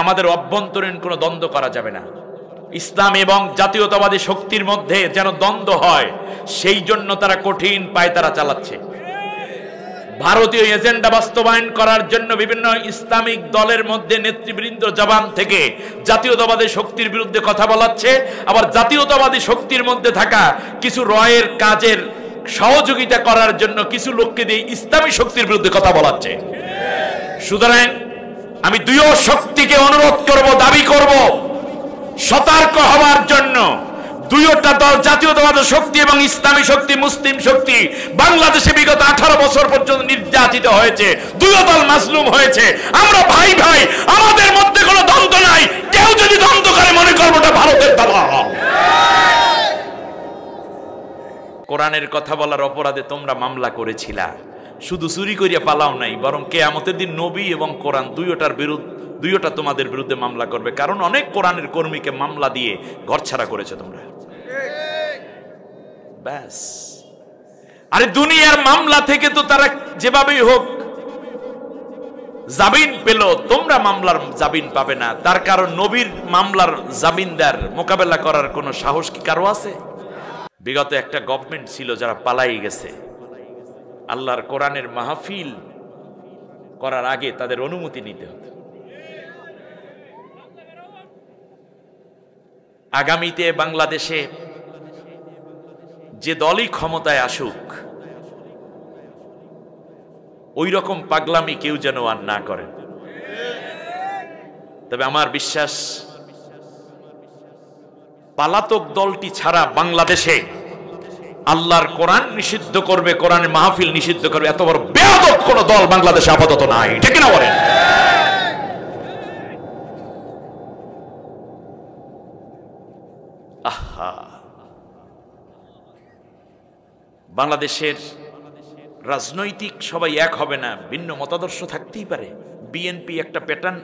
আমাদের অভ্যন্তরীণ কোনো দ্বন্দ্ব করা যাবে না। ইসলাম এবং জাতীয়তাবাদী শক্তির মধ্যে যেন দ্বন্দ্ব হয়, সেই জন্য তারা কঠিন পায়তারা চালাচ্ছে। ভারতীয় এজেন্ডা বাস্তবায়ন করার জন্য বিভিন্ন ইসলামিক দলের মধ্যে নেতৃবৃন্দ জবান থেকে জাতীয়তাবাদী শক্তির বিরুদ্ধে কথা বলাচ্ছে, আবার জাতীয়তাবাদী শক্তির মধ্যে থাকা কিছু রয়ের কাজের সহযোগিতা করার জন্য কিছু লোককে দিয়ে ইসলামী শক্তির বিরুদ্ধে কথা বলাচ্ছে। সুতরাং আমি দুই শক্তিকে অনুরোধ করব, দাবি করব সতর্ক হওয়ার জন্য। দুইটা দল, জাতীয়তাবাদী শক্তি এবং ইসলামী শক্তি, মুসলিম শক্তি, বাংলাদেশে বিগত 18 বছর পর্যন্ত নির্যাতিত হয়েছে, দুই দল মাজলুম হয়েছে। আমরা ভাই ভাই, আমাদের মধ্যে কোনো দ্বন্দ্ব নাই। কেউ যদি দ্বন্দ্ব করে মনে করবো এটা ভারতের দালাল। কোরআনের কথা বলার অপরাধে তোমরা মামলা করেছিলা, শুধু চুরি করিয়া পালাও নাই, বরং কিয়ামতের দিন নবী এবং কোরআন দুইটা তোমাদের বিরুদ্ধে মামলা করবে। কারণ অনেক কোরআনের কর্মীকে মামলা দিয়ে ঘরছাড়া করেছে তোমরা। ব্যাস। আরে দুনিয়ার মামলা থেকে তো তারা যেভাবেই হোক জামিন পেল, তোমরা মামলার জামিন পাবে না। তার কারণ নবীর মামলার জামিনদার মোকাবেলা করার কোনো সাহস কি কারো আছে? বিগত একটা গভর্নমেন্ট ছিল যারা পালাই গেছে। আল্লাহর কোরআনের মাহফিল করার আগে তাদের অনুমতি নিতে হতো। আগামীতে বাংলাদেশে যে দলই ক্ষমতায় আসুক, ওই রকম পাগলামি কেউ যেন আর না করে। তবে আমার বিশ্বাস, পালাতক দলটি ছাড়া বাংলাদেশে আল্লাহর কোরআন নিষিদ্ধ করবে, কোরআনের মাহফিল নিষিদ্ধ করবে, এত বড় বেয়াদব কোন দল বাংলাদেশে আপাতত নাই। ঠিক না বলেন? আহা, বাংলাদেশের রাজনৈতিক সবাই এক হবে না, ভিন্ন মতাদর্শ থাকতেই পারে। বিএনপি একটা প্যাটার্ন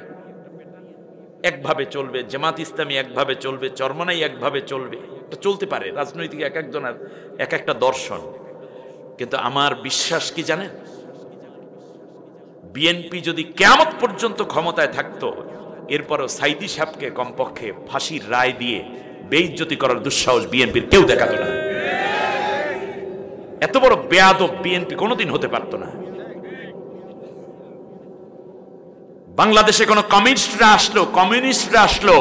একভাবে চলবে, জামাত ইসলামী একভাবে চলবে, চরমনাই একভাবে চলবে, এটা চলতে পারে। রাজনৈতিক এক একজনের এক একটা দর্শন। কিন্তু আমার বিশ্বাস কি জানেন, বিএনপি যদি কিয়ামত পর্যন্ত ক্ষমতায় থাকতো, এরপরও সাইদি সাহেবকে কমপক্ষে ফাঁসির রায় দিয়ে বেইজ্জতি করার দুঃসাহস বিএনপির কেউ দেখাতো না। এত বড় বেয়াদব বিএনপি কোনোদিন হতে পারতো না। বাংলাদেশে কোন কমিউনিস্টরা আসলো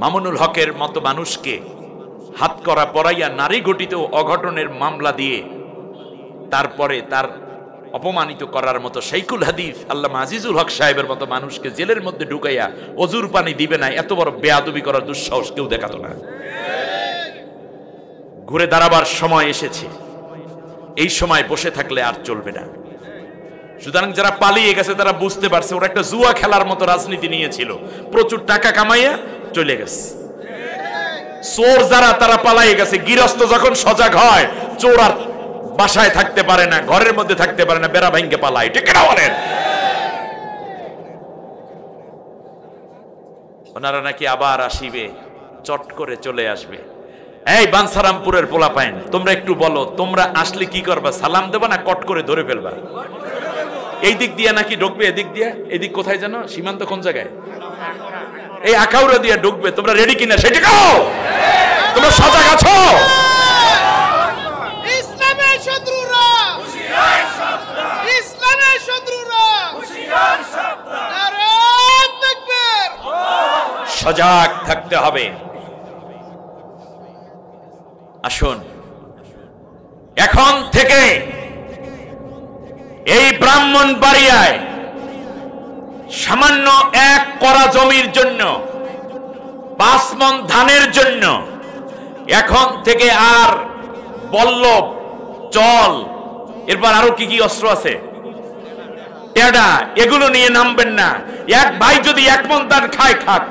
মামুনুল হকের মতো মানুষকে হাত করা পরাইয়া নারী ঘটিত অঘটনের মামলা দিয়ে তারপরে তার অপমানিত করার মতো শাইখুল হাদিস আল্লামা আজিজুল হক সাহেবের মতো মানুষকে জেলের মধ্যে ঢুকাইয়া অজুর পানি দিবে না, এত বড় বেয়াদবি করার দুঃসাহস কেউ দেখাতো না। ঘুরে দাঁড়াবার সময় এসেছে, এই সময় বসে থাকলে আর চলবে না। সুতরাং যারা পালিয়ে গেছে তারা বুঝতে পারছে ওরা একটা জুয়া খেলার মতো রাজনীতি নিয়েছিল, প্রচুর টাকা কামাইয়া চলে গেছে। চোর যারা তারা পালিয়ে গেছে। গৃহস্থ যখন সজাগ হয়, চোর আর বাসায় থাকতে পারে না, ঘরের মধ্যে থাকতে পারে না, বেড়া ভাঙ্গে পালায়। ঠিক না বলেন? ওনারা নাকি আবার আসিবে, চট করে চলে আসবে। এই বানসারামপুরের পোলাপাইন, তোমরা একটু বলো, তোমরা আসলে কি করবা? সালাম দেবা না কট করে ধরে ফেলবা? এই দিক দিয়ে নাকি ঢুকবে, এদিক দিয়ে। এদিক কোথায় জানো? সীমান্ত কোন জায়গায়? এই আখাউড়া দিয়ে ঢুকবে। তোমরা রেডি কিনা সেটা কও? তোমরা সজাগ আছো? ইসলামের শত্রুরা হুঁশিয়ার সাবধান, ইসলামের শত্রুরা হুঁশিয়ার সাবধান। নারে তাকবীর! সজাগ থাকতে হবে। আসুন এখন থেকে এই ব্রাহ্মণবাড়িয়ায় সামান্য এক করা জমির জন্য, 5 মণ ধানের জন্য এখন থেকে আর বল্লভ, চল, এরপর আরো কি কি অস্ত্র আছে, টেডা, এগুলো নিয়ে নামবেন না। এক ভাই যদি 1 মণ ধান খায় খাক,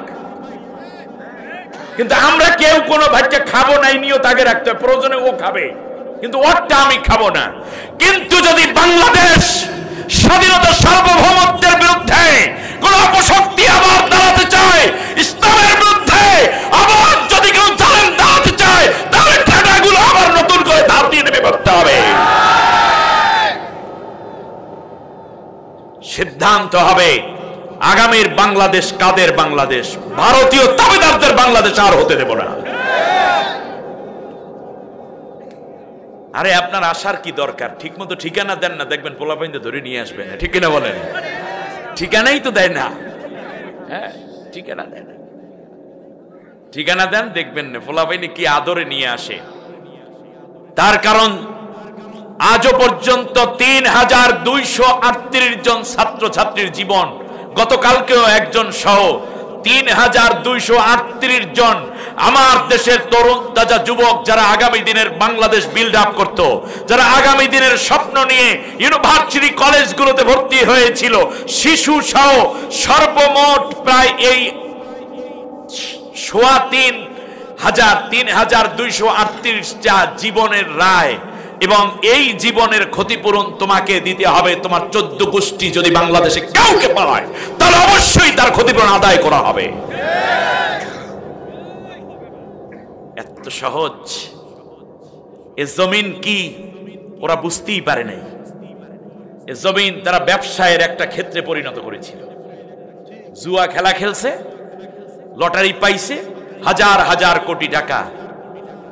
কিন্তু আমরা কেউ কোনো ভাইকে খাবো না, এই নিয়ত আগে রাখতে হবে। প্রয়োজনে ও খাবে, কিন্তু ওরটা আমি খাবো না। কিন্তু যদি বাংলাদেশ স্বাধীনতা সার্বভৌমত্বের বিরুদ্ধে কোন অপশক্তি আবার দাঁড়াতে চায়, ইসলামের বিরুদ্ধে আবার যদি কেউ জালেম দাঁড়াতে চায়, তাহলে ঠেকাগুলো আবার নতুন করে ধার দিয়ে নেমে পড়তে হবে। সিদ্ধান্ত হবে আগামীর বাংলাদেশ কাদের বাংলাদেশ? ভারতীয় তাবেদারদের বাংলাদেশ আর হতে দেব না। আরে আপনার আসার কি দরকার? ঠিক মতো ঠিকানা দেন না, দেখবেন পোলাপাইনদের ধরে নিয়ে আসবেন। ঠিক কিনা বলেন? ঠিকানাই তো দেয় না। হ্যাঁ, ঠিকানা দেয় না। ঠিকানা দেন, দেখবেন না পোলাপাইনি কি আদরে নিয়ে আসে। তার কারণ আজও পর্যন্ত ৩,২৩৮ জন ছাত্রছাত্রীর জীবন, গতকালকেও একজন সহ ৩,২৩৮ জন আমার দেশের তরুণ তাজা যুবক, যারা আগামী দিনের বাংলাদেশ বিল্ড আপ করত, যারা আগামী দিনের স্বপ্ন নিয়ে ইউনিভার্সিটি কলেজগুলোতে ভর্তি হয়েছিল, শিশু সহ সর্বমোট প্রায় এই ৩,২৩৮টা জীবনের রায়, এবং এই জীবনের ক্ষতিপূরণ তোমাকে দিতে হবে। তোমার 14 গোষ্ঠী যদি বাংলাদেশে কাউকে পায়, তাহলে অবশ্যই তার ক্ষতিপূরণ আদায় করা হবে। এত সহজ। এ জমিন কি ওরা বুঝতেই পারে নাই। এ জমিন তারা ব্যবসায়ের একটা ক্ষেত্রে পরিণত করেছিল। জুয়া খেলা খেলছে, লটারি পাইছে, হাজার হাজার কোটি টাকা,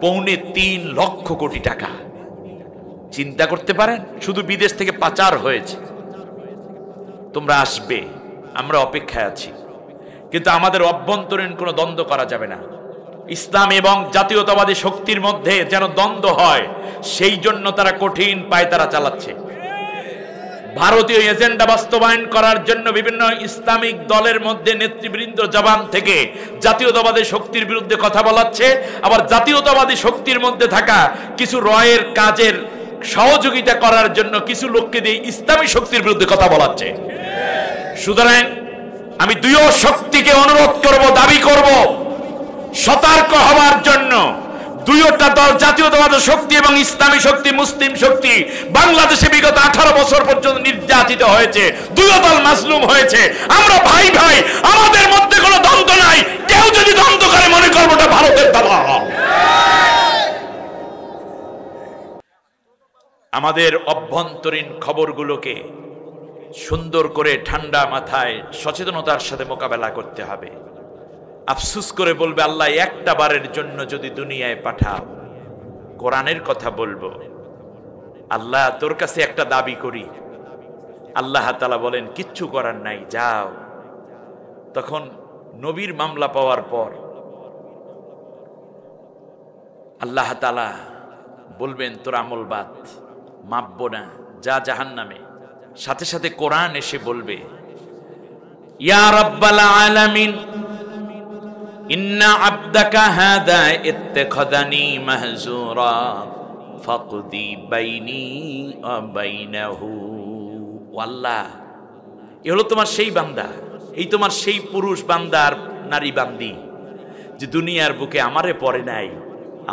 ৩.৫ লক্ষ কোটি টাকা। চিন্তা করতে পারেন, শুধু বিদেশ থেকে পাচার হয়েছে। তোমরা আসবে, আমরা অপেক্ষায় আছি, কিন্তু আমাদের অভ্যন্তরীণ কোনো দ্বন্দ্ব করা যাবে না। ইসলাম এবং জাতীয়তাবাদী শক্তির মধ্যে যেন দ্বন্দ্ব হয়, সেই জন্য তারা কঠিন পায়তারা চালাচ্ছে। ভারতীয় এজেন্ডা বাস্তবায়ন করার জন্য বিভিন্ন ইসলামিক দলের মধ্যে নেতৃবৃন্দ জবান থেকে জাতীয়তাবাদী শক্তির বিরুদ্ধে কথা বলাচ্ছে, আবার জাতীয়তাবাদী শক্তির মধ্যে থাকা কিছু রয়ের কাজের সহযোগিতা করার জন্য কিছু লোককে দিয়ে ইসলামী শক্তির বিরুদ্ধে কথা বলাচ্ছে। সুতরাং আমি দুই শক্তিকে অনুরোধ করব, দাবি করব সতর্ক হওয়ার জন্য। দুইটা দল, জাতীয়তাবাদী শক্তি এবং ইসলামী শক্তি, মুসলিম শক্তি, বাংলাদেশে বিগত 18 বছর পর্যন্ত নির্যাতিত হয়েছে, দুই দল মাজলুম হয়েছে। আমরা ভাই ভাই, আমাদের মধ্যে কোনো দ্বন্দ্ব নাই। কেউ যদি দ্বন্দ্ব করে, মনে করবো এটা ভারতের দালাল। আমাদের অভ্যন্তরীণ খবরগুলোকে সুন্দর করে ঠান্ডা মাথায় সচেতনতার সাথে মোকাবেলা করতে হবে। আফসুস করে বলবে, আল্লাহ একটা বারের জন্য যদি দুনিয়ায় পাঠাও, কোরআনের কথা বলবো। আল্লাহ তোর কাছে একটা দাবি করি। আল্লাহ তাআলা বলেন, কিচ্ছু করার নাই, যাও। তখন নবীর মামলা পাওয়ার পর আল্লাহ তাআলা বলবেন, তোর আমল বাদ, মাপবো না, যা জাহান্নামে। সাথে সাথে কোরআন এসে বলবে, ইয়া রাব্বাল আলামিন ইন্না আবদাকা হাদা ইত্তাখাযানি মাহজুরা ফাকদি বাইনি ওয়া বাইনাহু। আল্লাহ, এ হলো তোমার সেই বান্দা, এই তোমার সেই পুরুষ বান্দা আর নারী বান্দি যে দুনিয়ার বুকে আমারে পড়ে নাই,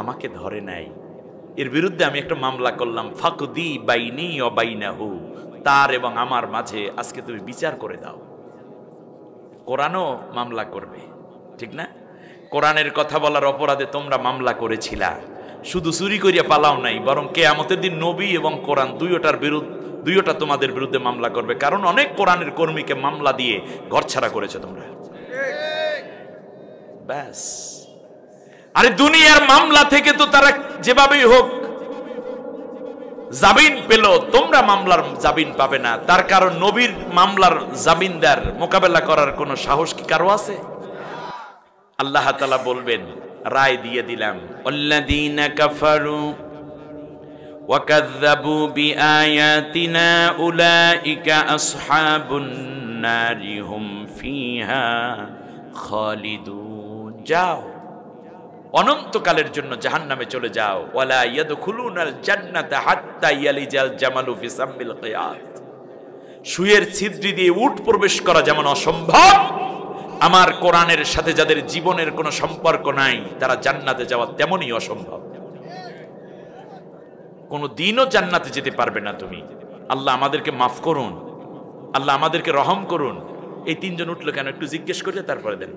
আমাকে ধরে নাই। এর বিরুদ্ধে আমি একটা মামলা করলাম, ফাকদি বাইনি ওয়া বাইনাহু, তার এবং আমার মাঝে আজকে তুমি বিচার করে দাও। কোরআনও মামলা করবে, ঠিক না? কোরআনের কথা বলার অপরাধে তোমরা মামলা করেছিলা, শুধু চুরি করিয়া পালাও নাই, বরং কিয়ামতের দিন নবী এবং কোরআন দুইটা তোমাদের বিরুদ্ধে মামলা করবে। কারণ অনেক কোরআনের কর্মীকে মামলা দিয়ে ঘরছাড়া করেছে তোমরা। ব্যাস। আরে দুনিয়ার মামলা থেকে তো তারা যেভাবেই হোক জামিন পেল, তোমরা মামলার জামিন পাবে না। তার কারণ নবীর মামলার জামিনদার মোকাবেলা করার কোনো সাহস কি কারো আছে? আল্লাহ তাআলা বলবেন, রায় দিয়ে দিলাম, আল্লাযীনা কাফারু ওয়া কাযযাবু বিআয়াতিনা উলাইকা আসহাবুন নারি হুম ফিহা খালিদুন। যাও, অনন্তকালের জন্য জাহান্নামে চলে যাও। ওয়ালা ইয়াদখুলুনাল জান্নাতা হাত্তা ইয়ালিজাল জামালু ফি সাম্মিল কিয়াত। সুয়ের ছিদ্র দিয়ে উট প্রবেশ করা যেমন অসম্ভব, আমার কোরআনের সাথে যাদের জীবনের কোনো সম্পর্ক নাই তারা জান্নাতে যাওয়া তেমনই অসম্ভব। কোনো দিনও জান্নাতে যেতে পারবে না তুমি। আল্লাহ আমাদেরকে মাফ করুন, আল্লাহ আমাদেরকে রহম করুন। এই তিনজন উঠলো কেন একটু জিজ্ঞেস করে তারপরে দেন।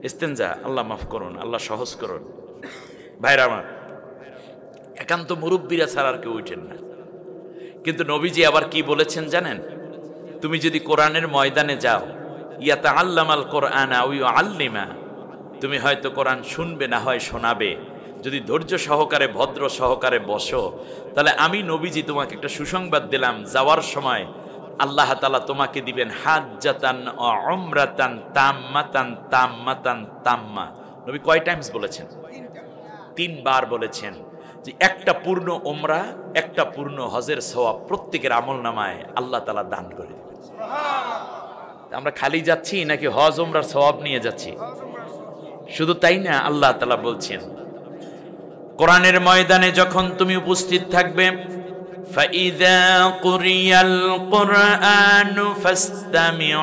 ইস্তেনজা, আল্লাহ মাফ করুন, আল্লাহ সহজ করুন। ভাইরা আমার, একান্ত মুরব্বীরা ছাড়া আর কেউ উঠেন না। কিন্তু নবীজি আবার কি বলেছেন জানেন? তুমি যদি কোরআনের ময়দানে যাও, ইয়াতাআল্লামাল কোরআন আও ইউআল্লিমা, তুমি হয়তো কোরআন শুনবে না হয় শোনাবে। যদি ধৈর্য সহকারে ভদ্র সহকারে বসো, তাহলে আমি নবীজি তোমাকে একটা সুসংবাদ দিলাম, যাওয়ার সময় আল্লাহ তাআলা তোমাকে দিবেন হাজ্জাতান ও উমরাতান তাম্মাতান তাম্মাতান তাম্মা। নবী কয় টাইমস বলেছেন? 3 বার বলেছেন যে একটা পূর্ণ উমরা, একটা পূর্ণ হজের সওয়াব প্রত্যেকের আমলনামায় আল্লাহ তাআলা দান করে দিবেন। আমরা খালি যাচ্ছি নাকি হজ উমরার সওয়াব নিয়ে যাচ্ছি? শুধু তাই না, আল্লাহ তাআলা বলছেন কোরআনের ময়দানে যখন তুমি উপস্থিত থাকবে, ফাইযা কুরিয়াল কুরআনু ফাসতামিউ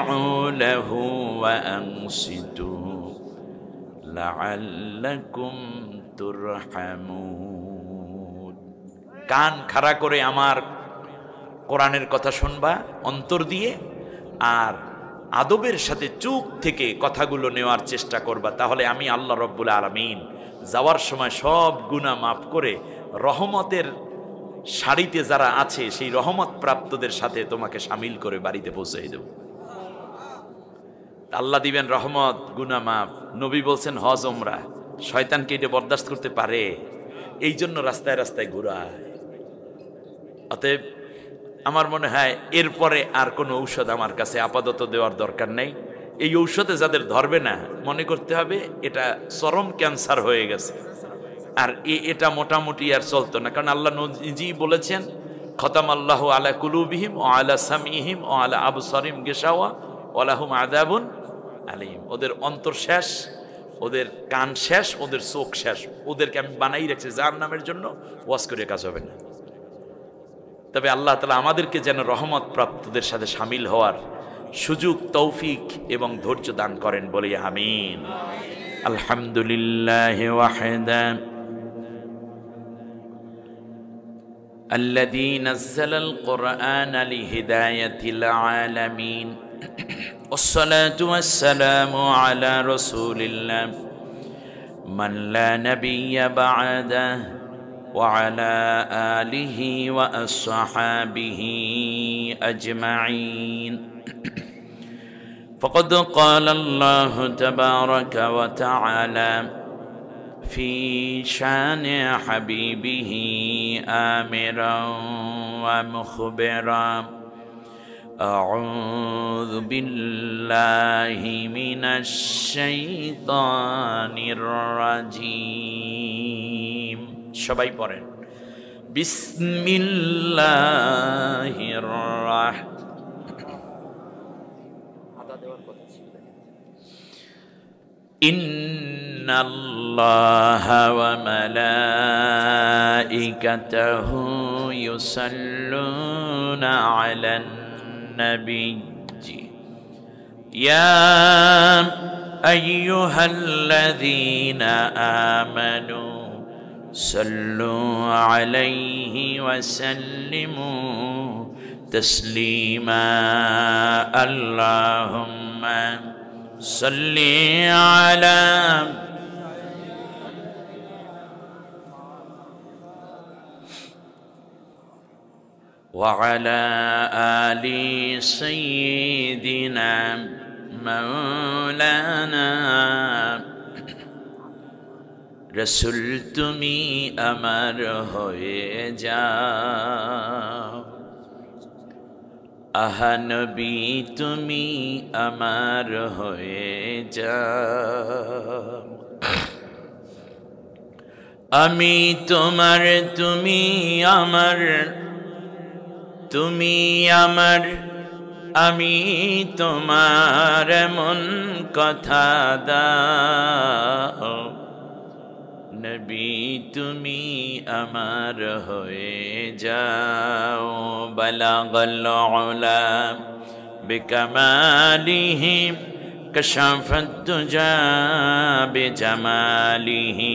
লাহু ওয়া আনসিতু লাআল্লাকুম তুরহামুন। কান খাড়া করে আমার কোরআনের কথা শুনবা অন্তর দিয়ে, আর আদবের সাথে চুপ থেকে কথাগুলো নেওয়ার চেষ্টা করবা। তাহলে আমি আল্লাহ রব্বুল আলামিন যাওয়ার সময় সব গুনাহ মাফ করে রহমতের সারিতে যারা আছে সেই রহমত প্রাপ্তদের সাথে তোমাকে শামিল করে বাড়িতে পৌঁছে দেব। আল্লাহ দিবেন রহমত, গুনাহ মাফ। নবী বলছেন হজ উমরা, শয়তানকে এটা বরদাস্ত করতে পারে, এই জন্য রাস্তায় রাস্তায় ঘুরায়। অতএব আমার মনে হয় এরপরে আর কোনো ঔষধ আমার কাছে আপাতত দেওয়ার দরকার নেই। এই ঔষধে যাদের ধরবে না, মনে করতে হবে এটা চরম ক্যান্সার হয়ে গেছে, আর এটা মোটামুটি আর চলতো না। কারণ আল্লাহ নিজেই বলেছেন খতামাল্লাহু আলা কুলুবিহিম ওয়া আলা সামিহিম ওয়া আলা আবসারিহিম গিশাওয়া ওয়া লাহুম আযাবুন আলীম। ওদের অন্তর শেষ, ওদের কান শেষ, ওদের চোখ শেষ, ওদেরকে আমি বানাই রাখছি জাহান্নামের জন্য। ওয়াজ করে কাজ হবে না। তবে আল্লাহ তাআলা আমাদেরকে যেন রহমত প্রাপ্তদের সাথে শামিল হওয়ার সুযোগ, তৌফিক এবং ধৈর্য দান করেন বলি আমিন। আলহামদুলিল্লাহ ওয়াহদা الذي نزل القرآن لهداية العالمين والصلاة والسلام على رسول الله من لا نبي بعده وعلى آله وأصحابه أجمعين. فقد قال الله تبارك وتعالى في شان حبيبه آمرا ومخبرا أعوذ بالله من الشيطان الرجيم. সবাই পড়েন বিসমিল্লাহির রাহমানির ইন্নাল্লাহা ওয়া মালাইকাতাহু ইউসাল্লুনা আলান নাবিয়্যি ইয়া আইয়ুহাল্লাযীনা আমানু সাল্লু আলাইহি ওয়া সাল্লিমু তাসলিমা। আল্লাহুম্মা সাল্লি আলা ওয়া আলা আলি সাইয়্যিদিনা মাওলানা রসুল তুমি আমার হয়ে যাও, আহা নবী তুমি আমার হয়ে যাও। আমি তোমার, তুমি আমার, তুমি আমার, আমি তোমার এমন কথা দাও নবী তুমি আমার হয়ে যাও। বালাগাল উলা বিকামালিহি কাশাফাত দুজা বিজামালিহি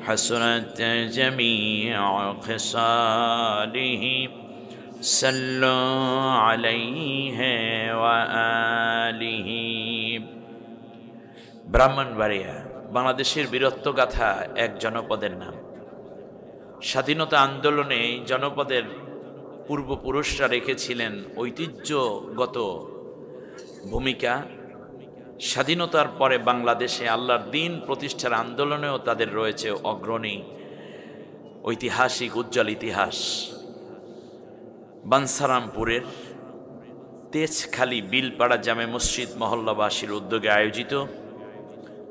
হাসরাত জামিউ খিসালিহি সাল্লু আলাইহি ওয়া আলিহি। ব্রাহ্মণবাড়িয়া বাংলাদেশের বীরত্বগাথা এক জনপদের নাম। স্বাধীনতা আন্দোলনে জনপদের পূর্বপুরুষরা রেখেছিলেন ঐতিহ্যগত ভূমিকা, স্বাধীনতার পরে বাংলাদেশে আল্লাহর দ্বীন প্রতিষ্ঠার আন্দোলনেও তাদের রয়েছে অগ্রণী ঐতিহাসিক উজ্জ্বল ইতিহাস। বাঞ্ছারামপুরের তেজখালী বিলপাড়া জামে মসজিদ মহল্লাবাসীর উদ্যোগে আয়োজিত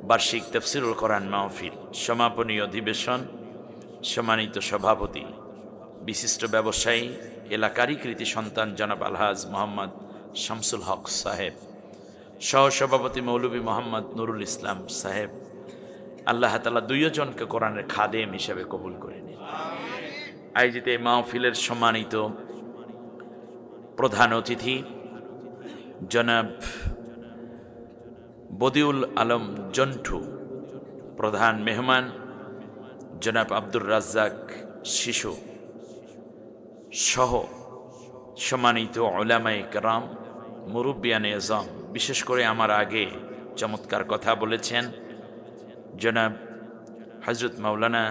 বার্ষিক তাফসীরুল কোরআন মাহফিল সমাপনী অধিবেশন, সম্মানিত সভাপতি বিশিষ্ট ব্যবসায়ী এলাকারই কৃতি সন্তান জনাব আলহাজ মোহাম্মদ শামসুল হক সাহেব, সহসভাপতি মৌলভী মোহাম্মদ নুরুল ইসলাম সাহেব, আল্লাহ তাআলা দুইজনকে কোরআনের খাদেম হিসেবে কবুল করে নিন। আয়োজিত এই মাহফিলের সম্মানিত প্রধান অতিথি জনাব বদিউল আলম জন্টু, প্রধান মেহমান জনাব আব্দুর রাজ্জাক শিশু সহ সম্মানিত উলামায়ে কেরাম, মুরব্বিয়ানে আযম, বিশেষ করে আমার আগে চমৎকার কথা বলেছেন জনাব হযরত মাওলানা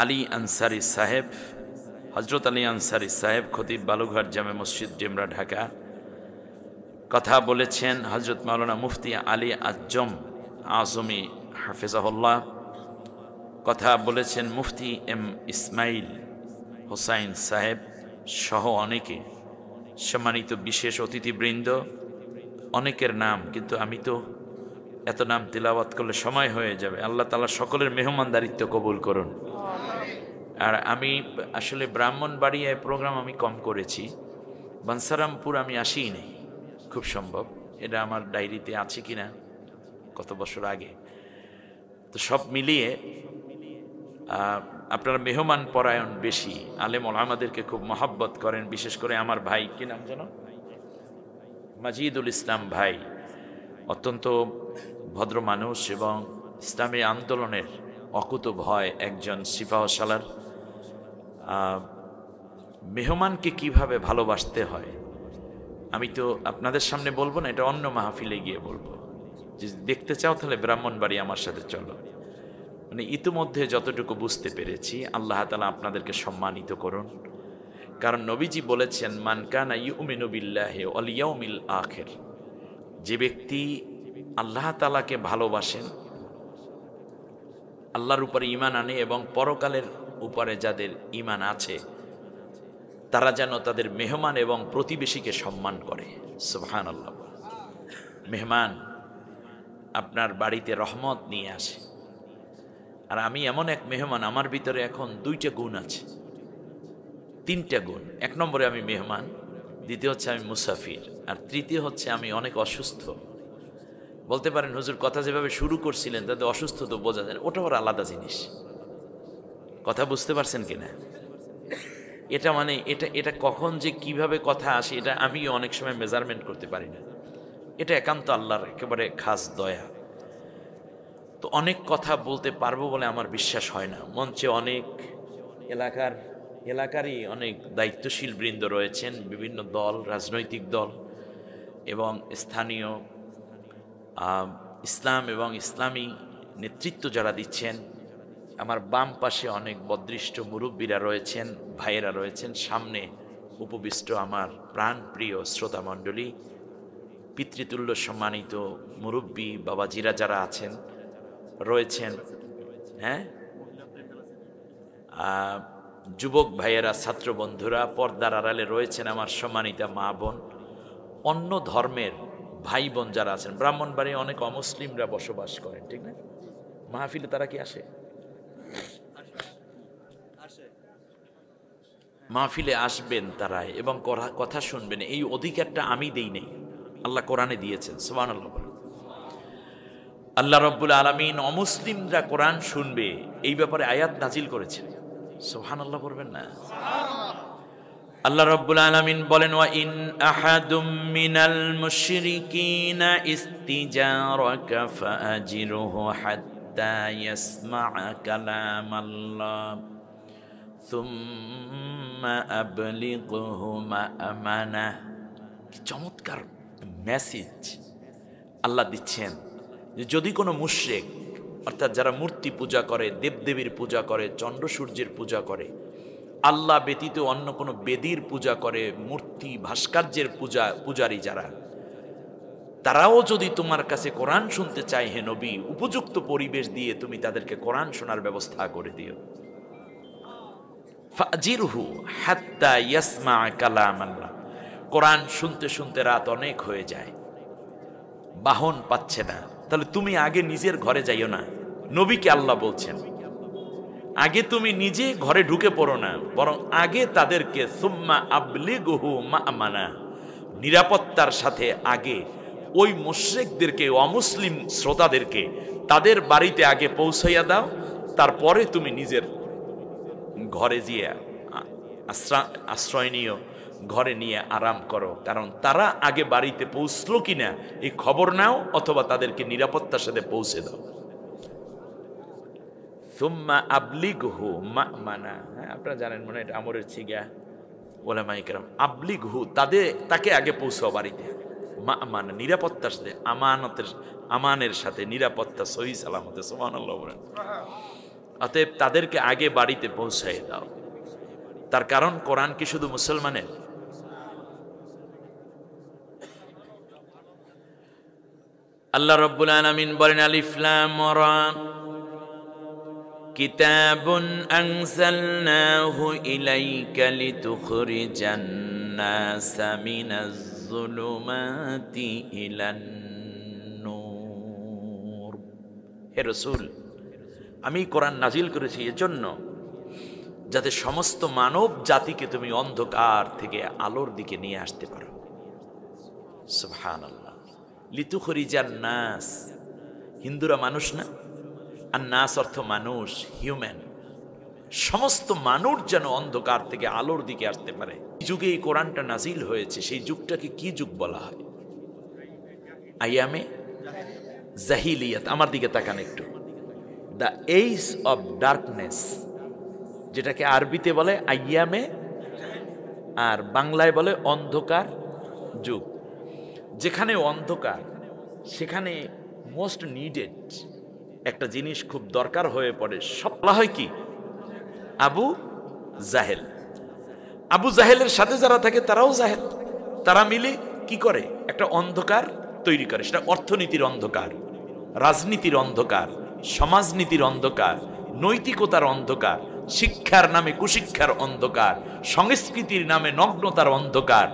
আলী আনসারী সাহেব, হযরত আলী আনসারী সাহেব, খতিব বালুঘাট জামে মসজিদ ডেমরা ঢাকা। কথা বলেছেন হযরত মাওলানা মুফতি আলী আজমি হাফিজাহুল্লাহ। কথা বলেছেন মুফতি এম ইসমাইল হোসাইন সাহেব সহ অনেকে। সম্মানিত বিশেষ অতিথিবৃন্দ, অনেকের নাম কিন্তু আমি তো এত নাম তিলাওয়াত করলে সময় হয়ে যাবে। আল্লাহ তাআলা সকলের মেহমানদারিত্ব কবুল করুন। আর আমি আসলে ব্রাহ্মণবাড়িয়ায় প্রোগ্রাম আমি কম করেছি, বাঞ্ছারামপুর আমি আসিই নেই, খুব সম্ভব এটা আমার ডায়েরিতে আছে কিনা কত বছর আগে। তো সব মিলিয়ে আপনারা মেহমান পরায়ণ বেশি, আলেম ওলামাদেরকে খুব মহব্বত করেন। বিশেষ করে আমার ভাই, কি নাম যেন, মাজিদুল ইসলাম ভাই, অত্যন্ত ভদ্র মানুষ এবং ইসলামী আন্দোলনের অকুতোভয় একজন সিপাহসালার। মেহমানকে কিভাবে ভালোবাসতে হয় আমি তো আপনাদের সামনে বলবো না, এটা অন্য মাহফিলে গিয়ে বলবো। যে দেখতে চাও তাহলে ব্রাহ্মণবাড়ি আমার সাথে চলো। মানে ইতিমধ্যে যতটুকু বুঝতে পেরেছি, আল্লাহ তাআলা আপনাদেরকে সম্মানিত করুন। কারণ নবীজি বলেছেন, মান কানা ইউমিনু বিল্লাহি ওয়াল ইয়াউমিল আখির, যে ব্যক্তি আল্লাহ তাআলাকে ভালোবাসেন, আল্লাহর উপরে ঈমান আনে এবং পরকালের উপরে যাদের ঈমান আছে, তারা যেন তাদের মেহমান এবং প্রতিবেশীকে সম্মান করে। সুবহানাল্লাহ। মেহমান আপনার বাড়িতে রহমত নিয়ে আসে। আর আমি এমন এক মেহমান, আমার ভিতরে এখন দুইটা গুণ আছে, তিনটা গুণ। এক নম্বরে আমি মেহমান, দ্বিতীয় হচ্ছে আমি মুসাফির, আর তৃতীয় হচ্ছে আমি অনেক অসুস্থ। বলতে পারেন হুজুর কথা যেভাবে শুরু করছিলেন তাতে অসুস্থ তো বোঝা যায়, ওটা ওর আলাদা জিনিস। কথা বুঝতে পারছেন কিনা? এটা মানে এটা কখন যে কিভাবে কথা আসে এটা আমি অনেক সময় মেজারমেন্ট করতে পারি না। এটা একান্ত আল্লাহর একেবারে খাস দয়া। তো অনেক কথা বলতে পারবো বলে আমার বিশ্বাস হয় না। মঞ্চে অনেক এলাকারই অনেক দায়িত্বশীল বৃন্দ রয়েছেন, বিভিন্ন দল, রাজনৈতিক দল এবং স্থানীয় ইসলাম এবং ইসলামী নেতৃত্ব যারা দিচ্ছেন। আমার বাম পাশে অনেক বদৃষ্ট মুরব্বীরা রয়েছেন, ভাইয়েরা রয়েছেন। সামনে উপবিষ্ট আমার প্রাণপ্রিয় শ্রোতামণ্ডলী, পিতৃতুল্য সম্মানিত মুরব্বী বাবাজিরা যারা আছেন রয়েছেন, হ্যাঁ, যুবক ভাইয়েরা, ছাত্র বন্ধুরা, পর্দার আড়ালে রয়েছেন আমার সম্মানিতা মা বোন, অন্য ধর্মের ভাই বোন যারা আছেন। ব্রাহ্মণবাড়ি অনেক অমুসলিমরা বসবাস করেন, ঠিক না? মাহফিলে তারা কি আসে? মাহফিলে আসবেন তারা এবং কথা শুনবেন। এই অধিকারটা আমি দেই নাই, আল্লাহ কোরআনে দিয়েছেন। সুবহানাল্লাহ। আল্লাহ রাব্বুল আলামিন অমুসলিমরা কোরআন শুনবে এই ব্যাপারে আয়াত নাজিল করেছেন। সুবহানাল্লাহ বলবেন না? আল্লাহ রাব্বুল আলামিন বলেন, ওয়া ইন আহাদুম মিনাল মুশরিকিনা ইস্তিজারাকা ফাআজিরহু হাত্তা ইয়াসমা'a কালামাল্লাহ সুম্মা আবলিগহু মা'মানাহ। কি চমৎকার মেসেজ আল্লাহ দিচ্ছেন যে যদি কোনো মুশরিক, অর্থাৎ যারা মূর্তি পূজা করে, দেবদেবীর পূজা করে, চন্দ্র সূর্যের পূজা করে, আল্লাহ ব্যতীত অন্য কোনো বেদির পূজা করে, মূর্তি ভাস্কর্যের পূজারী যারা, তারাও যদি তোমার কাছে কোরআন শুনতে চায় হে নবী, উপযুক্ত পরিবেশ দিয়ে তুমি তাদেরকে কোরআন শোনার ব্যবস্থা করে দিও। ফাজিরহু হাত্তা ইয়াসমা কালাম আল্লাহ। কোরআন শুনতে শুনতে রাত অনেক হয়ে যায়, বাহন পাচ্ছে না, তাহলে তুমি আগে নিজের ঘরে যাইও না। নবীকে আল্লাহ বলছেন আগে তুমি নিজে ঘরে ঢুকে পড়ো না, বরং আগে তাদেরকে সুম্মা আবলিগুহু মা'মানা, নিরাপত্তার সাথে আগে ওই মুশরিকদেরকে, অমুসলিম শ্রোতাদেরকে তাদের বাড়িতে আগে পৌঁছাইয়া দাও, তারপরে তুমি নিজের ঘরে গিয়ে আশ্রয় নিও, ঘরে নিয়ে আরাম করো। কারণ তারা আগে বাড়িতে পৌঁছলো কিনা এই খবর নাও, অথবা তাদেরকে নিরাপত্তার সাথে পৌঁছে দাও। সুম্মা আবলিগহু মা'মানা, আপনারা জানেন মনে এটা আমরের ছিগা, ওলামায়ে কেরাম। আবলিগহু তাকে আগে পৌঁছাও বাড়িতে, মা'মানা নিরাপত্তার সাথে, আমানের সাথে, নিরাপত্তা সহি সালামতে। সুবহানাল্লাহ বলেন। অতএব তাদেরকে আগে বাড়িতে পৌঁছায় দাও। তার কারণ কোরআন কি শুধু মুসলমানের? আল্লাহ রাব্বুল আলামিন বলেন আলিফ লাম রা কিতাবুন আনজালনাহু ইলাইকা লিতুখরিজান নাসা মিনাজ যুলুমাতি ইলান নূর। হে রাসূল, আমি কোরআন নাজিল করেছি এজন্য যাতে সমস্ত মানব জাতিকে তুমি অন্ধকার থেকে আলোর দিকে নিয়ে আসতে পারো। সুবহানাল্লাহ। লিতুখরিজান নাস, হিন্দুরা মানুষ না, আর নাস অর্থ মানুষ, হিউম্যান। সমস্ত মানুষ যেন অন্ধকার থেকে আলোর দিকে আসতে পারে। যুগে এই কোরআনটা নাজিল হয়েছে, সেই যুগটাকে কি যুগ বলা হয়? আইয়ামে জাহিলিয়াত। আমার দিকে তাকান একটু। দ্য এজ অফ ডার্কনেস, যেটাকে আরবিতে বলে আইয়ামে, আর বাংলায় বলে অন্ধকার যুগ। যেখানে অন্ধকার, সেখানে মোস্ট নিডেড একটা জিনিস খুব দরকার হয়ে পড়ে। সব বলা হয় কি? আবু জাহেল। আবু জাহেলের সাথে যারা থাকে তারাও জাহেল। তারা মিলে কি করে? একটা অন্ধকার তৈরি করে। সেটা অর্থনীতির অন্ধকার, রাজনীতির অন্ধকার, সমাজনীতির অন্ধকার, নৈতিকতার অন্ধকার, শিক্ষার নামে কুশিক্ষার অন্ধকার, সংস্কৃতির নামে নগ্নতার অন্ধকার,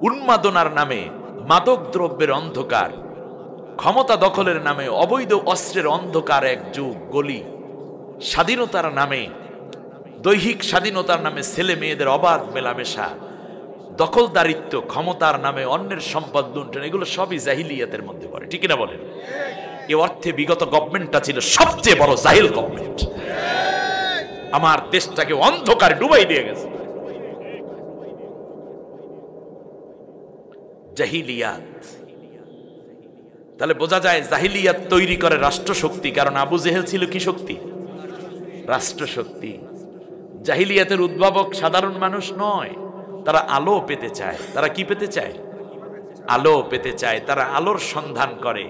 উন্মাদনার নামে মাদক দ্রব্যের অন্ধকার, ক্ষমতা দখলের নামে অবৈধ অস্ত্রের অন্ধকার এক যুগ গলি, স্বাধীনতার নামে, দৈহিক স্বাধীনতার নামে ছেলে মেয়েদের অবাধ মেলামেশা, দখলদারিত্ব, ক্ষমতার নামে অন্যের সম্পদ লুণ্ঠন, এগুলো সবই জাহিলিয়াতের মধ্যে পড়ে। ঠিক না বলেন? এ অর্থে বিগত গভর্নমেন্টটা ছিল সবচেয়ে বড় জাহিল গভর্নমেন্ট। আমার দেশটাকে অন্ধকারে ডুবাই দিয়ে গেছে। জাহিলিয়াত। তাহলে বোঝা যায় জাহিলিয়াত তৈরি করে রাষ্ট্রশক্তি। কারণ আবু জেহেল ছিল কি শক্তি? রাষ্ট্রশক্তি। জাহিলিয়াতের উদ্ভাবক সাধারণ মানুষ নয়, তারা আলো পেতে চায়। তারা কি পেতে চায়? আলো পেতে চায়। তারা আলোর সন্ধান করে।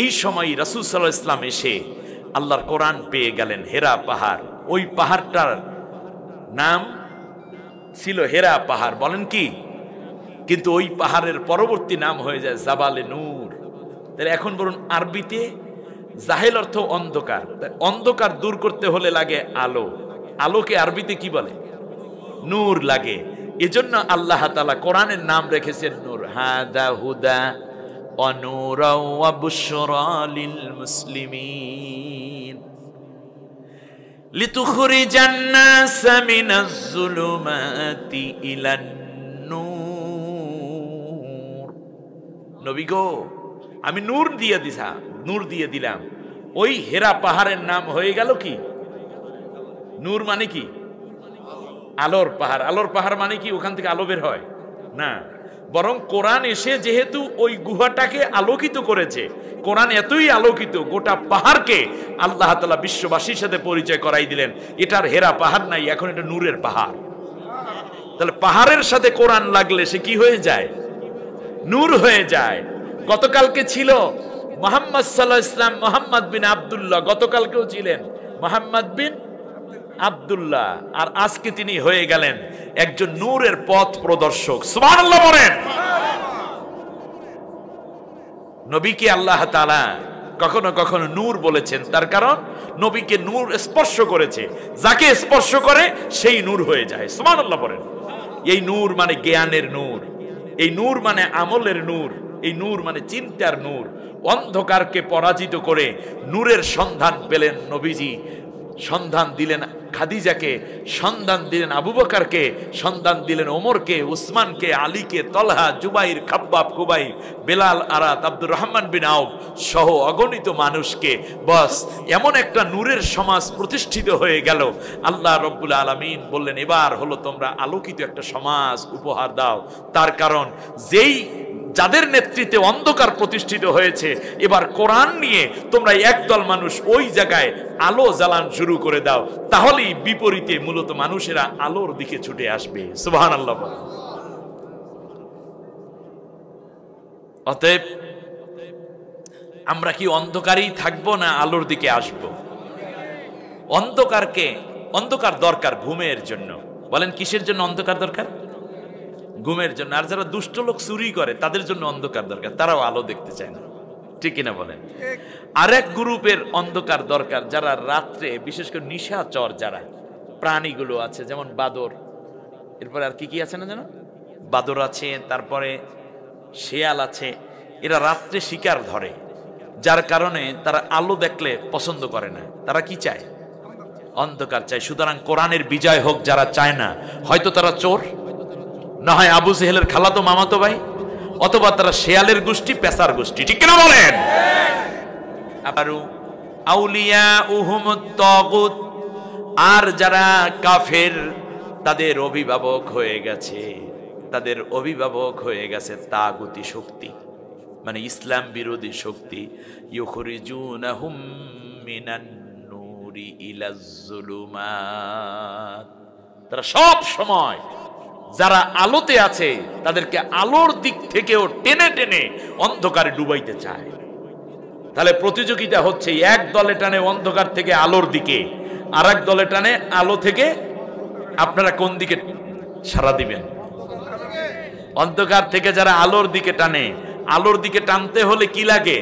এই সময় রাসূল সাল্লাল্লাহু আলাইহি ওয়াসাল্লাম এসে আল্লাহর কোরআন পেয়ে গেলেন। হেরা পাহাড়, ওই পাহাড়টার নাম ছিল হেরা পাহাড়। বলেন কি? কিন্তু ওই পাহাড়ের পরবর্তী নাম হয়ে যায় জাবালে নূর। তাহলে এখন বলুন, আরবিতে জাহেল অর্থ অন্ধকার। অন্ধকার দূর করতে হলে লাগে আলো। আলোকে আরবিতে কি বলে? নূর লাগে। এজন্য আল্লাহ তাআলা কোরআনের নাম রেখেছেন নূর। হাদা হুদা ওয়া নূরা ওয়া বুশরা লিল মুসলিমিন লিতুখরিজান নাসা মিনাজ যুলুমাতি ইলান নূর। নবী গো, আমি নূর দিয়ে দিলাম। ওই হেরা পাহাড়ের নাম হয়ে গেল কি? নূর মানে কি? আলোর পাহাড়। আলোর পাহাড় মানে কি ওখান থেকে আলো বের হয় না, বরং কোরআন এসে যেহেতু ওই গুহাটাকে আলোকিত করেছে, কোরআন এতই আলোকিত, গোটা পাহাড়কে আল্লাহ তাআলা বিশ্ববাসীর সাথে পরিচয় করাই দিলেন। এটার হেরা পাহাড় নাই, এখন এটা নূরের পাহাড়। তাহলে পাহাড়ের সাথে কোরআন লাগলে সে কি হয়ে যায়? নূর হয়ে যায়। গতকালকে ছিল মুহাম্মদ সাল্লাল্লাহু আলাইহি ওয়াসাল্লাম, মুহাম্মদ বিন আব্দুল্লাহ। গতকালকেও ছিলেন মুহাম্মদ বিন আব্দুল্লাহ, আর আজকে তিনি হয়ে গেলেন একজন নূরের পথ প্রদর্শক। সুবহানাল্লাহ বলেন। নবীকে আল্লাহ তাআলা কখনো কখনো নূর বলেছেন, তার কারণ নবীকে নূর স্পর্শ করেছে, যাকে স্পর্শ করে সেই নূর হয়ে যায়। সুবহানাল্লাহ বলেন। এই নূর মানে জ্ঞানের নূর, এই নূর মানে আমলের নূর, এই নূর মানে চিন্তার নূর। অন্ধকারকে পরাজিত করে নূরের সন্ধান পেলেন নবীজি, সন্ধান দিলেন খাদিজাকে, সন্ধান দিলেন আবু বকরকে, সন্ধান দিলেন ওমরকে, উসমানকে, আলীকে, তলহা, জুবাইর, খাব্বাব, কুবাই, বেলাল, আরাত, আব্দুর রহমান বিন আউফ সহ অগণিত মানুষকে। বস এমন একটা নূরের সমাজ প্রতিষ্ঠিত হয়ে গেল। আল্লাহ রব্বুল আলামিন বললেন, এবার হলো তোমরা আলোকিত একটা সমাজ উপহার দাও। তার কারণ যাদের নেতৃত্বে অন্ধকার প্রতিষ্ঠিত হয়েছে, এবার কোরআন নিয়ে তোমরা একদল মানুষ ওই জায়গায় আলো জ্বালান শুরু করে দাও, তাহলেই বিপরীতে মূলত মানুষেরা আলোর দিকে ছুটে আসবে। সুবহানাল্লাহ। অতএব আমরা কি অন্ধকারেই থাকবো না আলোর দিকে আসব? অন্ধকার দরকার ঘুমের জন্য। বলেন কিসের জন্য অন্ধকার দরকার? ঘুমের জন্য। আর যারা দুষ্ট লোক চুরি করে তাদের জন্য অন্ধকার দরকার, তারাও আলো দেখতে চায় না, ঠিক কিনা বলেন? আরেক গ্রুপের অন্ধকার দরকার, যারা রাত্রে বিশেষ করে নিশাচর যারা প্রাণীগুলো আছে, যেমন বাদর, এরপরে আর কি কি আছে না জানো, বাদর আছে, তারপরে শেয়াল আছে, এরা রাত্রে শিকার ধরে, যার কারণে তারা আলো দেখলে পছন্দ করে না, তারা কি চায়? অন্ধকার চায়। সুতরাং কোরআনের বিজয় হোক যারা চায় না, হয়তো তারা চোর, না হয় আবু জেহেলের খালাতো মামাতো ভাই, অথবা তারা শেয়ালের গোষ্ঠী, পেশার গোষ্ঠী, ঠিক কিনা বলেন? আর যারা কাফের তাদের অভিভাবক হয়ে গেছে, তাগুতি শক্তি, মানে ইসলাম বিরোধী শক্তি। ইউখরিজুনাহুম মিনান নূরি ইলাজ যুলুমাত। তারা সব সময় যারা আলোতে আছে তাদেরকে আলোর দিক থেকেও টেনে টেনে অন্ধকারে ডুবাইতে চায়। তাহলে প্রতিযোগিতা হচ্ছে, এক দলে টানে অন্ধকার থেকে আলোর দিকে, আর এক দলে টানে আলো থেকে। আপনারা কোন দিকে সাড়া দিবেন? অন্ধকার থেকে যারা আলোর দিকে টানে, আলোর দিকে টানতে হলে কি লাগে?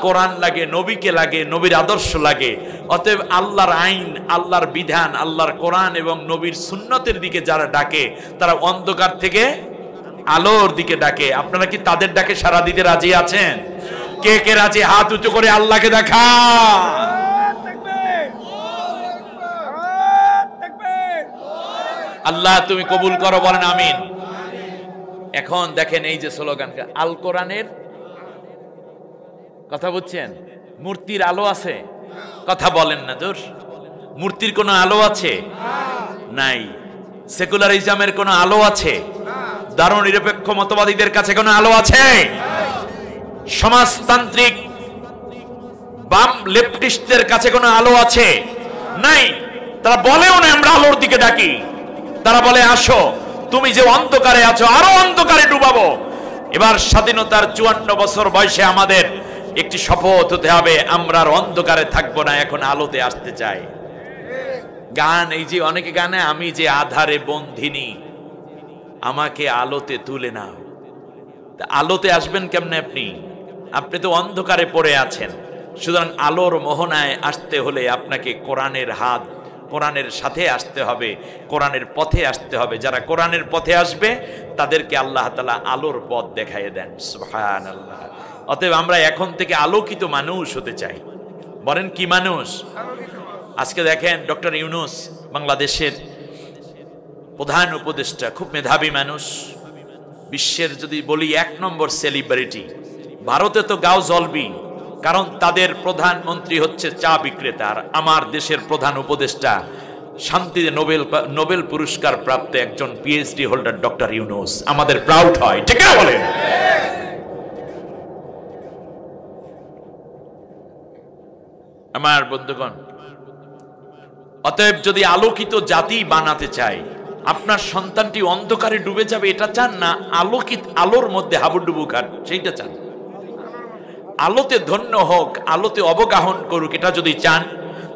কোরআন লাগে, নবীকে লাগে, নবীর আদর্শ লাগে। অতএব আল্লাহর আইন, আল্লাহর বিধান, আল্লাহর কোরআন এবং নবীর সুন্নতের দিকে যারা ডাকে, তারা অন্ধকার থেকে আলোর দিকে ডাকে। আপনারা কি তাদের ডাকে সাড়া দিতে রাজি আছেন? কে কে রাজি? হাত উঁচু করে আল্লাহকে দেখা। আল্লাহ তুমি কবুল করো, বলেন আমিন। এখন দেখেন এই যে স্লোগান, আল কোরআনের কথা বুঝছেন? মূর্তির আলো আছে? কথা বলেন না জোর। মূর্তির কোনো আলো আছে? নাই। সেকুলারিজমের কোনো আলো আছে? দারুণ নিরপেক্ষ মতবাদীদের কাছে কোনো আলো আছে? সমাজতান্ত্রিক বাম লেফটিস্টদের কাছে কোনো আলো আছে? নাই। তারা বলেও না আমরা আলোর দিকে ডাকি। তারা বলে আসো, তুমি যে অন্ধকারে আছো আরো অন্ধকারে ডুবাবো। এবার স্বাধীনতার 54 বছর বয়সে আমাদের একটি শপথ হতে হবে, আমরা আর অন্ধকারে থাকবো না, এখন আলোতে আসতে চাই। গান, এই যে অনেকে গানে, আমি যে আধারে বন্ধিনী, আমাকে আলোতে তুলে নাও। আলোতে আসবেন কেমনে আপনি? আপনি তো অন্ধকারে পড়ে আছেন। সুতরাং আলোর মোহনায় আসতে হলে আপনাকে কোরআনের সাথে আসতে হবে, কোরআনের পথে আসতে হবে। যারা কোরআনের পথে আসবে তাদেরকে আল্লাহ তাআলা আলোর পথ দেখাইয়ে দেন। সুবহানাল্লাহ। অতএব আমরা এখন থেকে আলোকিত মানুষ হতে চাই। বলেন কি মানুষ? আজকে দেখেন ডক্টর ইউনূস বাংলাদেশের প্রধান উপদেষ্টা, খুব মেধাবী মানুষ, বিশ্বের যদি বলি 1 নম্বর সেলিব্রিটি। ভারতে তো গাও জ্বলবি, কারণ তাদের প্রধানমন্ত্রী হচ্ছে চা বিক্রেতা। আর আমার দেশের প্রধান উপদেষ্টা শান্তিতে নোবেল পুরস্কার প্রাপ্ত একজন পিএইচডি হোল্ডার ডক্টর ইউনূস। আমাদের প্রাউড হয়, ঠিক না বলেন? আমার বন্ধুগণ, অতএব যদি আলোকিত জাতি বানাতে চাই, আপনার সন্তানটি অন্ধকারে ডুবে যাবে এটা চান না, আলোর মধ্যে হাবুডুবু খান সেইটা চান। আলোতে ধন্য হোক, আলোতে অবগাহন করুক, এটা যদি চান,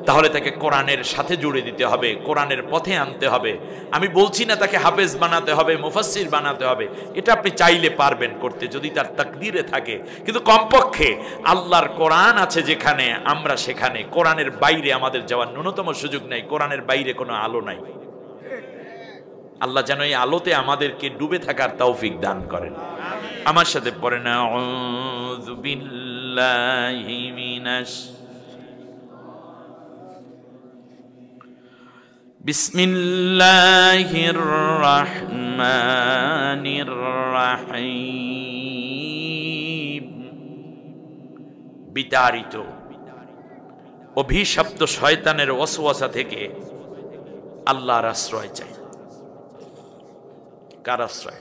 তাহলে তাকে কোরআনের সাথে জুড়ে দিতে হবে, কোরআনের পথে আনতে হবে। আমি বলছি না তাকে হাফেজ বানাতে হবে, মুফাসসির বানাতে হবে, এটা আপনি চাইলে পারবেন করতে যদি তার তাকদীরে থাকে। কিন্তু কমপক্ষে আল্লাহর কোরআন আছে যেখানে, আমরা সেখানে। কোরআনের বাইরে আমাদের যাওয়ার ন্যূনতম সুযোগ নাই, কোরআনের বাইরে কোনো আলো নাই। আল্লাহ যেন এই আলোতে আমাদেরকে ডুবে থাকার তৌফিক দান করেন। আমার সাথে পড়েন, আউযু বিল্লাহি মিনাশ বিসমিল্লাহির রাহমানির রাহিম। বিতাড়িত অভিশপ্ত শয়তানের ওয়াসওয়াসা থেকে আল্লাহর আশ্রয় চাই। কার আশ্রয়?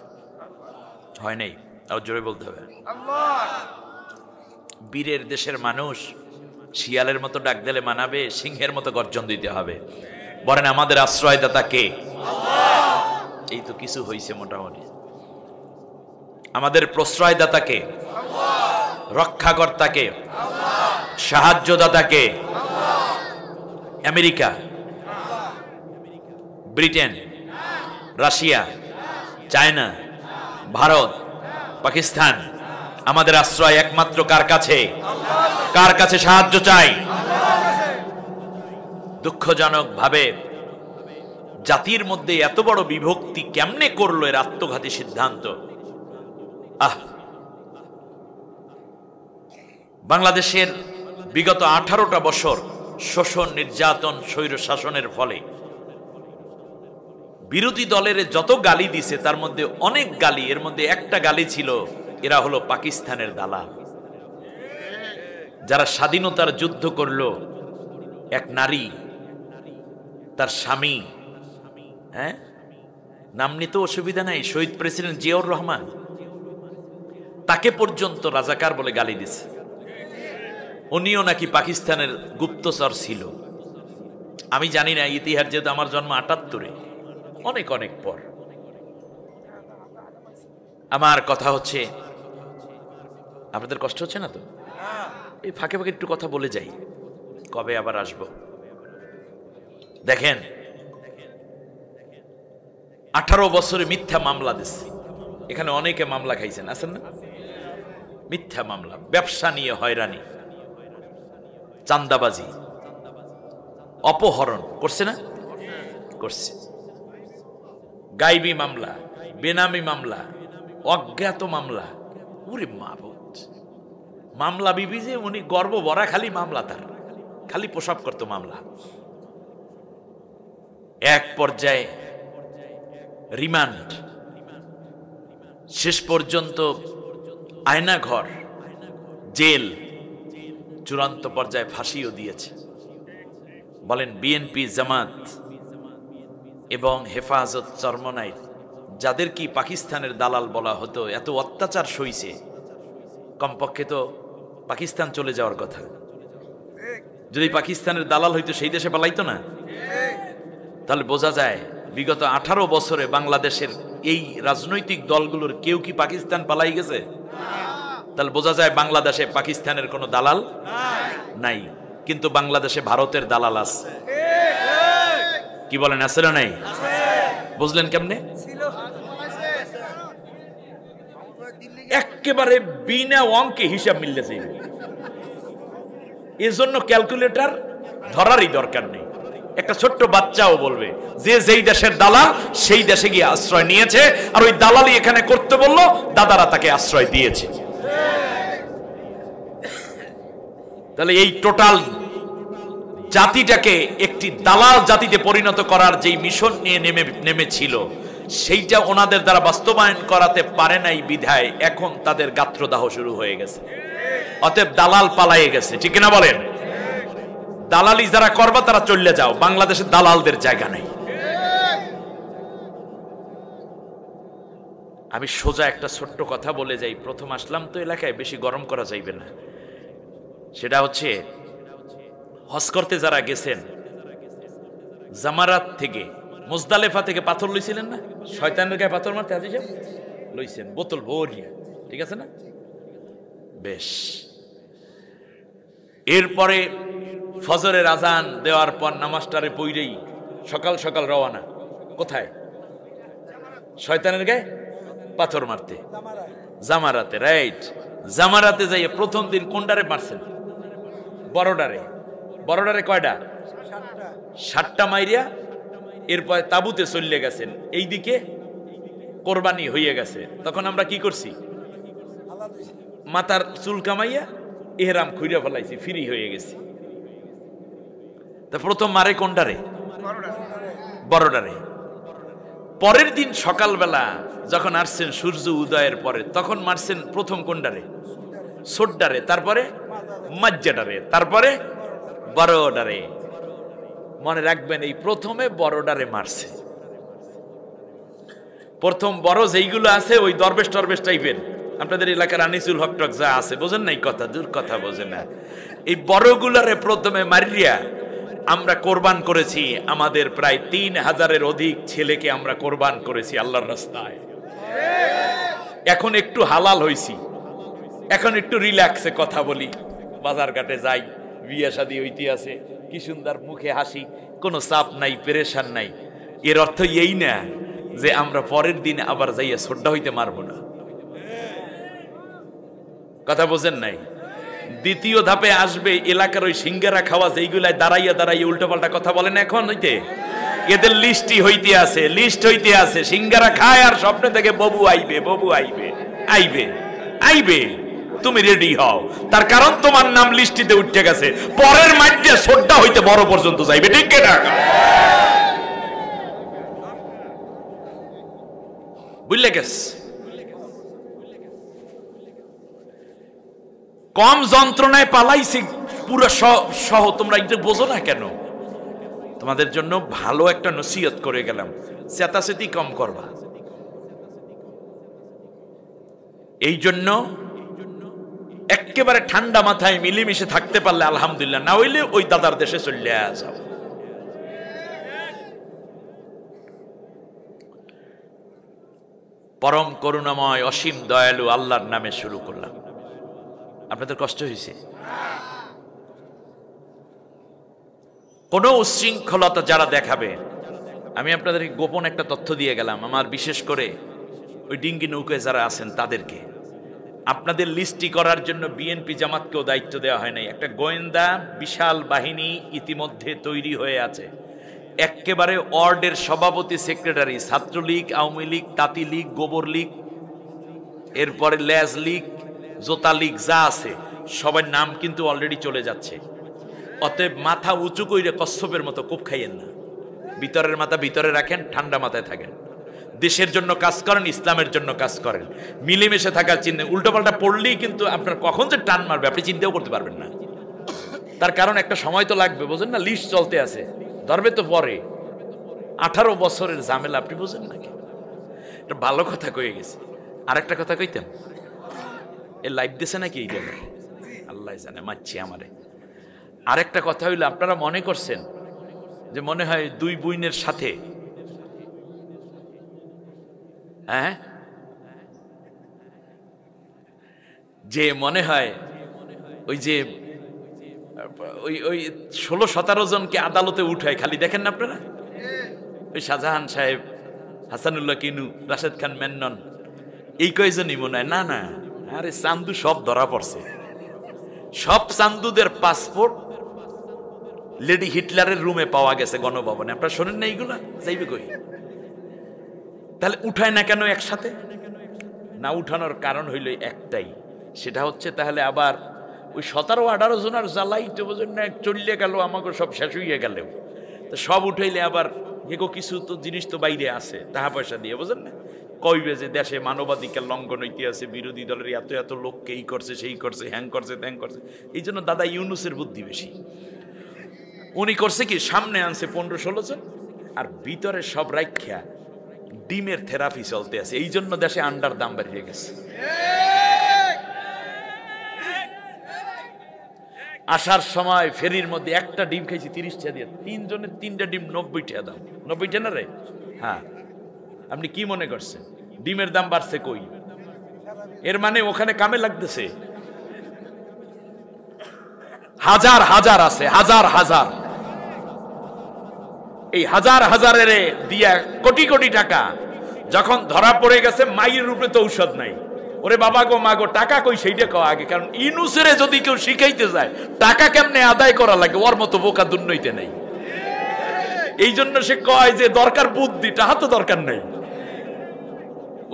হয় নাই, আর জোরে বলতে হবে। বীরের দেশের মানুষ শিয়ালের মতো ডাক দিলে মানাবে, সিংহের মতো গর্জন দিতে হবে। বলেন আমাদের আশ্রয়দাতা কে? এই তো কিছু হয়েছে মোটামুটি। আমাদের প্রশ্রয়দাতা কে? রক্ষাকর্তা কে? সাহায্যদাতা কে? America, Britain, Russia, China, Bharat, Pakistan. আমাদের আশ্রয় একমাত্র কার কাছে? কার কাছে সাহায্য চাই? দুঃখজনক ভাবে জাতির মধ্যে এত বড় বিভক্তি কেমনে করলো এর আত্মঘাতী সিদ্ধান্ত। বাংলাদেশের বিগত 18টা বছর শোষণ, নির্যাতন, স্বৈর শাসনের ফলে বিরোধী দলের যত গালি দিছে তার মধ্যে অনেক গালি, এর মধ্যে একটা গালি ছিল এরা হলো পাকিস্তানের দালাল। যারা স্বাধীনতার যুদ্ধ করলো, এক নারী তার স্বামী, নাম নিতে অসুবিধা নাই, শহীদ প্রেসিডেন্ট জিয়াউর রহমান, তাকে পর্যন্ত রাজাকার বলে গালি দিছে। উনিও নাকি পাকিস্তানের গুপ্তচর ছিল। আমি জানি না ইতিহাস, যেহেতু আমার জন্ম 78-এ, অনেক অনেক পর। আমার কথা হচ্ছে, আপনাদের কষ্ট হচ্ছে না তো? এই ফাঁকে ফাঁকে একটু কথা বলে যাই, কবে আবার আসবো। দেখেন 18 বছরে মিথ্যা মামলা দিচ্ছে। এখানে অনেকে মামলা খাইছেন, আছেন না? মিথ্যা মামলা, ব্যবসা নিয়ে হয়রানি, চাঁদাবাজি, অপহরণ করছে না? করছে। গাইবী মামলা, বেনামি মামলা, অজ্ঞাত মামলা। ওরে মাবুদ, মামলা বিবি যে উনি গর্ব ভরা, খালি মামলা, তার খালি প্রসব করতো মামলা। এক পর্যায়ে রিমান্ড, শেষ পর্যন্ত আয়নাঘর, জেল, চূড়ান্ত পর্যায়ে ফাঁসিও দিয়েছে। বলেন বিএনপি, জামাত এবং হেফাজত চরমনাই, যাদের কি পাকিস্তানের দালাল বলা হতো, এত অত্যাচার সইছে, কমপক্ষে তো পাকিস্তান চলে যাওয়ার কথা। যদি পাকিস্তানের দালাল হইতো সেই দেশে পালাইতো না? তাহলে বোঝা যায় বিগত 18 বছরে বাংলাদেশের এই রাজনৈতিক দলগুলোর কেউ কি পাকিস্তান পালাই গেছে? তাহলে বোঝা যায় বাংলাদেশে পাকিস্তানের কোনো দালাল নাই, কিন্তু বাংলাদেশে ভারতের দালাল আছে। কি বলেন, আছে না নাই? বুঝলেন কেমনে? একেবারে বিনা অঙ্কে হিসাব মিলতেছে। এজন্য ক্যালকুলেটর ধরারই দরকার নেই। একটা ছোট্ট বাচ্চাও বলবে যে যেই দেশের দালাল সেই দেশে গিয়ে আশ্রয় নিয়েছে, আর ওই দালালি এখানে করতে বললো, দাদারা তাকে আশ্রয় দিয়েছে। তাহলে এই টোটাল জাতিটাকে একটি দালাল জাতিতে পরিণত করার যেই মিশন নিয়ে নেমেছিল, সেইটা ওনাদের দ্বারা বাস্তবায়ন করাতে পারে নাই বিধায় এখন তাদের গাত্রদাহ শুরু হয়ে গেছে। অতএব দালাল পালাইয়ে গেছে, ঠিক না বলেন? দালালি যারা করবা তারা চলে যাও, বাংলাদেশের দালালদের জায়গা নাই। আমি সোজা একটা ছোট্ট কথা বলে যাই। প্রথম আসলাম তো এলাকায়, বেশি গরম করা যাইবে না। সেটা হচ্ছে, হজ করতে যারা গেছেন, জামারাত থেকে, মুজদালেফা থেকে পাথর লইছিলেন না? শয়তানের গায়ে পাথর মারতে হাজি সাহেব লইছেন, বোতল ভরিয়া, ঠিক আছে না? বেশ। এরপরে ফজরের আজান দেওয়ার পর নামাজটারে পইরেই সকাল সকাল রওনা কোথায়? শয়তানের গায়ে পাথর মারতে, জামারাতে। রাইট, জামারাতে যাইয়ে প্রথম দিন কোনডারে মারছেন? বড়ডারে। বড়ডারে কয়টা? 7টা মাইরিয়া এরপরে তাবুতে চলে গেছেন। এইদিকে কোরবানি হয়ে গেছে। তখন আমরা কি করছি? মাথার চুল কামাইয়া এহরাম খুইরা ফেলাইছি, ফ্রি হয়ে গেছি। তা প্রথম মারে কোনডারে? বড়ডারে। পরের দিন সকালবেলা যখন আসছেন সূর্য উদয়ের পরে, তখন মারছেন প্রথম কোনডারে? ছোটডারে, তারপরে মাজ্জাডারে, তারপরে বড়ডারে। মনে রাখবেন, এই প্রথমে বড়ডারে মারছে। প্রথম বড় যেইগুলো আছে ওই দরবেশ টরবেশ টাইপের, আপনাদের এলাকার আনিসুল হক টক যা আছে, বোঝেন নাই কথা? দূর কথা, বোঝে না। এই বড়গুলারে প্রথমে মারিয়া আমরা কোরবান করেছি। আমাদের প্রায় 3000-এর অধিক ছেলেকে আমরা কোরবান করেছি আল্লাহর রাস্তায়। এখন একটু হালাল হইছি, এখন একটু রিল্যাক্সে কথা বলি, বাজার ঘাটে যাই, বিয়ে শাদী হইতে আছে, কি সুন্দর মুখে হাসি, কোনো চাপ নাই, পেরেশান নাই। এর অর্থ এই না যে আমরা পরের দিন আবার যাইয়া ছোট্টা হইতে মারবো না। কথা বোঝেন নাই? দ্বিতীয় ধাপে আসবে এলাকার ওই সিঙ্গারা খাওয়া যেইগুলাই দাঁড়াইয়া দাঁড়াইয়া উল্টো পাল্টা কথা বলেন এখন হইতে, এদের লিস্টই হইতে আছে, লিস্ট হইতে আছে। সিঙ্গারা খায় আর স্বপ্নে থেকে ববু আইবে, ববু আইবে, আইবে, আইবে। তুমি রেডি হও, তার কারণ তোমার নাম লিস্টিতে উঠে গেছে। পরের মাঠে ছোট্টা হইতে বড় পর্যন্ত যাইবে, ঠিক না? বুঝলে গেছ? কম যন্ত্রণায় পালাইছি পুরো সহ। তোমরা এটা বোঝো না কেন? তোমাদের জন্য ভালো একটা নসিহত করে গেলাম, চেতাচেতি কম করবা। এই জন্য একেবারে ঠান্ডা মাথায় মিলেমিশে থাকতে পারলে আলহামদুলিল্লাহ, না হইলে ওই দাদার দেশে চলে যাও। পরম করুণাময় অসীম দয়ালু আল্লাহর নামে শুরু করলাম। আপনাদের কষ্ট হয়েছে? কোন উচ্ছৃঙ্খলতা যারা দেখাবে, আমি আপনাদের গোপন একটা তথ্য দিয়ে গেলাম, আমার বিশেষ করে ওই ডিঙ্গি নৌকায় যারা আছেন তাদেরকে। আপনাদের লিস্টি করার জন্য বিএনপি জামাতকেও দায়িত্ব দেওয়া হয় নাই। একটা গোয়েন্দা বিশাল বাহিনী ইতিমধ্যে তৈরি হয়ে আছে। একেবারে ওয়ার্ডের সভাপতি, সেক্রেটারি, ছাত্রলীগ, আওয়ামী লীগ, তাঁতি লীগ, গোবর লীগ, এরপরে লেজ লীগ, জোতা লীগ যা আছে সবার নাম কিন্তু অলরেডি চলে যাচ্ছে। অতএব মাথা উঁচু কইরে কচ্ছপের মতো কোপ খাইয়েন না। ভিতরের মাথা ভিতরে রাখেন, ঠান্ডা মাথায় থাকেন। দেশের জন্য কাজ করেন, ইসলামের জন্য কাজ করেন, মিলেমিশে থাকার চিন্তা। উল্টোপাল্টা পড়লেই কিন্তু আপনার কখন যে টান মারবে আপনি চিন্তাও করতে পারবেন না। তার কারণ একটা সময় তো লাগবে, বোঝেন না? লিস্ট চলতে আছে, ধরবে তো পরে। 18 বছরের ঝামেলা আপনি বোঝেন নাকি? এটা ভালো কথা কয়ে গেছে। আরেকটা কথা কইতেন, এ লাইভ দিছে নাকি এই জায়গায় আল্লাহ জানে, মারছি আমারে। আরেকটা কথা হইলো, আপনারা মনে করছেন যে মনে হয় দুই বুইনের সাথে, হ্যাঁ, যে মনে হয় ওই যে ওই 16-17 জনকে আদালতে উঠায়, খালি দেখেন না আপনারা? ওই শাহজাহান সাহেব, হাসানুল্লাহ কিনু, রাশেদ খান মেনন, এই কয়জনই মনে হয়। না না, আরে চান্দু সব ধরা পড়ছে। সব চান্দুদের পাসপোর্ট লেডি হিটলারের রুমে পাওয়া গেছে গণভবনে। আপনারা শোনেন না এইগুলা? যাইবে কই? তাহলে উঠায় না কেন একসাথে? না উঠানোর কারণ হইল একটাই, সেটা হচ্ছে তাহলে আবার ওই 17-18 জনের জ্বালাই তো বোঝেন না, চললে গেল, আমাকে সব শেষ হইয়া গেল। তো সব উঠাইলে আবার এগো কিছু তো জিনিস তো বাইরে আছে, টাকা পয়সা দিয়ে, বোঝেন না? কইবে যে দেশে মানবাধিকার লঙ্ঘন হইতে আছে, বিরোধী দলের এত এত লোককে এই করছে, সেই করছে, হ্যাং করছে, ত্যাং করছে। এই জন্য দাদা ইউনুসের বুদ্ধি বেশি। উনি করছে কি, সামনে আনছে 15-16 জন, আর ভিতরে সব রাখ্যা ডিমের থেরাপি চলতে আছে। এই জন্য দেশে আন্ডার দাম বাড়িয়ে গেছে। আসার সময় ফেরির মধ্যে একটা ডিম খাইছি 30 টাকা দিয়ে, 3 জনের 3টা ডিম 90 টাকা দাম। 90 টাকা না রে? হ্যাঁ। আপনি কি মনে করছেন ডিমের দাম বাড়ছে? কই, এর মানে ওখানে কামে লাগতেছে। হাজার হাজার আছে, হাজার হাজার। এই হাজার হাজারের দিয়া কোটি কোটি টাকা যখন ধরা পড়ে গেছে, মায়ের রূপে তো ঔষধ নাই। ওরে বাবা গো মা গো, টাকা কই সেইটা কও আগে। কারণ ইনুসেরে যদি কেউ শিখাইতে যায় টাকা কেমনে আদায় করা লাগে, ওর মতো বোকা দুর্নইতে নেই। এই জন্য সে কয় যে দরকার বুদ্ধি, টাকা তো দরকার নেই।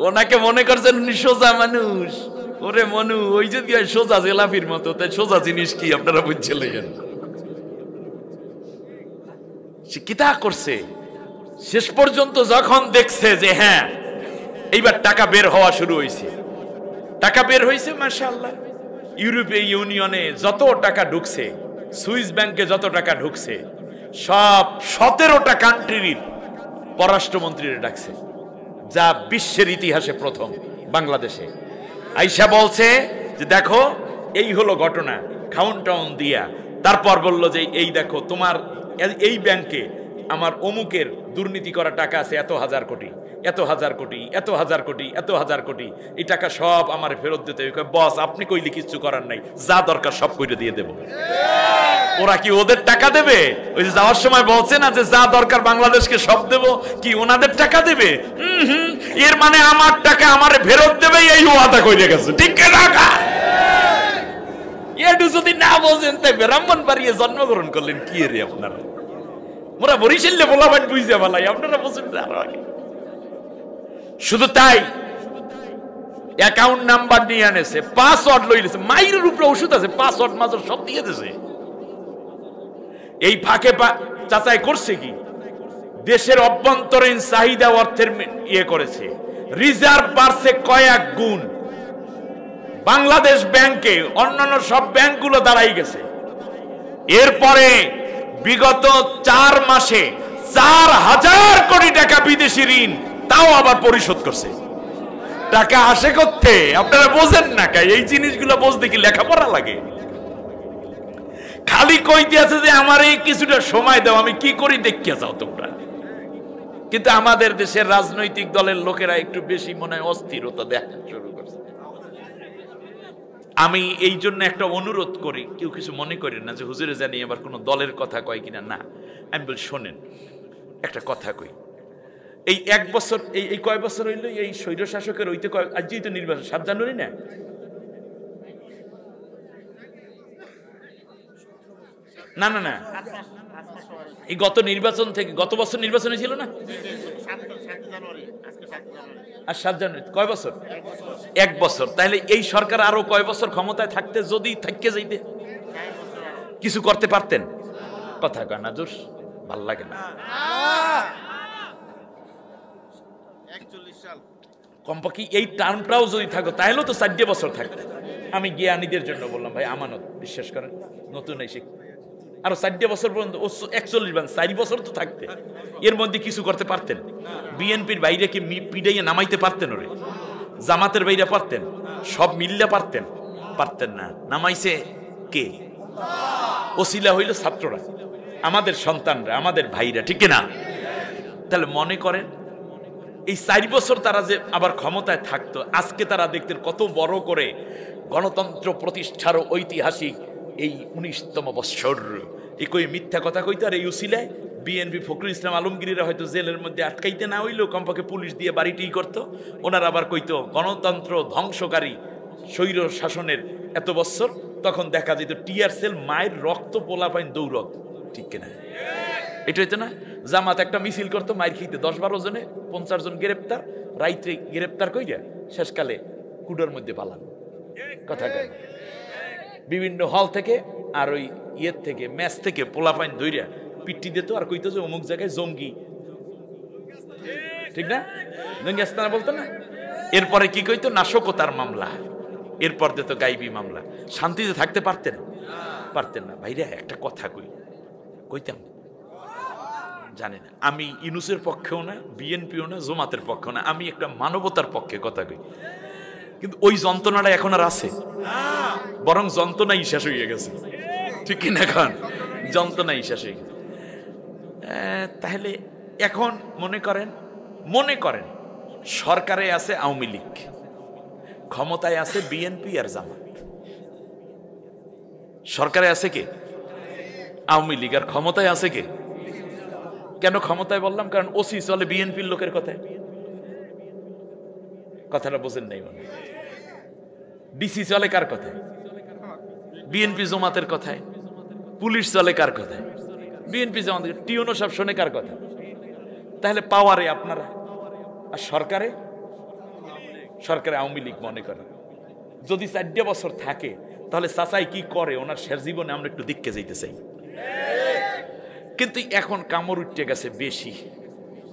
ওনাকে মনে করছেন উনি সোজা মানুষ। ওরে মনু, ওই যে সোজা জেলাফির মতো, তাই সোজা জিনিস কি আপনারা বুঝছিলেন? সে কিতা করছে শেষ পর্যন্ত যখন দেখছে যে হ্যাঁ এইবার টাকা বের হওয়া শুরু হয়েছে, টাকা বের হয়েছে মাশাআল্লাহ। ইউরোপীয় ইউনিয়নে যত টাকা ঢুকছে, সুইস ব্যাংকে যত টাকা ঢুকছে, সব 17টা কান্ট্রির পররাষ্ট্রমন্ত্রীরা ডাকছে, যা বিশ্বের ইতিহাসে প্রথম। বাংলাদেশে আইসা বলছে যে দেখো এই হলো ঘটনা, খাউন টাউন দিয়া। তারপর বললো যে এই দেখো তোমার এই ব্যাংকে আমার অমুকের দুর্নীতি করা টাকা আছে এত হাজার কোটি, এত হাজার কোটি, এত হাজার কোটি, এত হাজার কোটি। এই টাকা সব আমার ফেরত দিতে হবে। বস আপনি কইলে কিচ্ছু করার নাই, যা দরকার সব কইরে দিয়ে দেব। ওরা কি ওদের টাকা দেবে? ওই যে যাওয়ার সময় বলছে না যে যা দরকার বাংলাদেশকে সব দেব, কি ওনাদের টাকা দেবে? এর মানে আমার টাকা আমারে ফেরত দেবে, এই ওয়াদা কইরে গেছে। ঠিক না? এটু যদি না বোঝেন তাই ব্রাহ্মণবাড়িয়ে জন্মগ্রহণ করলেন কি রে আপনারা? মোরা বরিশালে বলাবেন বুঝতে পারলাই, আপনারা বোঝেন না আরো আগে। শুধু তাই অ্যাকাউন্ট নাম্বার নিয়ে আনেছে, পাসওয়ার্ড লইলেছে, মাইরের উপরে ওষুধ আছে, পাসওয়ার্ড মাজর সব দিয়ে দিয়েছে। এই ফাঁকে যাচাই করছে কি দেশের অভ্যন্তরীণ চাহিদা অর্থের ইয়ে করেছে, রিজার্ভ বাড়ছে কয়েক গুণ। বাংলাদেশ ব্যাংকে অন্যান্য সব ব্যাংকগুলো দাঁড়াই গেছে। এরপরে বিগত 4 মাসে 4000 কোটি টাকা বিদেশি ঋণ, তাও আবার পরিশোধ করছে। টাকা আসে করতে আপনারা বোঝেন না? এই জিনিসগুলো বুঝতে কি লেখাপড়া লাগে? খালি কইতে আছে যে আমার এই কিছুটা সময় দাও, আমি কি করি দেখিয়া যাও তোমরা। কিন্তু আমাদের দেশের রাজনৈতিক দলের লোকেরা একটু বেশি মনে হয় অস্থিরতা দেখা শুরু করছে। আমি এই জন্য একটা অনুরোধ করি, কেউ কিছু মনে করেন না যে হুজুরে জানি এবার কোনো দলের কথা কয় কিনা। না, আমি বলি শোনেন একটা কথা কই। এই 1 বছর এই কয় বছর হইল এই স্বৈর শাসকের হইতে, আজই তো নির্বাচন 7 জানুয়ারি না? না না না, এই গত নির্বাচন থেকে, গত বছর নির্বাচন হয়েছিল না? আর 7 জানুয়ারি কয় বছর? 1 বছর। তাহলে এই সরকার আরো কয় বছর ক্ষমতায় থাকতে, যদি থাকতে যাইতে কিছু করতে পারতেন? কথা কয় না জোর, ভাল লাগে না। কমপক্ষে এই টার্মটাও যদি থাকো তাহলেও তো 4 বছর থাকতে। আমি জ্ঞানীদের জন্য বললাম ভাই, আমানত বিশ্বাস করেন, নতুন এসে আরো 4 বছর পর্যন্ত 41 4 বছর তো থাকতে, এর মধ্যে কিছু করতে পারতেন? বিএনপির বাইরে কি পিড়াইয়ে নামাইতে পারতেন? ওরে জামাতের বাইরে পারতেন? সব মিললে পারতেন? পারতেন না। নামাইছে কে? ওসিলা হইল ছাত্ররা, আমাদের সন্তানরা, আমাদের ভাইরা, ঠিক না? তাহলে মনে করেন এই 4 বছর তারা যে আবার ক্ষমতায় থাকতো, আজকে তারা দেখতেন কত বড় করে গণতন্ত্র প্রতিষ্ঠার ঐতিহাসিক এই 19তম বৎসর। এই কই মিথ্যা কথা কইতো। আর এই উসিলায় বিএনপি ফখরুল ইসলাম আলমগীররা হয়তো জেলের মধ্যে আটকাইতে না হইলেও কমপক্ষে পুলিশ দিয়ে বাড়িটি করতো। ওনারা আবার কইতো গণতন্ত্র ধ্বংসকারী স্বৈর শাসনের এত বছর। তখন দেখা যেত টিয়ার সেল, মায়ের রক্ত, পোলা পাইন দৌড়ত, ঠিক কিনা? এটা হইতো না? জামাত একটা মিছিল করতো, মায়ের খেতে 10-12 জনে, 50 জন গ্রেপ্তার, রাইতে গ্রেপ্তার কইরা শেষকালে কুডোর মধ্যে পালান। কথা কয় বিভিন্ন হল থেকে আর ওই ইয়ের থেকে, ম্যাচ থেকে পোলাপাইন ধইরা পিটি দিত আর কইতো যে অমুক জায়গায় জঙ্গি, ঠিক না? জঙ্গি আস্তানা বলতো না? এরপরে কি কইতো? নাশকতার মামলা। এরপর দিত গাইবি মামলা। শান্তিতে থাকতে পারতেন? পারতেন না। ভাইরা একটা কথা কইতাম, জানি না, আমি ইউনূসের পক্ষেও না, বিএনপিও না, জামাতের পক্ষেও না, আমি একটা মানবতার পক্ষে কথা কই। কিন্তু ওই যন্ত্রণাটা এখন আর আছে? বরং যন্ত্রণাই শেষ হয়ে গেছে, ঠিক কিনা? এখন যন্ত্রণাই শেষ হয়ে গেছে। তাহলে এখন মনে করেন সরকারে আছে আওয়ামী লীগ, ক্ষমতায় আছে বিএনপি আর জামাত। সরকারে আছে কে? আওয়ামী লীগ আর ক্ষমতায় আছে কে? কেন ক্ষমতায় বললাম? কারণ ওসি চলে বিএনপির লোকের কথায়। কথাটা বোঝেন নাই মানে? ডিসি চলে কার কথায়? বিএনপি জামাতের কথায়। পুলিশ চলে কার কথায়? বিএনপি জামাতের। টিউনো সব শোনে কার কথা? তাহলে পাওয়ারে আপনারা, আর সরকারে আওয়ামী লীগ মনে করেন। যদি 4 বছর থাকে তাহলে চাচাই কি করে ওনার শেষ জীবনে আমরা একটু দেখতে যাইতে চাই। কিন্তু এখন কামড় উঠে গেছে বেশি।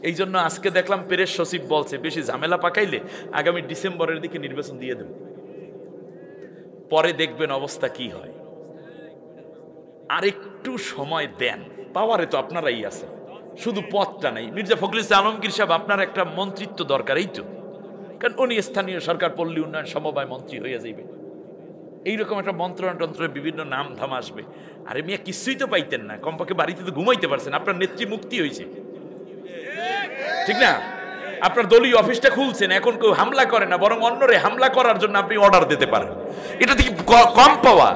এই জন্য আজকে দেখলাম প্রেস সচিব বলছে বেশি ঝামেলা পাকাইলে আগামী ডিসেম্বরের দিকে নির্বাচন দিয়ে দেব, পরে দেখবেন অবস্থা কি হয়। আর একটু সময় দেন, পাওয়ারে তো আপনারাই আছে, শুধু পথটা নাই। মির্জা ফখরুল ইসলাম আলমগীর সাহেব আপনার একটা মন্ত্রিত্ব দরকার, এই তো, কারণ উনি স্থানীয় সরকার পল্লী উন্নয়ন সমবায় মন্ত্রী হয়ে যাইবে। এইরকম একটা মন্ত্রণাতন্ত্রের বিভিন্ন নাম ধাম আসবে। আরে মিয়া কিছুই তো পাইতেন না, কমপক্ষে বাড়িতে তো ঘুমাইতে পারছেন। আপনার নেত্রী মুক্তি হয়েছে, ঠিক না? আপনার দলীয় অফিসটা খুলছেন, এখন কেউ হামলা করে না, বরং অন্যরে হামলা করার জন্য আপনি অর্ডার দিতে পারেন। এটা থেকে কম পাওয়া?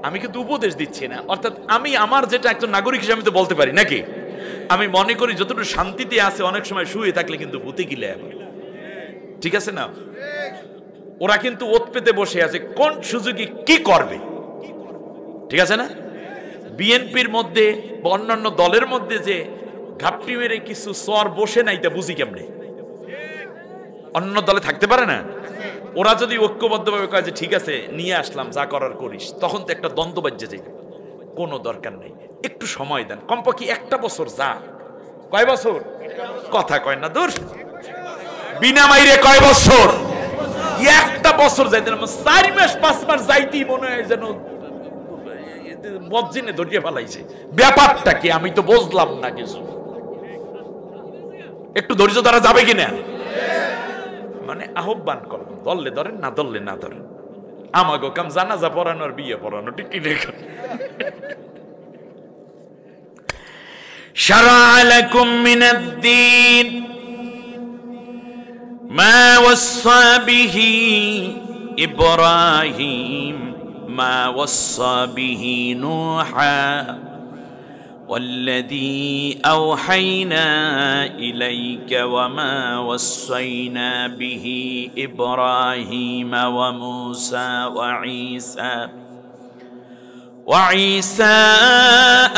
আমি কিন্তু উপদেশ দিচ্ছি না, অর্থাৎ আমি আমার যেটা একজন নাগরিক হিসেবে আমি তো বলতে পারি নাকি। আমি মনে করি যতটুকু শান্তিতে আছে অনেক সময় শুয়ে থাকলে কিন্তু ভূতে গিলে, ঠিক আছে না? ওরা কিন্তু ওত পেতে বসে আছে কোন সুযোগে কি করবে, ঠিক আছে না? বিএনপির মধ্যে বা অন্যান্য দলের মধ্যে যে ঘাপটি মেরে কিছু সর বসে নাই, তা বুঝি কেমনে? অন্য দলে থাকতে পারে না? ওরা যদি ঐক্যবদ্ধভাবে কয় যে ঠিক আছে নিয়ে আসলাম, যা করার করিস, তখন তো একটা দ্বন্দ্ব বাজে যাবে। কোনো দরকার নেই, একটু সময় দেন, কমপক্ষে 1 বছর যা। কয় বছর? কথা কয় না, দূর বিনা মাইরে কয় বছর? 1 বছর যাইতে না, 4 মাস 5 মাস যাইতেই মনে হয় যেন মজ্জিনে ধরিয়ে ফেলাইছে। ব্যাপারটা কি আমি তো বুঝলাম না কিছু। একটু ধৈর্য ধরা যাবে কিনা? মানে আহ্বান করবেন, দললে ধরেন, না দললে না ধরেন। আমাগো কাম জানাজা পড়ানো আর বিয়ে পড়ানো, ঠিক কি? শারআ লাকুম মিনাদ-দীন মা ওয়াসসা বিহি ইব্রাহিম মা ওয়াসসা বিহি নূহা والذي أوحينا إليك وما وصينا به إبراهيم وموسى وعيسى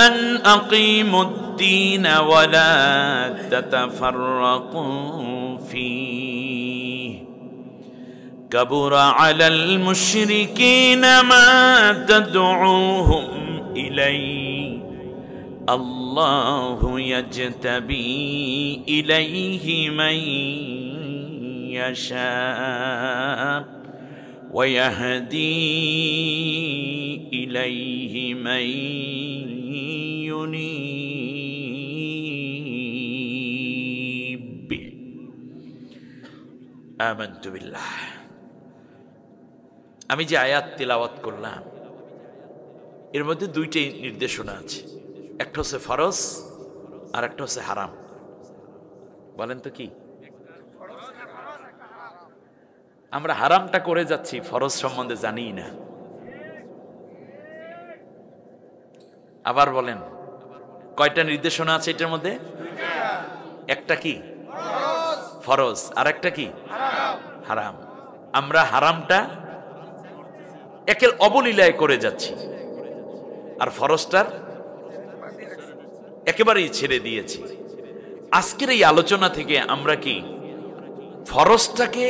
أن أقيموا الدين ولا تتفرقوا فيه كبر على المشركين ما تدعوهم إليه الله يجتبي إليه من يشاء ويهدي إليه من ينيب آمنت بالله। আমি যে আয়াত তিলাওয়াত করলাম এর মধ্যে 2টি নির্দেশনা আছে, একটা হচ্ছে ফরজ আর একটা হচ্ছে হারাম। বলেন তো কি? আমরা হারামটা করে যাচ্ছি, ফরজ সম্বন্ধে জানি না। আবার বলেন কয়টা নির্দেশনা আছে এটার মধ্যে? একটা কি? ফরজ, আর একটা কি? হারাম। আমরা হারামটা একের অবলীলায় করে যাচ্ছি, আর ফরজটার একেবারেই ছেড়ে দিয়েছি। আজকের এই আলোচনা থেকে আমরা কি ফরজটাকে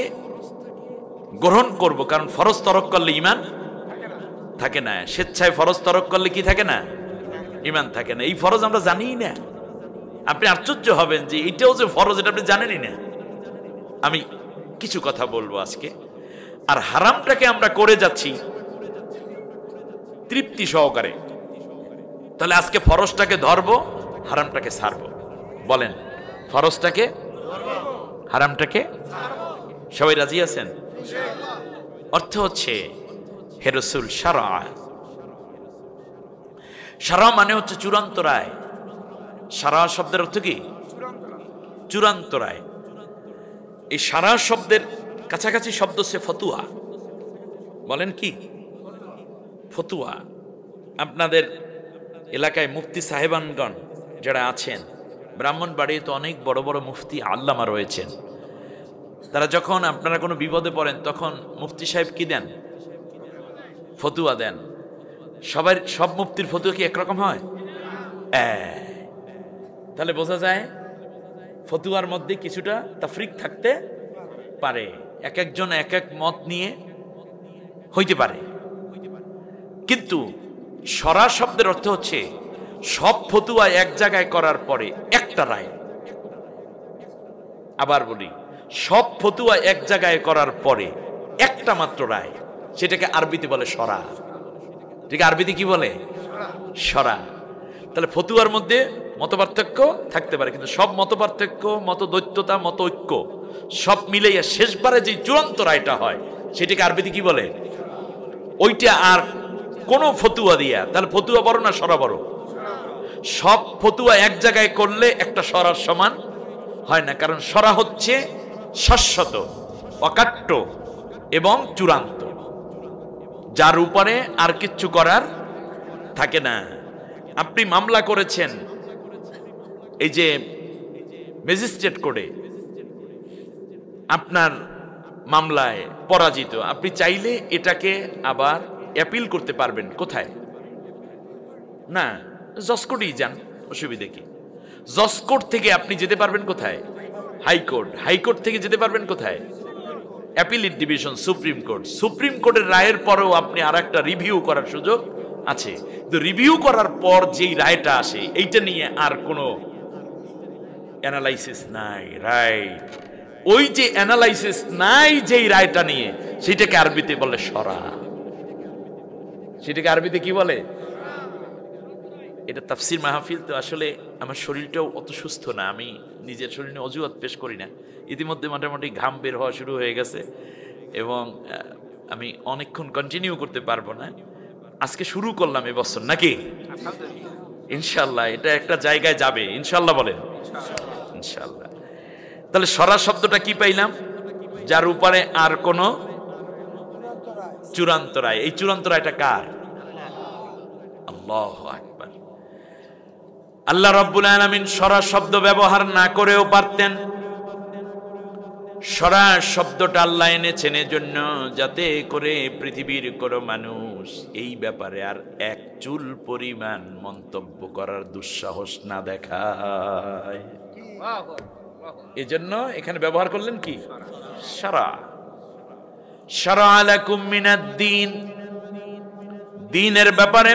গ্রহণ করব? কারণ ফরজ তরক করলে ঈমান থাকে না, স্বেচ্ছায় ফরজ তরক করলে কি থাকে না? ঈমান থাকে না। এই ফরজ আমরা জানিই না। আপনি আশ্চর্য হবেন যে এটাও যে ফরজ এটা আপনি জানেনই না। আমি কিছু কথা বলবো আজকে। আর হারামটাকে আমরা করে যাচ্ছি তৃপ্তি সহকারে, তাহলে আজকে ফরজটাকে ধরবো, হারামটাকে ছাড়বো। বলেন ফরজটাকে, হারামটাকে, সবাই রাজি আছেন? অর্থ হচ্ছে হে রাসূল শারআ, শারআ মানে হচ্ছে চূড়ান্ত রায়। শারআ শব্দের অর্থ কি? চূড়ান্ত রায়। এই শারআ শব্দের কাছাকাছি শব্দ হচ্ছে ফতুয়া। বলেন কি? ফতুয়া। আপনাদের এলাকায় মুফতি সাহেবানগণ যারা আছেন, ব্রাহ্মণবাড়িতে তো অনেক বড় বড় মুফতি আল্লামা রয়েছেন। তারা যখন আপনারা কোনো বিপদে পড়েন তখন মুফতি সাহেব কি দেন? ফতুয়া দেন। সব মুফতির ফতুয়া কি একরকম হয়? তাহলে বোঝা যায় ফতুয়ার মধ্যে কিছুটা তাফরিক থাকতে পারে, এক একজন এক এক মত নিয়ে হইতে পারে। কিন্তু শরা শব্দের অর্থ হচ্ছে সব ফতুয়া এক জায়গায় করার পরে একটা রায়। আবার বলি, সব ফতুয়া এক জায়গায় করার পরে একটা মাত্র রায়, সেটাকে আরবিতে বলে শরা। ঠিক আরবিতে কি বলে? শরা। তাহলে ফতুয়ার মধ্যে মতপার্থক্য থাকতে পারে, কিন্তু সব মতপার্থক্য, মতদ্বৈততা, মত ঐক্য সব মিলেইয়া শেষবারে যে চূড়ান্ত রায়টা হয় সেটাকে আরবিতে কি বলে? ওইটা আর কোন ফতুয়া দিয়া, তাহলে ফতুয়া বড় না শরা বড়? সব ফতুয়া এক জায়গায় করলে একটা শরার সমান হয় না, কারণ শরা হচ্ছে শাশ্বত, অকাট্য এবং চূড়ান্ত, যার উপরে আর কিচ্ছু করার থাকে না। আপনি মামলা করেছেন এই যে ম্যাজিস্ট্রেট কোর্টে, আপনার মামলায় পরাজিত, আপনি চাইলে এটাকে আবার অ্যাপিল করতে পারবেন। কোথায়? না, জজ কোর্টেই যান, অসুবিধে কি? জজ কোর্ট থেকে আপনি যেতে পারবেন কোথায়? হাইকোর্ট। হাইকোর্ট থেকে যেতে পারবেন কোথায়? Appellate division, supreme court. Supreme কোর্টের রায়ের পরেও আপনি আর একটা রিভিউ করার সুযোগ আছে। তো রিভিউ করার পর যেই রায়টা আসে, এইটা নিয়ে আর কোনো অ্যানালাইসিস নাই, রাইট? ওই যে অ্যানালাইসিস নাই যেই রায়টা নিয়ে, সেটাকে আরবিতে বলে শরা। সেটাকে আরবিতে কি বলে? এটা তাফসির মাহফিল তো, আসলে আমার শরীরটাও অত সুস্থ না, আমি নিজের শরীর নিয়ে অজুহাত পেশ করি না। ইতিমধ্যে মোটামুটি ঘাম বের হওয়া শুরু হয়ে গেছে এবং আমি অনেকক্ষণ কন্টিনিউ করতে পারবো না। আজকে শুরু করলাম এবছর, নাকি? ইনশাল্লাহ এটা একটা জায়গায় যাবে, ইনশাল্লাহ বলেন। ইনশাল্লাহ। তাহলে শরা শব্দটা কি পাইলাম? যার উপরে আর কোনো চূড়ান্ত রায়। এই চূড়ান্ত রায়টা কার? আল্লাহু আকবার। আল্লাহ রাব্বুল আলামিন শরা শব্দ ব্যবহার না করেও পারতেন। শরা শব্দটা আল্লাহ এনেছেন এজন্য, যাতে করে পৃথিবীর কোনো মানুষ এই ব্যাপারে আর এক চুল পরিমাণ মন্তব্য করার দুঃসাহস না দেখায়। এজন্য এখানে ব্যবহার করলেন কি? শরা। শরা লাকুম মিনাদ দ্বীন। দ্বীনের ব্যাপারে,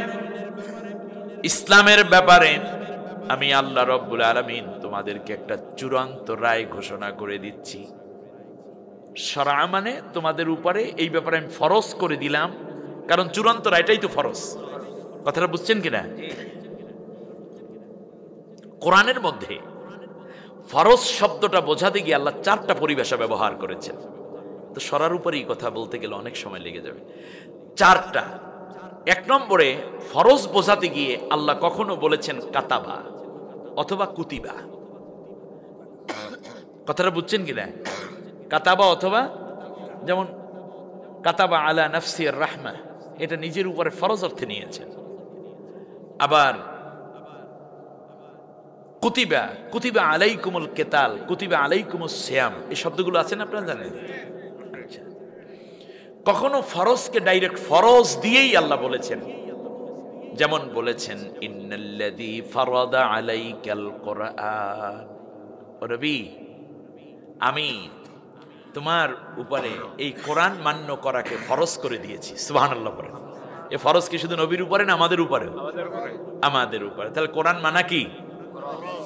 ইসলামের ব্যাপারে আমি আল্লাহ রাব্বুল আলামিন তোমাদেরকে একটা চূড়ান্ত রায় ঘোষণা করে দিচ্ছি। শরা মানে তোমাদের উপরে এই ব্যাপারে আমি ফরজ করে দিলাম, কারণ চূড়ান্ত রায়টাই তো ফরজ। কথাটা বুঝছেন কিনা? কোরআনের মধ্যে ফরজ শব্দটা বোঝাতে গিয়ে আল্লাহ 4টা পরিভাষা ব্যবহার করেছেন। তো শরার উপরেই কথা বলতে গেলে অনেক সময় লেগে যাবে। 4টা। 1 নম্বরে ফরজ বোঝাতে গিয়ে আল্লাহ কখনো বলেছেন কাতাবা অথবা কুতিবা। কথাটা বুঝছেন কিনা? কাতাবা অথবা, যেমন কাতাবা আলা নাফসির রাহমা, এটা নিজের উপরে ফরজ অর্থে নিয়েছেন। আবার কুতিবা, কুতিবা আলাইকুমুল কিতাল, কুতিবা আলাইকুমুস সিয়াম, এই শব্দগুলো আছেন, আপনারা জানেন। আচ্ছা, কখনো ফরজকে ডাইরেক্ট ফরজ দিয়েই আল্লাহ বলেছেন, যেমন বলেছেন ইন্নাল্লাযী ফারাদা আলাইকাল কুরআন, ও নবী আমি তোমার উপরে এই কোরআন মান্য করাকে ফরজ করে দিয়েছি। সুবহানাল্লাহ বলেন। এই ফরজ কি শুধু নবীর উপরে না আমাদের উপরে? আমাদের উপরে। তাহলে কোরআন মানা কি?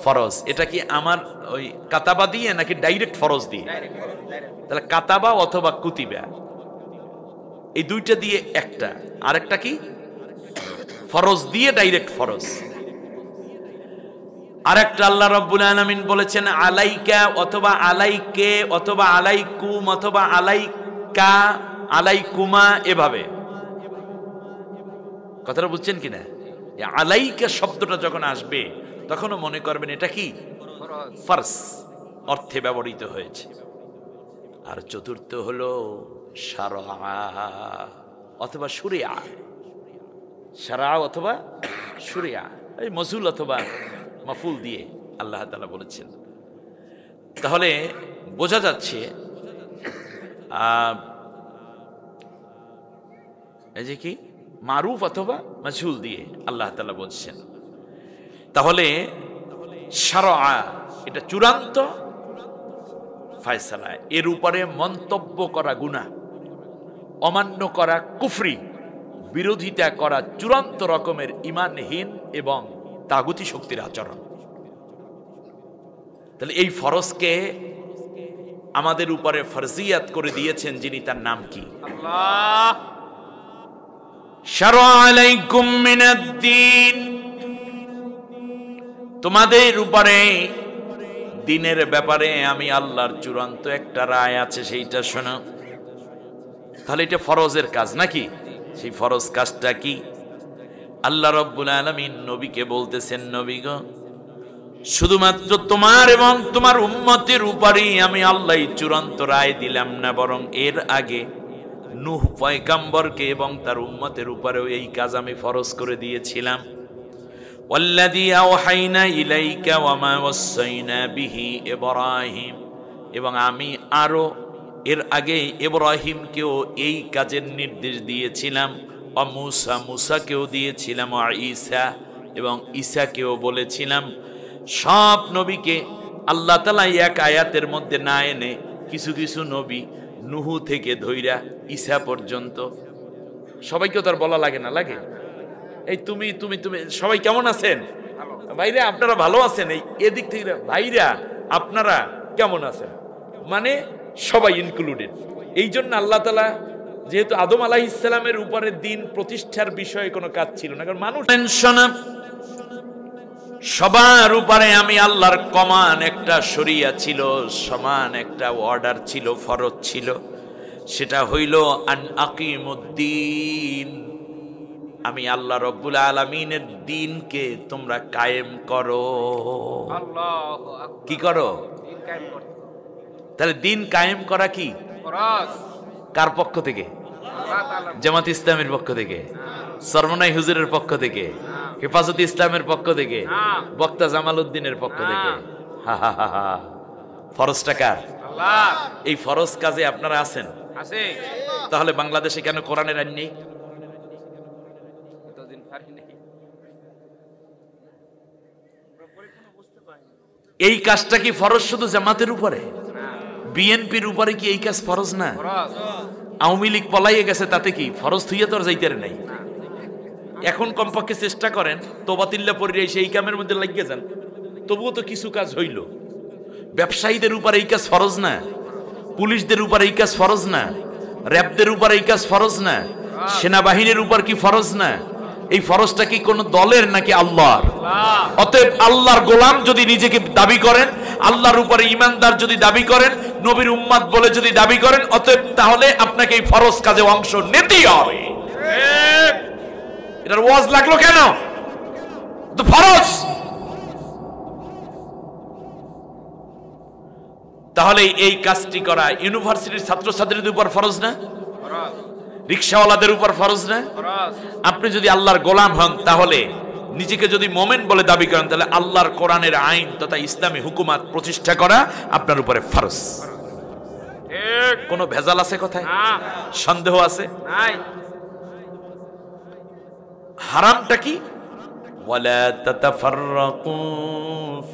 ফরজ। এটা কি আমার ওই কাতাবা দিয়ে নাকি ডাইরেক্ট ফরজ দিয়ে? তাহলে কাতাবা অথবা কুতিবা, এই দুইটা দিয়ে একটা, আরেকটা কি? ফরজ দিয়ে ডাইরেক্ট ফরজ। আরেকটা আল্লাহ রাব্বুল আলামিন বলেছেন আলাইকা অথবা আলাইকে অথবা আলাইকুম অথবা আলাইকা আলাইকুমা, এভাবে। কথাটা বুঝছেন কিনা? আলাইকা শব্দটা যখন আসবে তখনও মনে করবেন এটা কি? ফরজ অর্থে ব্যবহৃত হয়েছে। আর চতুর্থ হলো শারআ অথবা শুরিয়া। শারআ অথবা শুরিয়া। এই মজুল অথবা মাফুল দিয়ে আল্লাহ তাআলা বলেছেন। তাহলে বোঝা যাচ্ছে এই যে কি মারুফ অথবা মাজহুল দিয়ে আল্লাহ তাআলা বলছেন। তাহলে শারআ এটা চূড়ান্ত ফয়সালা, এর উপরে মন্তব্য করা গুনাহ, অমান্য করা কুফরি, বিরোধিতা করা চূড়ান্ত রকমের ঈমানহীন এবং তাগুতি শক্তির আচরণ। তাহলে এই ফরজকে আমাদের উপরে ফরজিয়াত করে দিয়েছেন যিনি, তার নাম কি? আল্লাহ। শারআ আলাইকুম মিনাদ-দীন, তোমাদের উপরে দিনের ব্যাপারে আমি আল্লাহর চূড়ান্ত একটা রায় আছে, সেইটা শোনো। তাহলে এটা ফরজের কাজ নাকি? সেই ফরজ কাজটা কি? আল্লাহ রাব্বুল আলামিন নবীকে বলতেছেন, নবী গো, শুধুমাত্র তোমার এবং তোমার উম্মতের উপরেই আমি আল্লাহ চূড়ান্ত রায় দিলাম না, বরং এর আগে নূহ পয়গম্বরকে এবং তার উম্মতের উপরেও এই কাজ আমি ফরজ করে দিয়েছিলাম। ওয়াল্লাযী আওহাইনা ইলাইকা ওয়া মা ওয়াসাইনা বিহি ইব্রাহিম, এবং আমি আরো এর আগে ইব্রাহিমকেও এই কাজের নির্দেশ দিয়েছিলাম। ও মুসা, মুসাকেও দিয়েছিলাম। ও ঈসা, এবং ঈসাকেও বলেছিলাম। সব নবীকে আল্লাহ তাআলা এক আয়াতের মধ্যে না এনে কিছু কিছু নবী নূহ থেকে ধইরা ঈসা পর্যন্ত সবাইকে তার বলা লাগে না? লাগে। এই তুমি তুমি তুমি সবাই কেমন আছেন? ভাইরা আপনারা ভালো আছেন? এই এদিক থেকে ভাইরা আপনারা কেমন আছেন, মানে সবাই ইনক্লুডেড। এই জন্য আল্লাহ তাআলা যেহেতু আদম আলাইহিস সালামের উপরে দিন প্রতিষ্ঠার বিষয়ে কোনো কাজ ছিল না, কারণ মানুষ সবার উপরে আমি আল্লাহর কমান একটা শরিয়া ছিল, সমান একটা অর্ডার ছিল, ফরজ ছিল। সেটা হইল আন আকিমুদ্দিন, আমি আল্লাহ রব্বুল আলামিনের দ্বীনকে তোমরা কায়েম করো। আল্লাহু আকবার। কি করো? দ্বীন কায়েম করতে। তাহলে দ্বীন কায়েম করা কি ফরজ। কার পক্ষ থেকে? আল্লাহ তাআলা। জামাত ইসলামের পক্ষ থেকে, সরমনাই হুজুরের পক্ষ থেকে, হেফাজত ইসলামের পক্ষ থেকে, বক্তা জামাল উদ্দিনের পক্ষ থেকে। হা হা হা হা। ফরজটা কার? আল্লাহ। এই ফরজ কাজে আপনারা আছেন? আছে। তাহলে বাংলাদেশে কেন কোরআনের আইন নেই? এতদিন পারি নাই। এই কাজটা কি ফরজ শুধু জামাতের উপরে? বিএনপির উপরে কি এই কাজ ফরজ না? ফরজ। আওয়ামী লীগ পলাইয়ে গেছে, তাতে কি ফরজ থুইয়া তো আর যাইতে নাই? এখন কমপক্ষে চেষ্টা করেন তোবাতিল্লা পড়ে সেই কামের মধ্যে লাগিয়ে যান, তবুও তো কিছু কাজ হইল। ব্যবসায়ীদের উপর এই কাজ ফরজ না? পুলিশদের উপর এই কাজ ফরজ না? র্যাবদের উপর এই কাজ ফরজ না? সেনাবাহিনীর উপর কি ফরজ না? এই ফরজটা কি কোন দলের নাকি আল্লাহর? অতএব আল্লাহর গোলাম যদি নিজেকে দাবি করেন, আল্লাহর উপরে ঈমানদার যদি দাবি করেন, নবীর উম্মত বলে যদি দাবি করেন, অতএব তাহলে আপনাকে এই ফরজ কাজে অংশ নিতেই হবে। এটার ওয়াজ লাগলো কেন? তো ফরজ। তাহলে এই কাজটি করা ইউনিভার্সিটির ছাত্রছাত্রীদের উপর ফরজ না? ফরজ। রিকশাওয়ালাদের উপর ফরজ না? ফরজ। আপনি যদি আল্লাহর গোলাম হন, তাহলে নিজেকে যদি মোমেন বলে দাবি করেন, তাহলে আল্লাহর কোরআনের আইন তথা ইসলামী হুকুমাত প্রতিষ্ঠা করা আপনার উপরে ফরজ। ঠিক। কোনো ভেজাল আছে কথায়? না। সন্দেহ আছে? নাই। হারামটা কি? ওয়ালা তাতাফাররাকু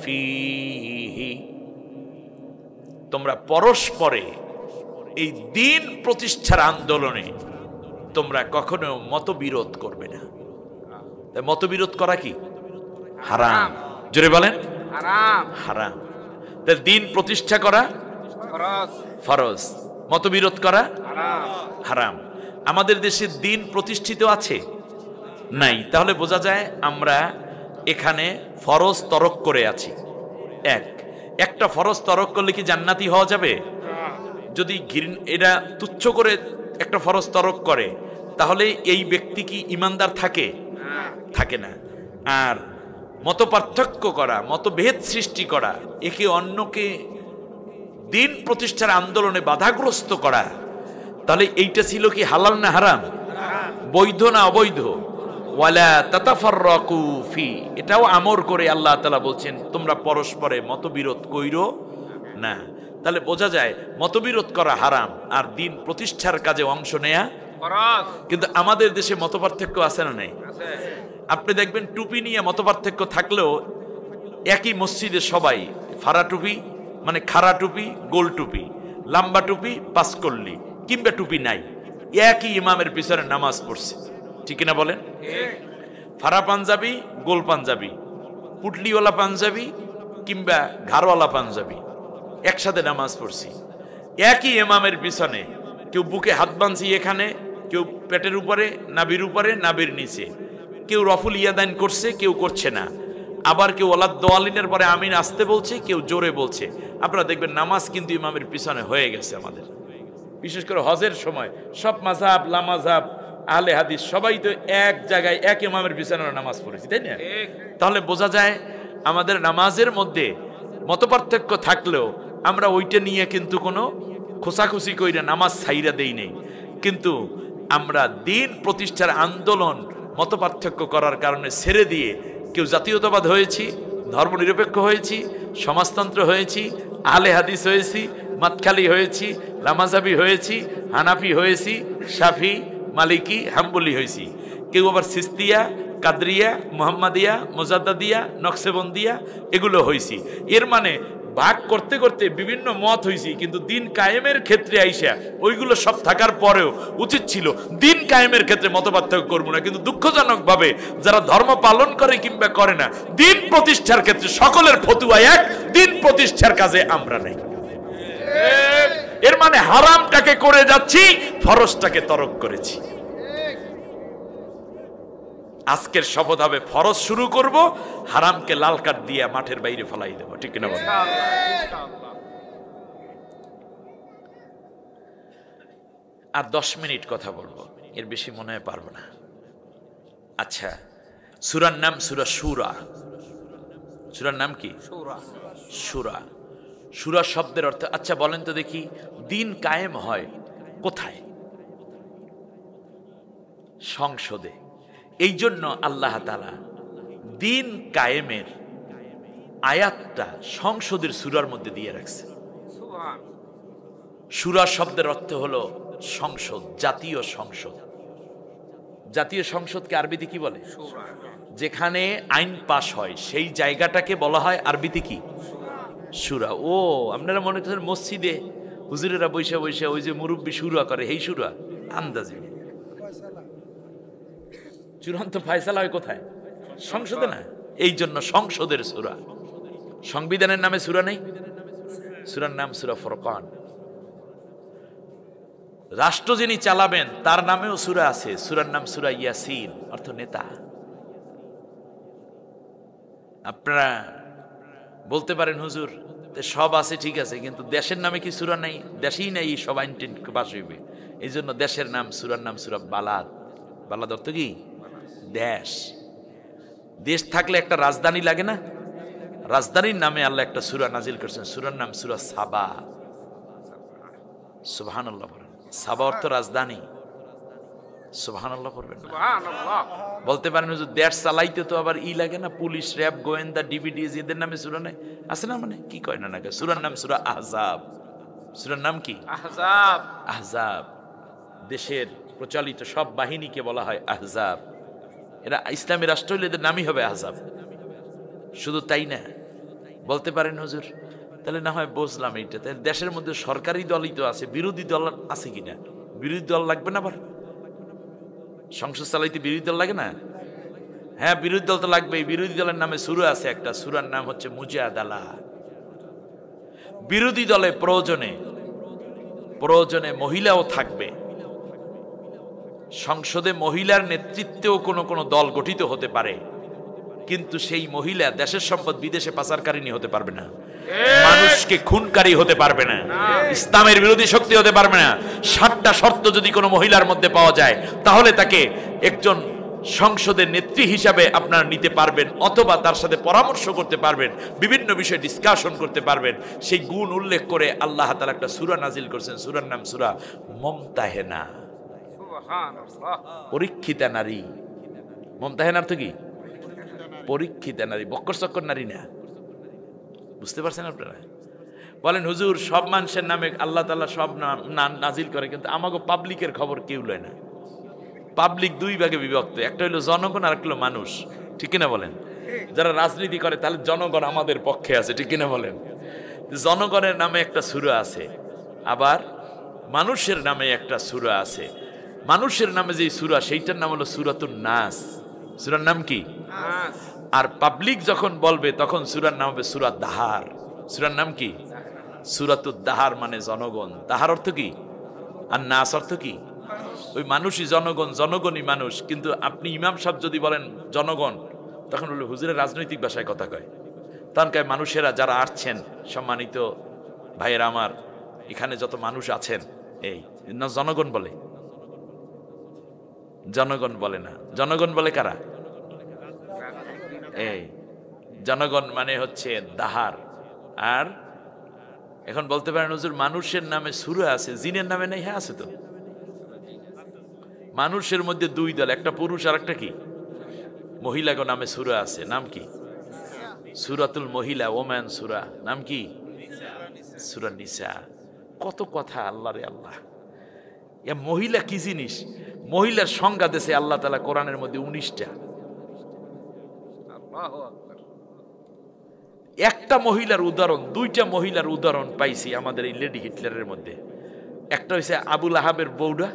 ফীহি, তোমরা পরস্পরে এই দ্বীন প্রতিষ্ঠার আন্দোলনে তোমরা কখনো মতবিরোধ করবে না। মতবিরোধ করা কি হারাম? জোরে বলেন। হারাম। হারাম। তাহলে দ্বীন প্রতিষ্ঠা করা ফরজ। ফরজ, মতবিরোধ করা হারাম। হারাম। আমাদের দেশে দ্বীন প্রতিষ্ঠিত আছে? নাই। তাহলে বোঝা যায় আমরা এখানে ফরজ তরক করে আছি। একটা ফরজ তরক করলে কি জান্নাতি হওয়া যাবে? যদি এরা তুচ্ছ করে একটা ফরজ তরক করে, তাহলে এই ব্যক্তি কি ঈমানদার থাকে? থাকে না। আর মত পার্থক্য করা, মতভেদ সৃষ্টি করা, একে অন্যকে দ্বীন প্রতিষ্ঠার আন্দোলনে বাধাগ্রস্ত করা, তাহলে এইটা ছিল কি হালাল না হারাম? বৈধ না অবৈধ? ওয়ালা তাতাফাররাকু ফি, এটাও আমর করে আল্লাহ তাআলা বলছেন তোমরা পরস্পরে মতবিরোধ কইরো না। তাহলে বোঝা যায় মতবিরোধ করা হারাম, আর দিন প্রতিষ্ঠার কাজে অংশ নেয়া। ফরজ কিন্তু আমাদের দেশে মতপার্থক্য আছে না নাই? আছে। আপনি দেখবেন টুপি নিয়ে মতপার্থক্য থাকলেও একই মসজিদে সবাই ফাড়া টুপি, মানে খাড়া টুপি, গোল টুপি, লম্বা টুপি, পাঁচকল্লি কিংবা টুপি নাই, একই ইমামের পিছনে নামাজ পড়ছে। ঠিক না বলেন? ঠিক। ফাড়া পাঞ্জাবি, গোল পাঞ্জাবি, পুটলিওয়ালা পাঞ্জাবি কিংবা ঘাড়ওয়ালা পাঞ্জাবি একসাথে নামাজ পড়ছি একই ইমামের পিছনে। কেউ বুকে হাত বাঁধছি এখানে, কেউ পেটের উপরে, নাভির উপরে, নাভির নিচে, কেউ রফুল ইয়াদাইন করছে, কেউ করছে না, আবার কেউ ওলাদ দোয়ালিনের পরে আমিন আসতে বলছে, কেউ জোরে বলছে। আপনারা দেখবেন নামাজ কিন্তু ইমামের পিছনে হয়ে গেছে আমাদের। বিশেষ করে হজের সময় সব মাযহাব, লামাযহাব, আহলে হাদিস সবাই তো এক জায়গায় এক ইমামের পিছনে নামাজ পড়েছি, তাই না? ঠিক। তাহলে বোঝা যায় আমাদের নামাজের মধ্যে মতপার্থক্য থাকলেও আমরা ওইটা নিয়ে কিন্তু কোনো খোসাখুসি কইরা নামাজ ছাইরা দেই নেই। কিন্তু আমরা দিন প্রতিষ্ঠার আন্দোলন মতপার্থক্য করার কারণে ছেড়ে দিয়ে কেউ জাতীয়তাবাদ হয়েছি, ধর্মনিরপেক্ষ হয়েছি, সমাজতন্ত্র হয়েছি, আহলে হাদিস হয়েছি, মাতখালি হয়েছি, লামাজাবি হয়েছি, হানাফি হয়েছি, শাফি, মালিকি, হাম্বলি হয়েছি। কেউ আবার সিস্তিয়া, কাদরিয়া, মোহাম্মদিয়া, মোজাদ্দাদিয়া, নকশেবন্দিয়া এগুলো হয়েছি। এর মানে ভাগ করতে করতে বিভিন্ন মত হয়েছি, কিন্তু দিন কায়েমের ক্ষেত্রে আইসা ওইগুলো সব থাকার পরেও উচিত ছিল দিন কায়েমের ক্ষেত্রে মতপার্থক্য করবো না। কিন্তু দুঃখজনকভাবে যারা ধর্ম পালন করে কিংবা করে না, দিন প্রতিষ্ঠার ক্ষেত্রে সকলের ফতুয়া এক, দিন প্রতিষ্ঠার কাজে আমরা নাই। এর মানে হারামটাকে করে যাচ্ছি, ফরজটাকে তরক করেছি। আজকের শপথ হবে ফরজ শুরু করব, হারামকে লাল কাঠ দিয়ে মাঠের বাইরে ফেলাই দেবো। ঠিক না বলেন? ইনশাআল্লাহ, ইনশাআল্লাহ। আর 10 মিনিট কথা বলবো, এর বেশি মনে হয় পারবো না। আচ্ছা, সূরার নাম সূরা শুরা। সূরার নাম কি? সূরা। শুরা। শুরা শব্দের অর্থ, আচ্ছা বলেন তো দেখি, দিন কায়েম হয় কোথায়? সংসদে। এই জন্য আল্লাহ তাআলা দিন কায়েমের আয়াতটা সংসদের সূরার মধ্যে দিয়ে রাখছে। সুবহান। শুরা শব্দের অর্থ হলো সংসদ, জাতীয় সংসদ। জাতীয় সংসদকে আরবিতে কি বলে? সূরা। যেখানে আইন পাশ হয় সেই জায়গাটাকে বলা হয় আরবিতে কি? শুরা। ও, আপনারা মনে করছেন মসজিদে হুজুরেরা বৈশা বৈশা ওই যে মুরব্বী শুরা করে, এই শুরা? আন্দাজি। চূড়ান্ত ফায়সালা হয় কোথায়? সংসদে না। এই জন্য সংসদের সূরা। সংবিধানের নামে সূরা নেই? সূরার নাম সূরা ফুরকান। রাষ্ট্র যিনি চালাবেন তার নামেও সূরা আছে, সূরার নাম সূরা ইয়াসিন, অর্থ নেতা। আপনারা বলতে পারেন হুজুর সব আছে, ঠিক আছে, কিন্তু দেশের নামে কি সূরা নাই? দেশেই নাই, সব আইন টিন পাশ হইবে। এই জন্য দেশের নাম, সূরার নাম সূরা বালাদ। বালাদ অর্থ কি? দেশ। দেশ থাকলে একটা রাজধানী লাগে না? রাজধানীর নামে আল্লাহ একটা সূরা নাজিল করেছেন, সূরার নাম সূরা সাবা। সুবহানাল্লাহ বলেন। সাবা অর্থ রাজধানী। সুবহানাল্লাহ পড়বেন না? সুবহানাল্লাহ। বলতে পারেন হুজুর দেশ চালাইতে তো আবার ই লাগে না, পুলিশ, র্যাব, গোয়েন্দা, ডিবিডিএস এদের নামে সূরা নাই? আছে না? মানে কি কয় না নাকি? সূরার নাম সূরা আহজাব। সূরার নাম কি? আহজাব। আহজাব। দেশের প্রচলিত সব বাহিনীকে বলা হয় আহজাব। এরা ইসলামী রাষ্ট্র হইলে এদের নামই হবে আহজাব। শুধু তাই না, বলতে পারেন হুজুর তাহলে না হয় বুঝলাম এইটা, তাহলে দেশের মধ্যে সরকারি দলই তো আছে, বিরোধী দল আছে কিনা? বিরোধী দল লাগবে না? আবার সংসদ চালাইতে বিরোধী দল লাগে না? হ্যাঁ, বিরোধী দল তো লাগবে। বিরোধী দলের নামে সূরা আছে একটা, সূরার নাম হচ্ছে মুজাদালা। বিরোধী দলে প্রয়োজনে মহিলাও থাকবে। সংসদে মহিলার নেতৃত্বেও কোনো দল গঠিত হতে পারে, কিন্তু সেই মহিলা দেশের সম্পদ বিদেশে পাচারকারিনী হতে পারবে না, মানুষকে খুনকারী হতে পারবে না, ইসলামের বিরোধী শক্তি হতে পারবে না। 7টা শর্ত যদি কোনো মহিলার মধ্যে পাওয়া যায় তাহলে তাকে একজন সংসদের নেত্রী হিসাবে আপনারা নিতে পারবেন, অথবা তার সাথে পরামর্শ করতে পারবেন, বিভিন্ন বিষয়ে ডিসকাশন করতে পারবেন। সেই গুণ উল্লেখ করে আল্লাহ তাআলা একটা সূরা নাজিল করেছেন, সূরার নাম সূরা মুমতাহিনা। সুবহানাল্লাহ। পরীক্ষিতা নারী। মুমতাহিনা অর্থ কি? পরীক্ষিতা নারী, বক্কর চক্কর নারী না। বুঝতে পারছেন আপনারা? বলেন হুজুর সব মানুষের নামে আল্লাহ তাআলা সব নাম নাজিল করে, কিন্তু আমাকে পাবলিকের খবর কেউ লয় না। পাবলিক দুই ভাগে বিভক্ত, একটা হলো জনগণ আর একটা হলো মানুষ, ঠিক কিনা বলেন? যারা রাজনীতি করে তাহলে জনগণ আমাদের পক্ষে আছে, ঠিক কিনা বলেন? জনগণের নামে একটা সূরা আছে, আবার মানুষের নামে একটা সূরা আছে। মানুষের নামে যে সূরা সেইটার নাম হলো সূরাতুন নাস। সূরার নাম কি? নাস। আর পাবলিক যখন বলবে তখন সূরার নাম হবে সূরা দাহার। সূরার নাম কি? সূরাতুদ দাহার, মানে জনগণ। দাহার অর্থ কি? আর নাস অর্থ কি? ওই মানুষই জনগণ, জনগণই মানুষ। কিন্তু আপনি ইমাম সাহেব যদি বলেন জনগণ, তখন বলবে হুজুরের রাজনৈতিক ভাষায় কথা কয়। তখন কয় মানুষেরা যারা আসছেন, সম্মানিত ভাইয়েরা আমার, এখানে যত মানুষ আছেন, এই না জনগণ বলে, জনগণ বলে না। জনগণ বলে কারা? এই জনগণ মানে হচ্ছে দাহার। আর এখন বলতে পারেন হুজুর মানুষের নামে সূরা আছে, জিনের নামে নেই? হ্যাঁ আছে তো। মানুষের মধ্যে দুই দল, একটা পুরুষ আর একটা কি মহিলাগো নামে সূরা আছে। নাম কি? সূরাতুল মহিলা, ওম্যান সূরা। নাম কি? সূরা নিসা। কত কথা আল্লাহ রে আল্লাহ। মহিলা কি জিনিস? মহিলার সংজ্ঞা দেশে আল্লাহ তাআলা কোরআনের মধ্যে 19টা। আল্লাহু আকবার। একটা মহিলার উদাহরণ, দুইটা মহিলার উদাহরণ পাইছি আমাদের এই লেডি হিটলারের মধ্যে। একটা হইছে আবুল আহাবের বউডা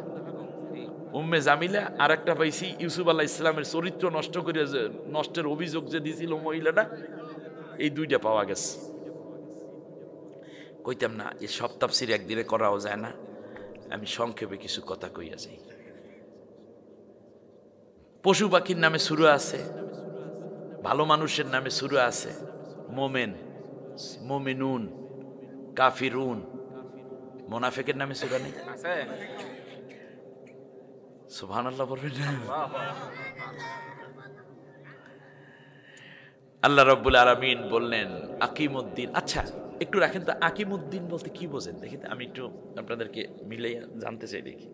উম্মে জামিলা, আর একটা পাইছি ইউসুফ আলাইহিস সালামের চরিত্র নষ্ট করে নষ্টের অভিযোগ যে দিছিল মহিলাটা। এই দুইটা পাওয়া গেছে। কইতাম না এই সব তাফসীর একদিনে করাও যায় না, আমি সংক্ষেপে কিছু কথা কইয়া যাই। পশু পাখির নামে সূরা আছে, ভালো মানুষের নামে সূরা আছে। মোমেন, মোমিনুন, কাফিরুন। মুনাফিকের নামে সূরা নেই? আছে। সুবহানাল্লাহ বলবেন না? আল্লাহ রাব্বুল আলামিন বললেন আকিমুদ্দিন। আচ্ছা একটু রাখেন তো, আকিমুদ্দিন বলতে কি বোঝেন দেখি, আমি একটু আপনাদেরকে মিলে জানতে চাই। দেখি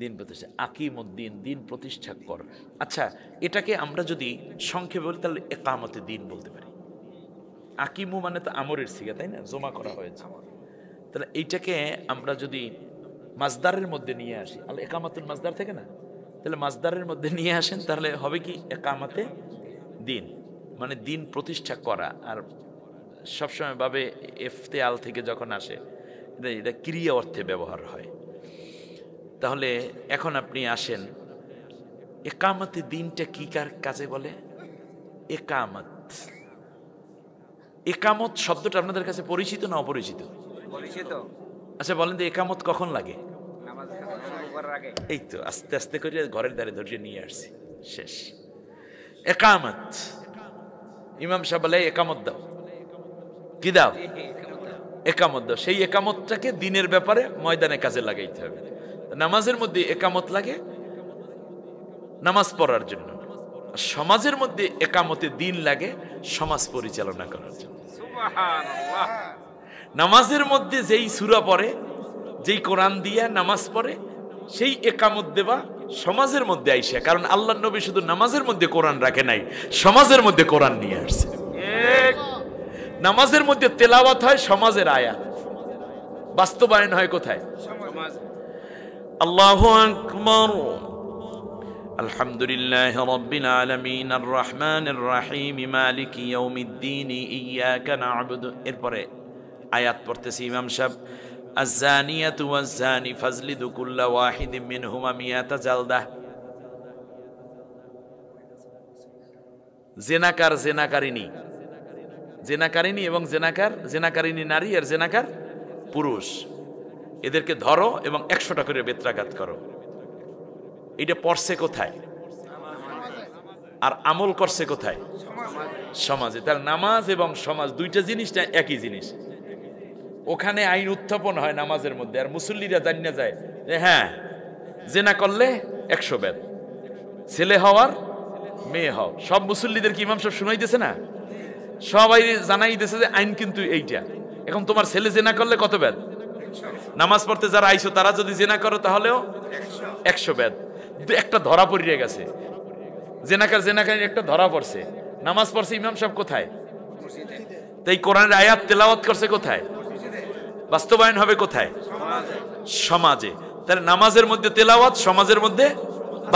দিন প্রতিষ্ঠা, আকিমুদ্দিন, দিন প্রতিষ্ঠা কর। আচ্ছা এটাকে আমরা যদি সংক্ষেপে বলি তাহলে একামতে দিন বলতে পারি। আকিমু মানে তো আমরের সিগা, তাই না? জমা করা হয়েছে। তাহলে এইটাকে আমরা যদি মাজদারের মধ্যে নিয়ে আসি, আল্লাহ একামাতুল মাজদার থেকে না, তাহলে মাজদারের মধ্যে নিয়ে আসেন, তাহলে হবে কি একামাতে দিন, মানে দিন প্রতিষ্ঠা করা। আর সবসময় ভাবে ইফতিআল থেকে যখন আসে এটা ক্রিয়া অর্থে ব্যবহার হয়। তাহলে এখন আপনি আসেন, একামতে দিনটা কি কার কাজে বলে? একামত। একামত শব্দটা আপনাদের কাছে পরিচিত না অপরিচিত? পরিচিত। আচ্ছা বলেন তো একামত কখন লাগে? নামাজ শুরু করার আগে। এই তো আস্তে আস্তে করে ঘরের দ্বারে ধরিয়ে নিয়ে আসছি, শেষ। একামত, ইমাম সাহেব বলে একামত দাও। কি দাও? একামত দাও। সেই একামতটাকে দিনের ব্যাপারে ময়দানে কাজে লাগাইতে হবে। নামাজের মধ্যে একামত লাগে নামাজ পড়ার জন্য, সমাজের মধ্যে একামতে দিন লাগে সমাজ পরিচালনা করার জন্য। সুবহানাল্লাহ। নামাজের মধ্যে যেই সূরা পড়ে, যেই কোরআন দিয়া নামাজ পড়ে, সেই একামত দেবা সমাজের মধ্যে আইসা। কারণ আল্লাহর নবী শুধু নামাজের মধ্যে কোরআন রাখে নাই, সমাজের মধ্যে কোরআন নিয়ে আসছে। নামাজের মধ্যে তেলাওয়াত হয় সমাজের আয়াত, বাস্তবায়ন হয় কোথায়? সমাজ। আল্লাহু আকবার। আলহামদুলিল্লাহি রাব্বিল আলামিন আর রহমানির রহিম মালিকি ইয়াউমিদ্দিন ইয়াকা না'বুদু। এরপরে আয়াত পড়তেছি ইমাম সাহেব, আয-যানিয়াতু ওয়াজ-যানি ফাজলিদু কুল্লা ওয়াহিদিন মিনহুমা মিয়াতা জালদা। জেনাকার, জেনাকারিনী, জেনাকারিনী এবং জেনাকার, জেনাকারিনী নারী আর জেনাকার পুরুষ, এদেরকে ধরো এবং 100টা করে বেত্রাঘাত করো। এটা পড়ছে কোথায়? আর আমল করছে কোথায়? সমাজে। তাহলে নামাজ এবং সমাজ দুইটা জিনিসটা একই জিনিস। ওখানে আইন উত্থাপন হয় নামাজের মধ্যে, আর মুসল্লিরা জানিয়ে যায় যে হ্যাঁ জেনা করলে 100 বেত, ছেলে হওয়ার মেয়ে হও। সব মুসল্লিদের কি ইমাম সাহেব শুনাইতেছে না? সবাই জানাই দিতেছে যে আইন কিন্তু এইটা। এখন তোমার ছেলে জেনা করলে কত বেত? নামাজ পড়তে যারা আইছো তারা যদি জেনা করো তাহলেও 100 বেত। একটা ধরা পড়িয়ে গেছে, জেনাকার একটা ধরা পড়ছে, নামাজ পড়ছে, ইমাম সাহেব কোথায়? তো এই কোরআনের আয়াত তেলাওয়াত করছে কোথায়? বাস্তবায়ন হবে কোথায়? সমাজে। তাহলে নামাজের মধ্যে তেলাওয়াত, সমাজের মধ্যে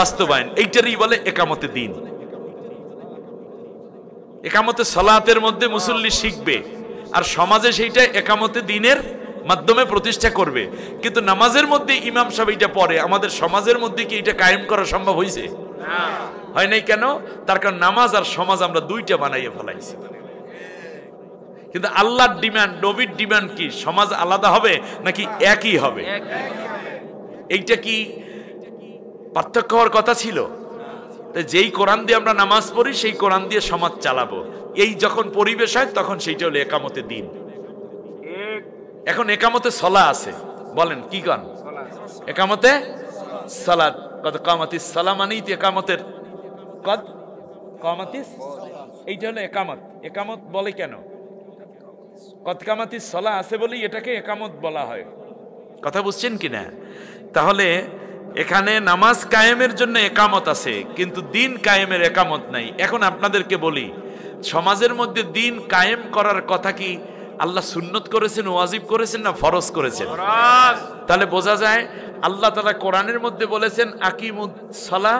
বাস্তবায়ন, এইটারই বলে একামতে দিন। একামতে সালাতের মধ্যে মুসল্লি শিখবে, আর সমাজে সেইটা একামতে দিনের মাধ্যমে প্রতিষ্ঠা করবে। কিন্তু নামাজের মধ্যে ইমাম সাহেব এটা পড়ে, আমাদের সমাজের মধ্যে কি এটা কায়েম করা সম্ভব হয়েছে? হয় নাই। কেন? তার কারণ নামাজ আর সমাজ আমরা দুইটা বানাইয়ে ফেলাইছি। কিন্তু আল্লাহর ডিমান্ড, নবীর ডিমান্ড কি সমাজ আলাদা হবে নাকি একই হবে? এইটা কি পার্থক্য হওয়ার কথা ছিল? যেই কোরআন দিয়ে আমরা নামাজ পড়ি সেই কোরআন দিয়ে সমাজ চালাবো, এই যখন পরিবেশ হয় তখন সেইটা হলো একামতে দিন। এখন একামতে সলা আছে, বলেন কি কন? একামতে সালাত, কত কামাতিস সালাহ মানেই তো একামতের কদ কামাতিস, এইটা হলো একামত। একামত বলে কেন? কদ কামাতিস সলা আছে বলেই এটাকে একামত বলা হয়। কথা বুঝছেন কিনা? তাহলে এখানে নামাজ কায়েমের জন্য একামত আছে, কিন্তু দিন কায়েমের একামত নাই। এখন আপনাদেরকে বলি, সমাজের মধ্যে দিন কায়েম করার কথা কি আল্লাহ সুন্নত করেছেন, ওয়াজিব করেছেন, না ফরজ করেছেন? তাহলে বোঝা যায় আল্লাহ তাআলা কোরআনের মধ্যে বলেছেন আকিমুস সালাহ,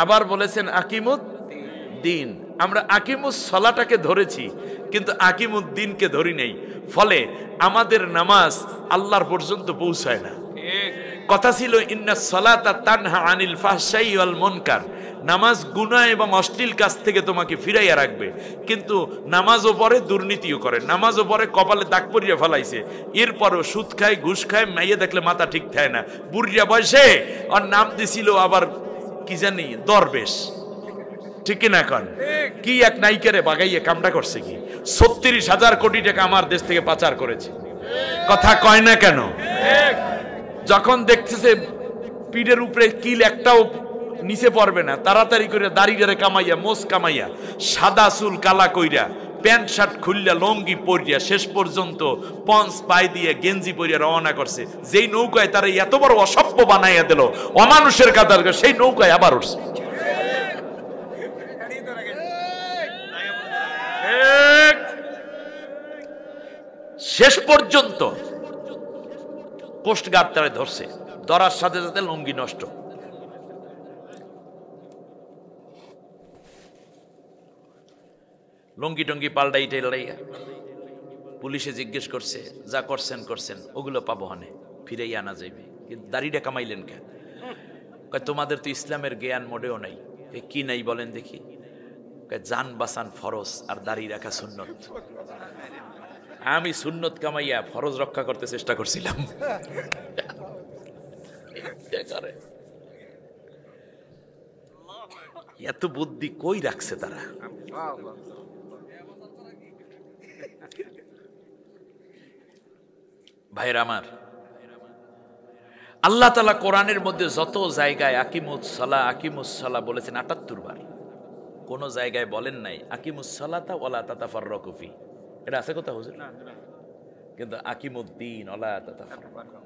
আবার বলেছেন আকিমুদ দিন। আমরা আকিমুস সালাটাকে ধরেছি, কিন্তু আকিমুদ দিনকে ধরি নাই। ফলে আমাদের নামাজ আল্লাহর পর্যন্ত পৌঁছায় না। কথা ছিল ইন্নাস সালাতা তানহা আনিল ফাহশাই ওয়াল মুনকার, নামাজ গুনাহ এবং অশ্লীল কাজ থেকে তোমাকে ফিরাইয়া রাখবে। কিন্তু নামাজও পড়ে, দুর্নীতিও করে, নামাজও পড়ে, কপালে দাগ পরিয়া ফেলাইছে, এরপরও সুদ খায়, ঘুষ খায়, মাইয়া দেখলে মাথা ঠিক থাকে না, বুড়িয়া বয়সে আর নাম দিছিল আবার কি জানি দরবেশ। ঠিক কিনা? এখন কি এক নায়িকারে বাগাইয়ে কামটা করছে কি ৩৬,০০০ কোটি টাকা আমার দেশ থেকে পাচার করেছে। কথা কয় না কেন? যখন দেখতেছে পিঠের উপরে কিল একটাও নিচে পড়বে না, তাড়াতাড়ি করে দাড়িটারে কামাইয়া, মোষ কামাইয়া, সাদা চুল কালা কইরা, প্যান্ট শার্ট খুললা, লঙ্গি পরিয়া, শেষ পর্যন্ত পঞ্চ পায়ে দিয়ে গেঞ্জি পরিয়া রওনা করছে। যেই নৌকায় তারা এত বড় অসভ্য বানাইয়া দিল, অমানুষের কাতার, সেই নৌকায় আবার উঠছে। শেষ পর্যন্ত কোস্টগার্ড তারা ধরছে, ধরার সাথে সাথে লুঙ্গি নষ্ট। লুঙ্গি টঙ্গি পাল্টাই টেলাইয়া পুলিশে জিজ্ঞেস করছে, যা করছেন করছেন, ওগুলো পাবো হানে, ফিরেই আনা যাইবে। কিন্তু দাড়িটা কামাইলেন কেন? তোমাদের তো ইসলামের জ্ঞান মোটেও নাই। কি নাই বলেন দেখি? জান বাঁচান ফরজ, আর দাড়ি রাখা সুন্নত। আমি সুন্নত কামাইয়া ফরজ রক্ষা করতে চেষ্টা করছিলাম। এত বুদ্ধি কই রাখছে তারা? ভাইরা আমার, আল্লাহ তাআলা কোরআনের মধ্যে যত জায়গায় আকিমুস সালাহ বলেছেন ৭৮ বার, কোন জায়গায় বলেন নাই আকিমুস সালাতা ওয়ালা তাতাফাররাকু ফি। এটা আছে কথা হুজুর? কিন্তু আকিমুদ্দিন ওয়ালা তাতাফাররাকু,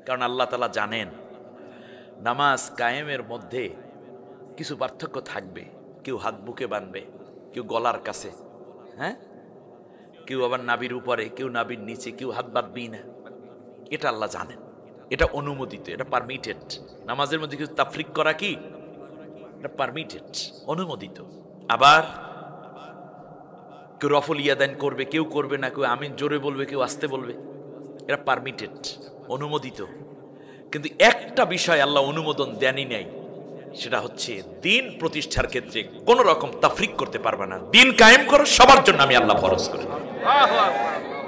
কারণ আল্লাহ তাআলা জানেন নামাজ কায়েমের মধ্যে কিছু পার্থক্য থাকবে। কেউ হাত বুকে বাঁধবে, কেউ গলার কাছে, হ্যাঁ, কেউ আবার নাভির উপরে, কেউ নাভির নিচে, কেউ হাত বাঁধবেই না। এটা আল্লাহ জানেন, এটা অনুমোদিত, এটা পারমিটেড। নামাজের মধ্যে কিছু তাফরিক করা কি এটা পারমিটেড, অনুমোদিত। আবার কেউ রফল ইয়াদান করবে, কেউ করবে না, কেউ আমিন জোরে বলবে, কেউ আস্তে বলবে, এটা পারমিটেড, অনুমোদিত। কিন্তু একটা বিষয় আল্লাহ অনুমোদন দেনই নাই, সেটা হচ্ছে দিন প্রতিষ্ঠার ক্ষেত্রে কোন রকম তাফরিক করতে পারবে না। দিন কায়েম করো, সবার জন্য আমি আল্লাহ ফরজ করে দিই।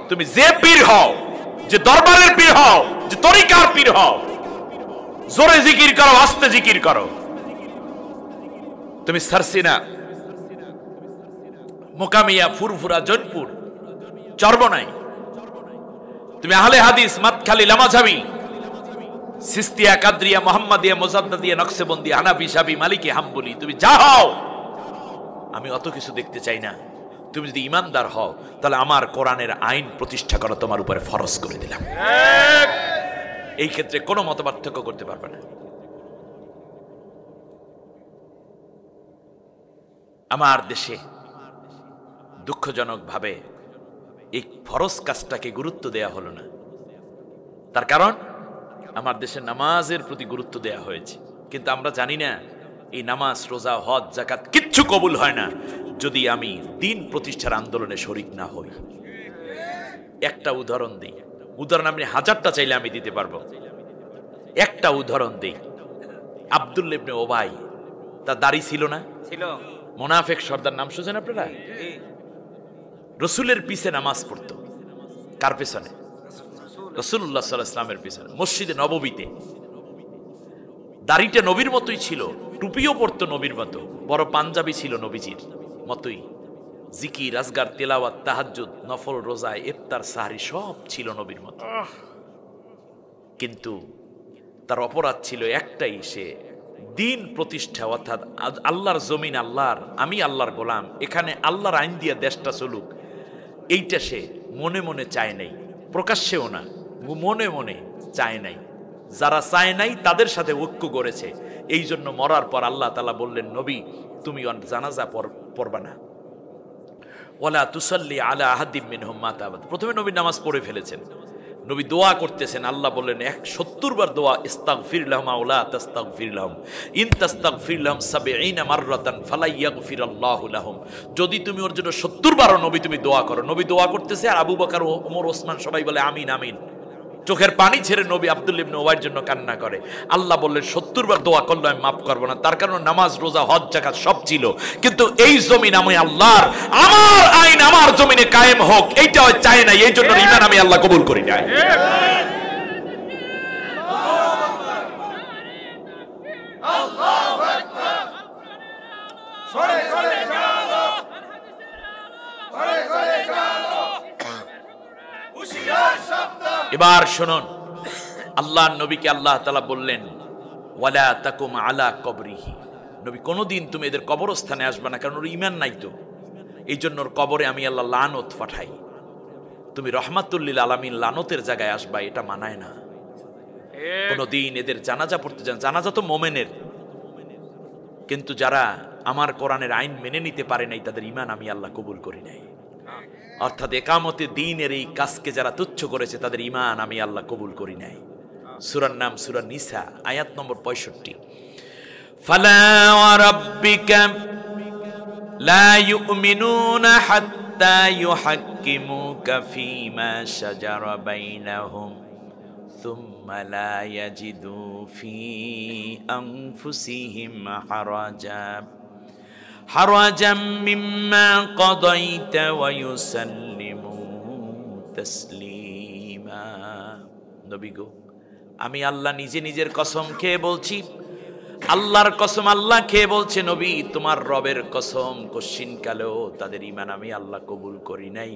তুমি যে পীর হও, যে দরবারের পীর হও, যে তরিকার পীর হও, জোরে জিকির করো, আস্তে জিকির করো। তুমি সারসিনা, মোকামিয়া, ফুরফুরা, জৈনপুর, চরবনাই, তুমি আহলে হাদিস, মাতখালী, লামাঝাবি, সিস্তিয়া, কাদরিয়া, মোহাম্মদিয়া, মোজাদ্দাদিয়া, নকশবন্দি, হানাফি, শাফি, মালিকি, হাম্বলি, তুমি যা হও, আমি অত কিছু দেখতে চাই না। তুমি যদি ইমানদার হও, তাহলে আমার কোরআনের আইন প্রতিষ্ঠা করা তোমার উপরে ফরজ করে দিলাম। এই ক্ষেত্রে কোনো মতপার্থক্য করতে পারবে না। আমার দেশে দুঃখজনকভাবে এই ফরজ কাজটাকে গুরুত্ব দেয়া হলো না। তার কারণ আমার দেশে নামাজের প্রতি গুরুত্ব দেয়া হয়েছে, কিন্তু আমরা জানি না এই নামাজ, রোজা, হজ, যাকাত কিচ্ছু কবুল হয় না যদি আমি দিন প্রতিষ্ঠার আন্দোলনে শরিক না হই। একটা উদাহরণ দিই, উদাহরণ আপনি হাজারটা চাইলে আমি দিতে পারবো। একটা উদাহরণ দিই, আব্দুল্লাহ ইবনে ওবাই, তার দাড়ি ছিল না? ছিল। মুনাফিক সর্দার, নাম শুনছেন আপনারা? রসুলের পিছে নামাজ পড়তো। কার পেছনে? রাসূলুল্লাহ সাল্লাল্লাহু আলাইহি ওয়াসাল্লামের পিছনে, মসজিদে নববীতে। দাড়িটা নবীর মতোই ছিল, টুপিও পরতো নবীর মতো, বড় পাঞ্জাবি ছিল নবীজির মতোই। জিকির, আজগার, তেলাওয়াত, তাহাজ্জুদ, নফল, রোজা, ইফতার, সাহরি সব ছিল নবীর মতো। কিন্তু তার অপরাধ ছিল একটাই, সে দিন প্রতিষ্ঠা, অর্থাৎ আল্লাহর জমিন আল্লাহর, আমি আল্লাহর গোলাম, এখানে আল্লাহর আইন দিয়ে দেশটা চলুক, এইটা সে মনে মনে চায় নাই, প্রকাশ্যেও না, মনে মনে চায় নাই। যারা চায় নাই তাদের সাথে ঐক্য করেছে। এই জন্য মরার পর আল্লাহ তাআলা বললেন, নবী তুমি জানাজা পড়বা না, ওয়ালা তুসাল্লি আলা আহাদিম মিনহুম মাতা আবাদ। প্রথমে নবী নামাজ পড়ে ফেলেছেন, নবী দোয়া করতেছেন, আল্লাহ বললেন 170 বার দোয়া, ইস্তাগফির লাহুম আও লা তাস্তাগফির লাহুম ইন তাস্তাগফির লাহুম 70 মাররাতান ফালা ইয়াগফিরাল্লাহু লাহুম। যদি তুমি ওর জন্য 70 বারও নবী তুমি দোয়া করো। নবী দোয়া করতেছে আর আবু বকর, ওমর, ওসমান সবাই বলে আমিন আমিন। চোখের পানি ছেড়ে নবী আব্দুল্লাহ ইবনে ওবাইর জন্য কান্না করে। আল্লাহ বললেন 70 বার দোয়া করলে আমি মাফ করবো না। তার কারণ নামাজ, রোজা, হজ, যাকাত সব ছিল, কিন্তু এই জমিন আমি আল্লাহর, আমার আইন আমার জমিনে কায়েম হোক এইটা চায় না। এই জন্য ঈমান আমি আল্লাহ কবুল করি না। এবার শুনুন, আল্লাহর নবীকে আল্লাহ তাআলা বললেন, ওয়ালা তাকুম আলা কবরিহি, নবী কোনোদিন তুমি এদের কবরস্থানে আসবে না, কারণ ওর ঈমান নাই তো। এই জন্য ওর কবরে আমি আল্লাহ লানত পাঠাই। তুমি রহমাতুল লিল আলামিন লানতের জায়গায় আসবা, এটা মানায় না। কোনোদিন এদের জানাজা পড়তে যান, জানাজা তো মোমেনের, কিন্তু যারা আমার কোরআনের আইন মেনে নিতে পারে নাই তাদের ঈমান আমি আল্লাহ কবুল করি নাই। অর্থাৎ একামতে দ্বীনের এই কাজকে যারা তুচ্ছ করেছে তাদের ঈমান আমি আল্লাহ কবুল করি নাই। সূরার নাম সূরা নিসা, আয়াত নম্বর 65। ফালা ওয়া রাব্বিকা লা ইউমিনুনা হাত্তা ইউহাক্কিমুকা ফীমা শাজারা বাইনাহুম সুম্মা লা ইয়াজিদু ফী আনফুসিহিম হারাজাম মিম্মা কাদাইতা ওয়া ইউসাল্লিমু তাসলিমা। নবী গো, আমি আল্লাহ নিজে নিজের কসম খেয়ে বলছি, আল্লাহর কসম আল্লাহ খেয়ে বলছে, নবী তোমার রবের কসম, কশ্চিনকালেও তাদের ঈমান আমি আল্লাহ কবুল করি নাই,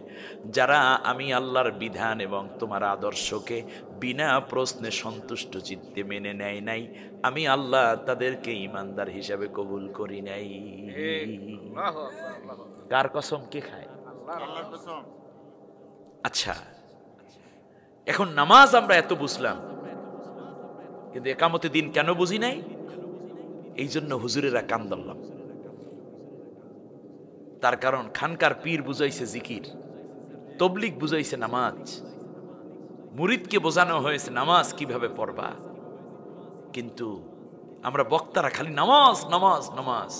যারা আমি আল্লাহর বিধান এবং তোমার আদর্শকে বিনা প্রশ্নে সন্তুষ্ট চিত্তে মেনে নেয় নাই, আমি আল্লাহ তাদেরকে ঈমানদার হিসাবে কবুল করি নাই। কার কসম কে খায়? আল্লাহর কসম। আচ্ছা, এখন নামাজ আমরা এত বুঝলাম, কিন্তু একামতে দিন কেন বুঝি নাই? এই জন্য হুজুরেরা কান ধরলাম। তার কারণ খানকার পীর বুঝাইছে জিকির, তবলিগ বুঝাইছে নামাজ, মুরিদকে বোঝানো হয়েছে নামাজ কিভাবে পড়বা, কিন্তু আমরা বক্তারা খালি নামাজ নামাজ নামাজ।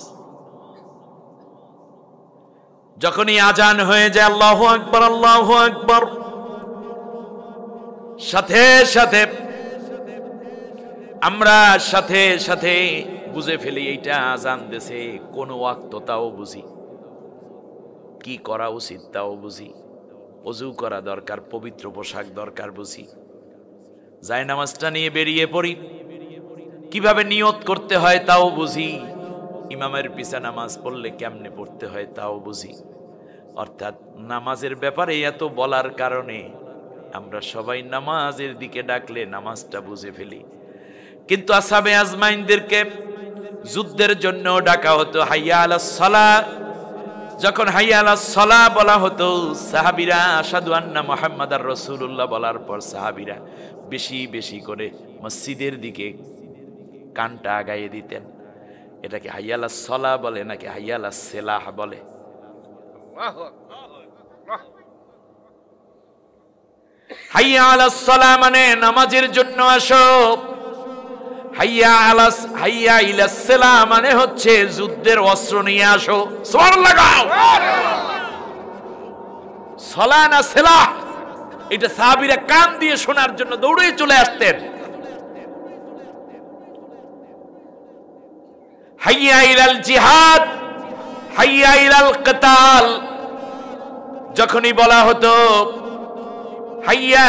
যখনই আজান হয়ে যায় আল্লাহু আকবার আল্লাহু আকবার, সাথে সাথে আমরা সাথে সাথে বুঝে ফেলি এইটা আজান দেশে কোন ওয়াক্ত, তাও বুঝি, কি করা উচিত তাও বুঝি, ওযু করা দরকার, পবিত্র পোশাক দরকার বুঝি, যায় নামাজটা নিয়ে বেরিয়ে পড়ি, কিভাবে নিয়ত করতে হয় তাও বুঝি, ইমামের পিছে নামাজ পড়লে কেমনে পড়তে হয় তাও বুঝি। অর্থাৎ নামাজের ব্যাপারে এত বলার কারণে আমরা সবাই নামাজের দিকে ডাকলে নামাজটা বুঝে ফেলি। কিন্তু আসহাবে আজমাইনদেরকে যুদ্ধের জন্য ডাকা হতো, হাইয়া আলাস সালাহ, যখন হাইয়া আলাস সালাহ বলা হতো, সাহাবীরা আশহাদু আন্না মুহাম্মাদার রাসূলুল্লাহ বলার পর সাহাবীরা বেশি বেশি করে মসজিদের দিকে কানটা আগাইয়ে দিতেন। এটাকে হাইয়া আলাস সালাহ বলে নাকি হাইয়া আলাস সেলাহ বলে? হাইয়া আলাস সালাহ মানে নামাজের জন্য আসো, হাইয়া ইলাস সেলাহ মানে হচ্ছে যুদ্ধের অস্ত্র নিয়ে আসো। সুবহানাল্লাহ গাও। সালাহ না সেলাহ, এটা সাহাবীরা কান দিয়ে শোনার জন্য দৌড়ে চলে আসতেন। হাইয়া ইলাল জিহাদ, হাইয়া ইলাল কিতাল, যখনই বলা হতো হাইয়া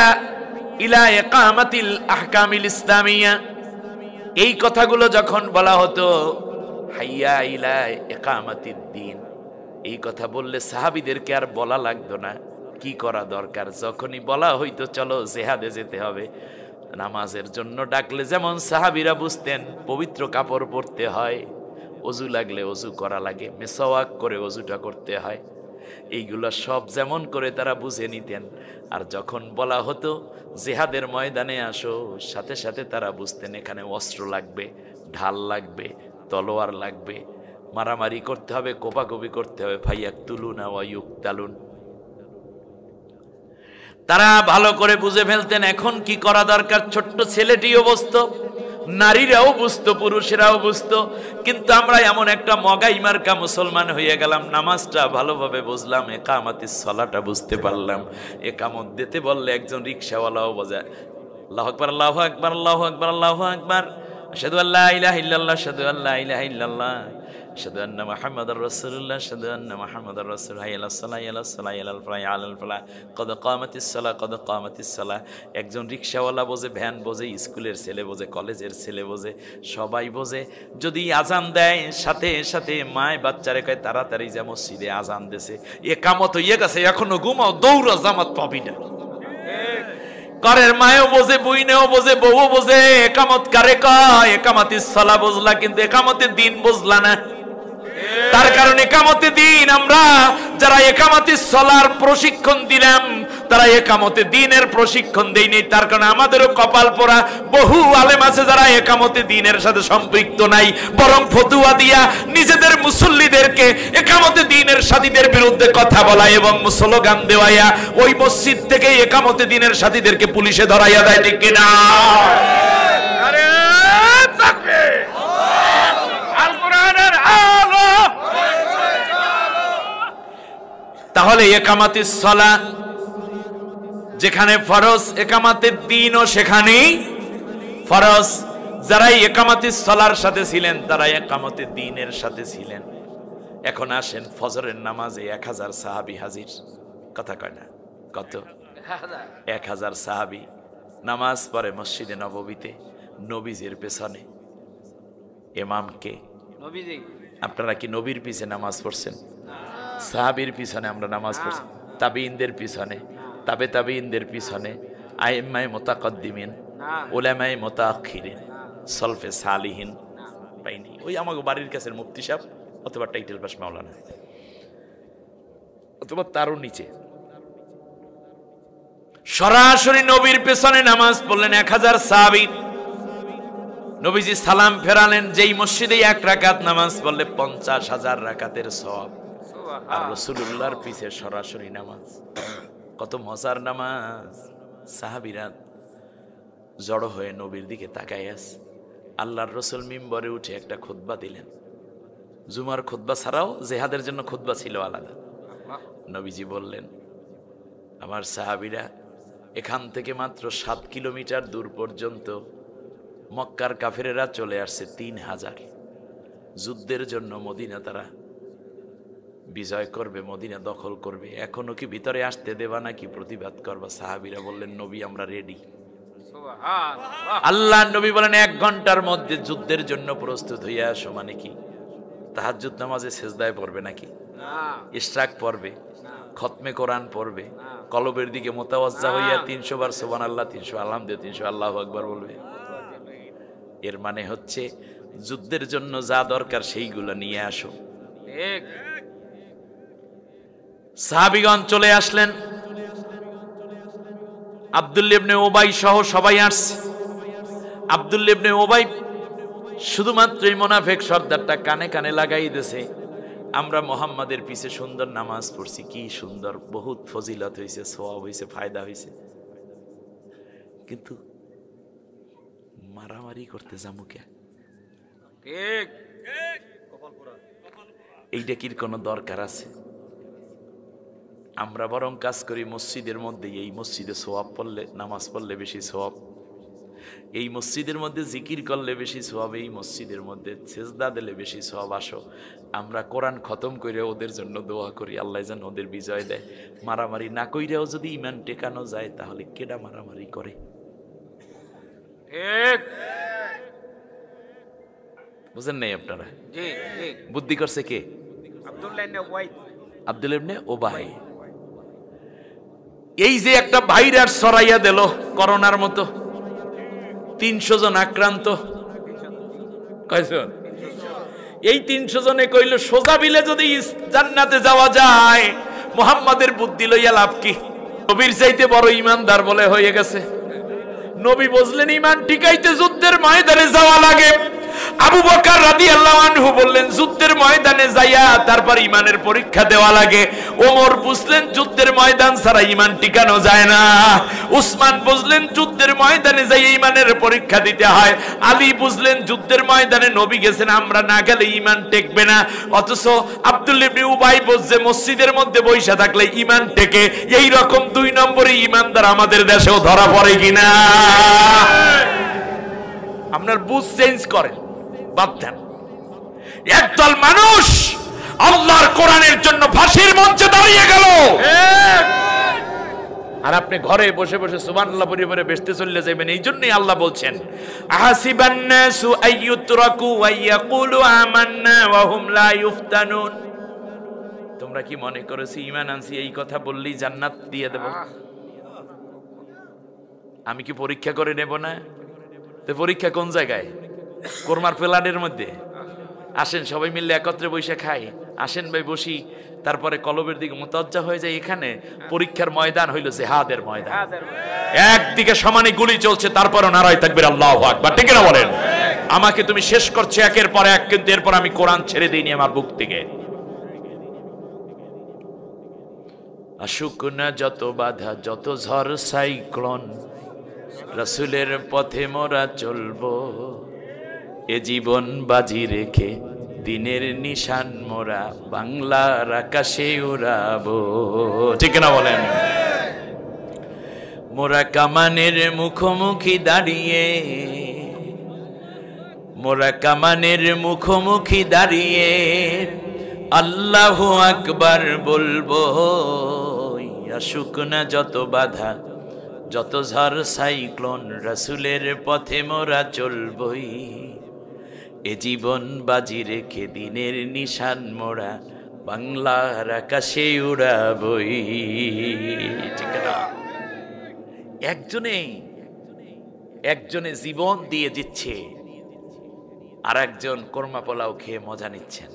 ইলা ইকামাতিল আহকামিল ইসলামিয়া, এই কথাগুলো যখন বলা হতো হাইয়া ইলা ইকামাতিদ দ্বীন, এই কথা বললে সাহাবীদেরকে আর বলা লাগতো না কি করা দরকার। যখনই বলা হইতো চলো জিহাদে যেতে হবে, নামাজের জন্য ডাকলে যেমন সাহাবীরা বুঝতেন পবিত্র কাপড় পরতে হয়, ওযু লাগলে ওযু করা লাগে, মিসওয়াক করে ওযুটা করতে হয়, এইগুলো সব যেমন করে তারা বুঝে নিতেন। আর যখন বলা হতো জিহাদের ময়দানে আসো, সাথে সাথে তারা বুঝতেন এখানে অস্ত্র লাগবে, ঢাল লাগবে, তলোয়ার লাগবে, মারামারি করতে হবে, কোপাকুপি করতে হবে। ফাইয়াকতুলুনা ওয়া ইউকতালুন, তারা ভালো করে বুঝে ফেলতেন এখন কি করা দরকার। ছোট্ট ছেলেটিও বুঝতো, নারীরাও বুঝতো, পুরুষেরাও বুঝতো। কিন্তু আমরা এমন একটা মগাই মার্কা মুসলমান হয়ে গেলাম, নামাজটা ভালোভাবে বুঝলাম, একামাতিস সালাটা বুঝতে পারলাম। একামত দিতে বললে একজন রিকশাওয়ালাও বোঝায় আল্লাহু আকবার, আল্লাহু আকবার, আল্লাহু আকবার, আল্লাহু আকবার, আশহাদু আল্লা ইলাহা ইল্লাল্লাহ, আশহাদু আল্লা ইলাহা ইল্লাল্লাহ, আশহাদু আন্না মুহাম্মাদার রাসূলুল্লাহ, আশহাদু আন্না মুহাম্মাদার রাসূল, হাইয়া আলাস সালাহ, হাইয়া আলাস সালাহ, হাইয়া আলাল ফালাহ, হাইয়া আলাল ফালাহ, কদ কামাতিস সালাহ, কদ কামাতিস সালাহ। একজন রিকশাওয়ালা বোঝে, ভ্যান বোঝে, স্কুলের ছেলে বোঝে, কলেজের ছেলে বোঝে, সবাই বোঝে। যদি আজান দেয় সাথে সাথে মায় বাচ্চারে কয় তাড়াতাড়ি যা মসজিদে আজান দেছে, একামত হইয়া গেছে, এখনো ঘুমাও, দৌড়া, জামাত পাবি না। করের মায়ও বোঝে, বইনেও বোঝে, বউ বোঝে, একামত কারে কয়, একামাতিস সালাহ বুঝলা কিন্তু একামতের দিন বুঝলা না। তার কারণে একামতে দিন, আমরা যারা একামতিস সালার প্রশিক্ষণ দিলাম তারা একামতে দিনের প্রশিক্ষণ দেয়নি। তার কারণে আমাদেরও কপাল পোড়া, বহু আলেম আছে যারা একামতে দিনের সাথে সম্পৃক্ত নাই, বরং ফতুয়া দিয়া নিজেদের মুসল্লিদেরকে একামতে দিনের সাথীদের বিরুদ্ধে কথা বলা এবং স্লোগান দেওয়াইয়া ওই মসজিদ থেকে একামতে দিনের সাথীদেরকে পুলিশে ধরাইয়া দেয়, ঠিক কিনা? আরে তাকবীর, আল কোরআনের আলো। তাহলে একামাতিস সালাহ যেখানে ফরজ, একামাতের দিনও সেখানেই ফরজ। যারা একামাতিস সালার সাথে ছিলেন তারা একামতের দিনের সাথে ছিলেন। এখন আসেন ফজরের নামাজে 1000 সাহাবী হাজির, কথা কয় না? কত? 1000 সাহাবী নামাজ পড়ে মসজিদে নববীতে, নবীজির পেছনে। ইমামকে নবীজি, আপনারা কি নবীর পিছনে নামাজ পড়ছেন? সাহাবীর পিছনে আমরা নামাজ পড়ছি, তাবিঈনদের পিছনে, তাবে তাবিঈনদের পিছনে, আইম্মায়ে মুতাকাদ্দিমিন, উলামায়ে মুতাআখিরিন, সলফে সালিহিন পাইনি। ওই আমাগো বাড়ির কাছের মুফতি সাহেব অথবা টাইটেল পাস মাওলানা অথবা তারও নিচে সরাসরি নবীর পেছনে নামাজ পড়লেন 1000 সাহাবী। নবীজি সালাম ফেরালেন, যেই মসজিদে 1 রাকাত নামাজ পড়লে 50,000 রাকাতের সওয়াব। আর রাসূলুল্লাহর পিছে সরাসরি নামাজ, কত মজার নামাজ। সাহাবীরা জড়ো হয়ে নবীর দিকে তাকায় আছে। আল্লাহর রাসূল মিম্বরে উঠে একটা খুতবা দিলেন। জুমার খুতবা ছাড়াও জিহাদের জন্য খুতবা ছিল আলাদা। নবীজি বললেন, আমার সাহাবীরা এখান থেকে মাত্র 7 কিলোমিটার দূর পর্যন্ত মক্কার কাফেরেরা চলে আসছে 3000 যুদ্ধের জন্য। মদিনা তারা বিজয় করবে, মদিনা দখল করবে। এখনো কি ভিতরে আসতে দেবা নাকি প্রতিবাদ করবা? সাহাবীরা বললেন, নবী আমরা রেডি। আল্লাহ নবী বলেন, 1 ঘন্টার মধ্যে যুদ্ধের জন্য প্রস্তুত হইয়া আসো। মানে কি তাহাজ্জুদ নামাজে সেজদায় পড়বে নাকি? ইশরাক পড়বে, খতমে কোরআন পড়বে, কলবের দিকে মুতাওয়াজ্জা হইয়া 300 বার সুবহানাল্লাহ, 300 আলহামদুলিল্লাহ, 300 আল্লাহু আকবার বলবে। এর মানে হচ্ছে যুদ্ধের জন্য যা দরকার সেইগুলো নিয়ে আসো। সাহাবীগণ চলে আসলেন, আব্দুল্লাহ ইবনে উবাই সহ সবাই আসছে। আব্দুল্লাহ ইবনে উবাই শুধুমাত্র এই মুনাফিক সর্দারটা কানে কানে লাগাই দিয়েছে, আমরা মোহাম্মদের পিছে সুন্দর নামাজ পড়ছি, কি সুন্দর, বহুত ফজিলত হয়েছে, সওয়াব হয়েছে, ফায়দা হয়েছে, কিন্তু মারামারি করতে যাবো কে? ঠিক। এইটা কি কোনো দরকার আছে? আমরা বরং কাজ করি মসজিদের মধ্যে, এই মসজিদে সওয়াব পড়লে, নামাজ পড়লে বেশি সওয়াব, এই মসজিদের মধ্যে জিকির করলে বেশি সওয়াব, এই মসজিদের মধ্যে সেজদা দিলে বেশি সওয়াব। আসো আমরা কোরআন খতম করে ওদের জন্য দোয়া করি, আল্লাহ যেন ওদের বিজয় দেয়। মারামারি না কইরাও যদি ঈমান টেকানো যায়, তাহলে কেডা মারামারি করে? ঠিক। বুঝেন নাই আপনারা? জি জি। বুদ্ধি করছে কে? আব্দুল্লাহ ইবনে উবাই। আব্দুল ইবনে উবাই। এই যে একটা ভাইরাস ছড়াইয়া দিল করোনার মতো, 300 জন আক্রান্ত, কয়জন? এই 300 জনে কইল সোজা বিলে যদি জান্নাতে যাওয়া যায়, মুহাম্মাদের বুদ্ধি লইয়া লাভ কি? নবীর চাইতে বড় ইমানদার বলে হয়ে গেছে। নবী বুঝলেন ইমান টিকাইতে যুদ্ধের ময়দানে যাওয়া লাগে। আবু বকর রাদিয়াল্লাহু আনহু বললেন যুদ্ধের ময়দানে যাইয়া তারপর ইমানের পরীক্ষা দেওয়া লাগে। ওমর বুঝলেন যুদ্ধের ময়দান ছাড়া ইমান টিকানো যায় না। উসমান বুঝলেন যুদ্ধের ময়দানে যাইয়া ইমানের পরীক্ষা দিতে হয়। আলী বুঝলেন যুদ্ধের ময়দানে নবী গেছেন, আমরা না গেলে ইমান টেকবে না। অথচ আব্দুল্লাহ ইবনে উবাই বুঝছে মসজিদের মধ্যে বইসা থাকলে ইমান টেকে। এই রকম 2 নম্বরে ইমানদার আমাদের দেশেও ধরা পড়ে কিনা? আপনার বুঝ চেঞ্জ করেন, বাদ দেন। একদল মানুষ আল্লাহর কোরআনের জন্য ফাঁসির মঞ্চে দাঁড়িয়ে গেল, আর আপনি ঘরে বসে বসে সুবহানাল্লাহ পড়ে পড়ে বেহেশতে চলে যাবেন। এই জন্যই আল্লাহ বলছেন আহাসিবান নাসু আইয়ুতরাকু ওয়া ইয়াকুলু আমান্না ওয়া হুম লা ইফতানুন। তোমরা কি মনে করেছো ঈমান আনছি এই কথা বললেই জান্নাত দিয়ে দেব? আমি কি পরীক্ষা করে নেব না? তো পরীক্ষা কোন জায়গায়? কোরমার প্লানের মধ্যে। আসেন সবাই মিলে একত্রে বসে খাই, আসেন ভাই বসি, তারপরে কলবের দিকে মুতাজ্জা হয়ে যায়। এখানে পরীক্ষার ময়দান হইল জিহাদের ময়দান। একদিকে সমানে গুলি চলছে, তারপরে নারায়ে তাকবীর আল্লাহু আকবার, ঠিক না বলেন? আমাকে তুমি শেষ করছো একের পর এক, কিন্তু এরপর আমি কোরআন ছেড়ে দিইনি আমার বুক থেকে। আসুক না যত বাধা, যত ঝড় সাইক্লোন, রাসূলের পথে মোরা চলবো, এ জীবন বাজি রেখে দিনের নিশান মোরা বাংলার আকাশে উড়াবো, ঠিক না বলেন? মোরা কামানের মুখোমুখি দাঁড়িয়ে, মোরা কামানের মুখোমুখি দাঁড়িয়ে আল্লাহু আকবার বলবো। আসুক না যত বাধা, যত ঝড় সাইক্লোন, রাসূলের পথে মোরা চলবই, এ জীবন বাজি রেখে দিনের নিশান মোরা বাংলার আকাশে উড়াবই, ঠিক না? একজনে জীবন দিয়ে দিচ্ছে, আর একজন কোরমা পোলাও খেয়ে মজা নিচ্ছেন।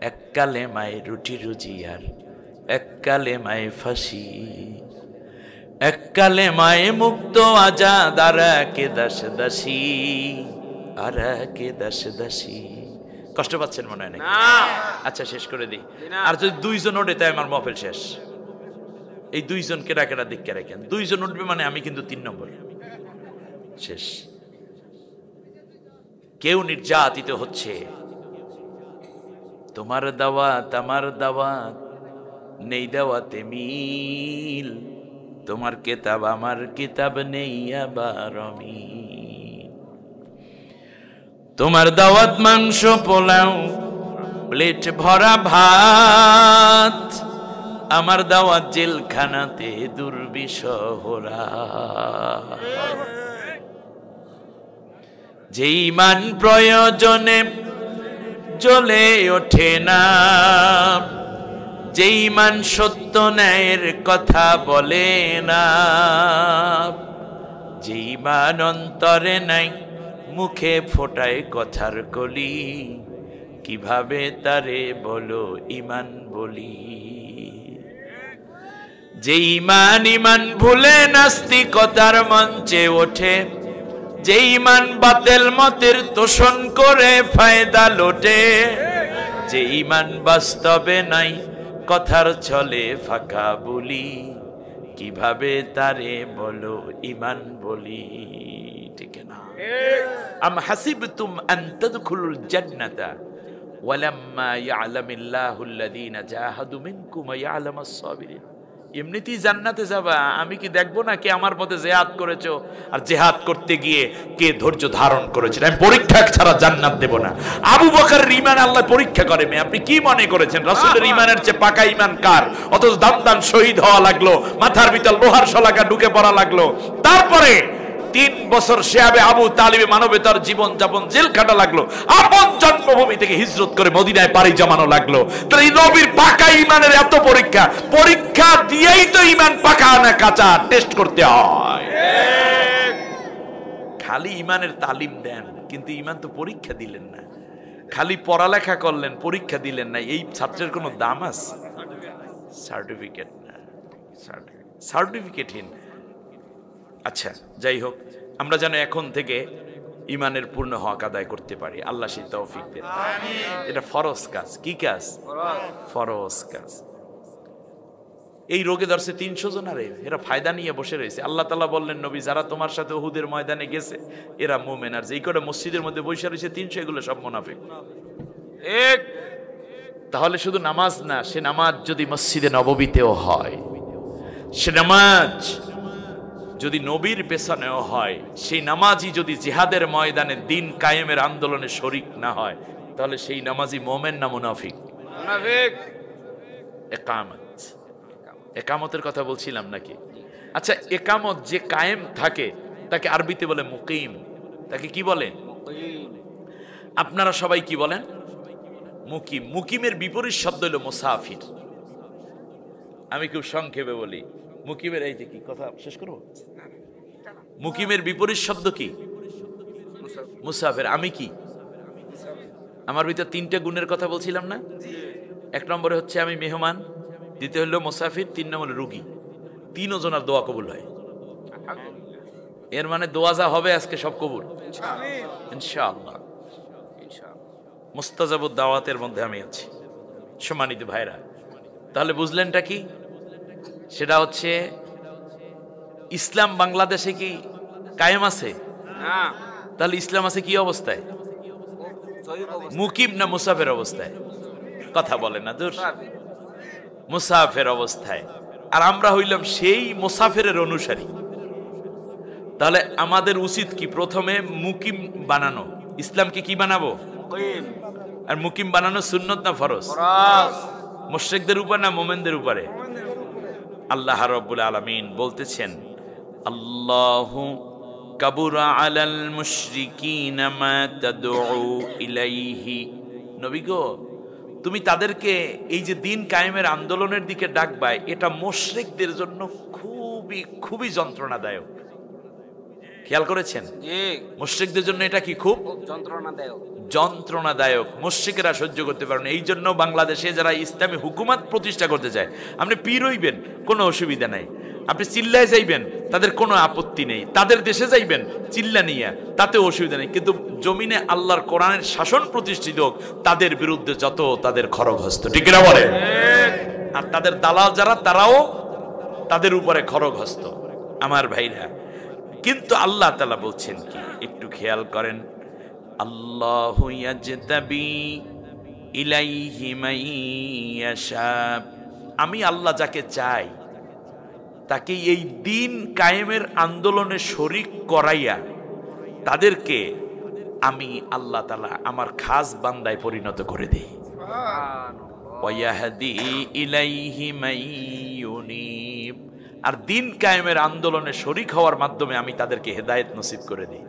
এক কালেমায় রুটি রুজি, আর এক কালেমায় ফাঁসি, এক কালেমায় মুক্ত আজাদ, আর একে দাস দাসী, আর একে দাস দাসী। কষ্ট পাচ্ছেন মনে হয় না? আচ্ছা শেষ করে দিই। আর যদি 2 জন ওঠে তাই আমার মহফিল শেষ। এই 2 জন কেডা কেডা দিকে রাখেন। 2 জন উঠবে মানে আমি কিন্তু 3 নম্বর, শেষ। কেউ নির্যাতিত হচ্ছে, তোমার দাওয়াত আমার দাওয়াত, নেই দাওয়াতে মিল, তোমার কিতাব আমার কিতাব নেই আবার মিল। তোমার দাওয়াত মাংস পোলাও, প্লেট ভরা ভাত, আমার দাওয়াত জেলখানাতে দুর্বিষহরা। যে ঈমান প্রয়োজনে জ্বলে ওঠে না, যে ঈমান সত্য ন্যায়ের কথা বলে না, যে ঈমান অন্তরে নাই মুখে ফোটায় কথার কলি, কিভাবে তারে বলো ঈমান বলি। যে ঈমান ভুলে নাস্তিকতার মঞ্চে ওঠে, যে ইমান বাতিল মতের তোষণ করে ফায়দা লোটে, যে ইমান বাস্তবে নাই কথার ছলে ফাঁকা বলি, কিভাবে তারে বলো ইমান বলি। ঠিক না? আম হাসিবতুম আন তাদখুলুল জান্নাতা ওয়ালাম্মা ইয়ালামিল্লাহুল্লাযীনা জাহাদু মিনকুম ওয়া ইয়ালামাস সাবিরিন। এমনিতেই জান্নাতে যাবা, আমি কি দেখবো না কে আমার পথে জিহাদ করেছো, আর জিহাদ করতে গিয়ে কে ধৈর্য ধারণ করেছে। আমি পরীক্ষা ছাড়া জান্নাত দেব না। আবু বকরের ঈমান আল্লাহ পরীক্ষা করে। আপনি কি মনে করেছেন রাসূলের ঈমানের চেয়ে পাকা ঈমান কার? অথচ দাম দাম শহীদ হওয়া লাগলো, মাথার ভিতর লোহার শলাকা ঢুকে পড়া লাগলো, তারপরে 3 বছর শিয়াবে আবু তালিবে মানবতার জীবন যাপন, জেল খাটা লাগলো, আপন জন্মভূমি থেকে হিজরত করে মদিনায় পাড়ি জমানো লাগলো। তাহলে এই নবীর পাকা ঈমানের এত পরীক্ষা, পরীক্ষা দিয়েই তো ঈমান পাকা না কাঁচা টেস্ট করতে হয়। খালি ঈমানের তালিম দেন, কিন্তু ঈমান তো পরীক্ষা দিলেন না। খালি পড়ালেখা করলেন, পরীক্ষা দিলেন না। এই ছাত্রের কোনো দাম আছে? সার্টিফিকেট না, সার্টিফিকেটহীন। আচ্ছা, যাই হোক, আমরা যেন এখন থেকে ঈমানের পূর্ণ হক আদায় করতে পারি। আল্লাহ সেই তৌফিক দেন। এটা ফরজ কাজ। কি কাজ? ফরজ কাজ। এই রোগে ধরছে 300 জন, আরে এরা ফায়দা নিয়ে বসে রয়েছে। আল্লাহ তাআলা বললেন, নবী যারা তোমার সাথে উহুদের ময়দানে গেছে এরা মুমিন, আর যেই কটা মসজিদের মধ্যে বসে রয়েছে 300, এগুলো সব মুনাফিক। তাহলে শুধু নামাজ না, সে নামাজ যদি মসজিদে নববীতেও হয়, সে নামাজ যদি নবীর পেছনেও হয়, সেই নামাজই যদি জিহাদের ময়দানে দিন কায়েমের আন্দোলনে শরিক না হয়, তাহলে সেই নামাজি মোমেন না মুনাফিক? মুনাফিক। একামত, একামতের কথা বলছিলাম নাকি? আচ্ছা, একামত যে কায়েম থাকে তাকে আরবিতে বলে মুকিম। তাকে কি বলে? আপনারা সবাই কি বলেন? মুকিম। মুকিমের বিপরীত শব্দ হলো মুসাফির। আমি খুব সংক্ষেপে বলি, মুকিমের এই যে কি কথা শেষ করব, মুকিমের বিপরীত শব্দ কি? মুসাফির। আমি কি? আমার ভিতর 3টে গুণের কথা বলছিলাম না? 1 নম্বরে হচ্ছে আমি মেহমান, দ্বিতীয় হলো মুসাফির, 3 নম্বরে রুগী। 3 জনের দোয়া কবুল হয়। এর মানে দোয়া যা হবে আজকে সব কবুল ইনশাআল্লাহ। মুস্তাজাবুদ দাওয়াতের মধ্যে আমি আছি। সম্মানিত ভাইরা, তাহলে বুঝলেনটা কি? সেটা হচ্ছে ইসলাম বাংলাদেশে কি কায়েম আছে? তাহলে ইসলাম আছে কি অবস্থায়? মুকিম না মুসাফির অবস্থায়? কথা বলে না দূর, মুসাফির অবস্থায়। আর আমরা হইলাম সেই মুসাফিরের অনুসারী। তাহলে আমাদের উচিত কি? প্রথমে মুকিম বানানো। ইসলামকে কি বানাবো? আর মুকিম বানানো সুন্নত না ফরজ? মুশরিকদের উপর না মুমিনদের উপরে? আল্লাহ রাব্বুল আলামিন বলতেছেন, আল্লাহু কাবুরা আলাল মুশরিকিনা মা তাদউ ইলাইহি। নবী গো, তুমি তাদেরকে এই যে দিন কায়েমের আন্দোলনের দিকে ডাকবা, এটা মুশরিকদের জন্য খুবই খুবই যন্ত্রণাদায়ক। খেয়াল করেছেন? মুশরিকদের জন্য এটা কি খুব যন্ত্রণাদায়ক। মুশরিকরা সহ্য করতে পারেন। এই জন্য বাংলাদেশে যারা ইসলামী হুকুমত প্রতিষ্ঠা করতে চায়, আপনি পীর হইবেন কোনো অসুবিধা নাই, আপনি চিল্লায় যাইবেন তাদের কোনো আপত্তি নেই, তাদের দেশে যাইবেন চিল্লা নিয়ে তাতেও অসুবিধা নেই, কিন্তু জমিনে আল্লাহর কোরআনের শাসন প্রতিষ্ঠিত হোক, তাদের বিরুদ্ধে যত তাদের খড়গহস্ত। ঠিক না বলে? আর তাদের দালাল যারা, তারাও তাদের উপরে খড়গহস্ত। আমার ভাইরা, কিন্তু আল্লাহ তাআলা বলছেন কি, একটু খেয়াল করেন, আল্লাহু ইয়াজতাবি ইলাইহি মাইয়াশা। আমি আল্লাহ যাকে চাই তাকে এই দিন কায়েমের আন্দোলনে শরীক করাইয়া তাদেরকে আমি আল্লাহ তাআলা আমার খাস বান্দায় পরিণত করে দেই। ওয়ায়াহদি ইলাইহি মাইয়ুনিব। আর দিন কায়েমের আন্দোলনে শরীক হওয়ার মাধ্যমে আমি তাদেরকে হেদায়েত নসিব করে দিই।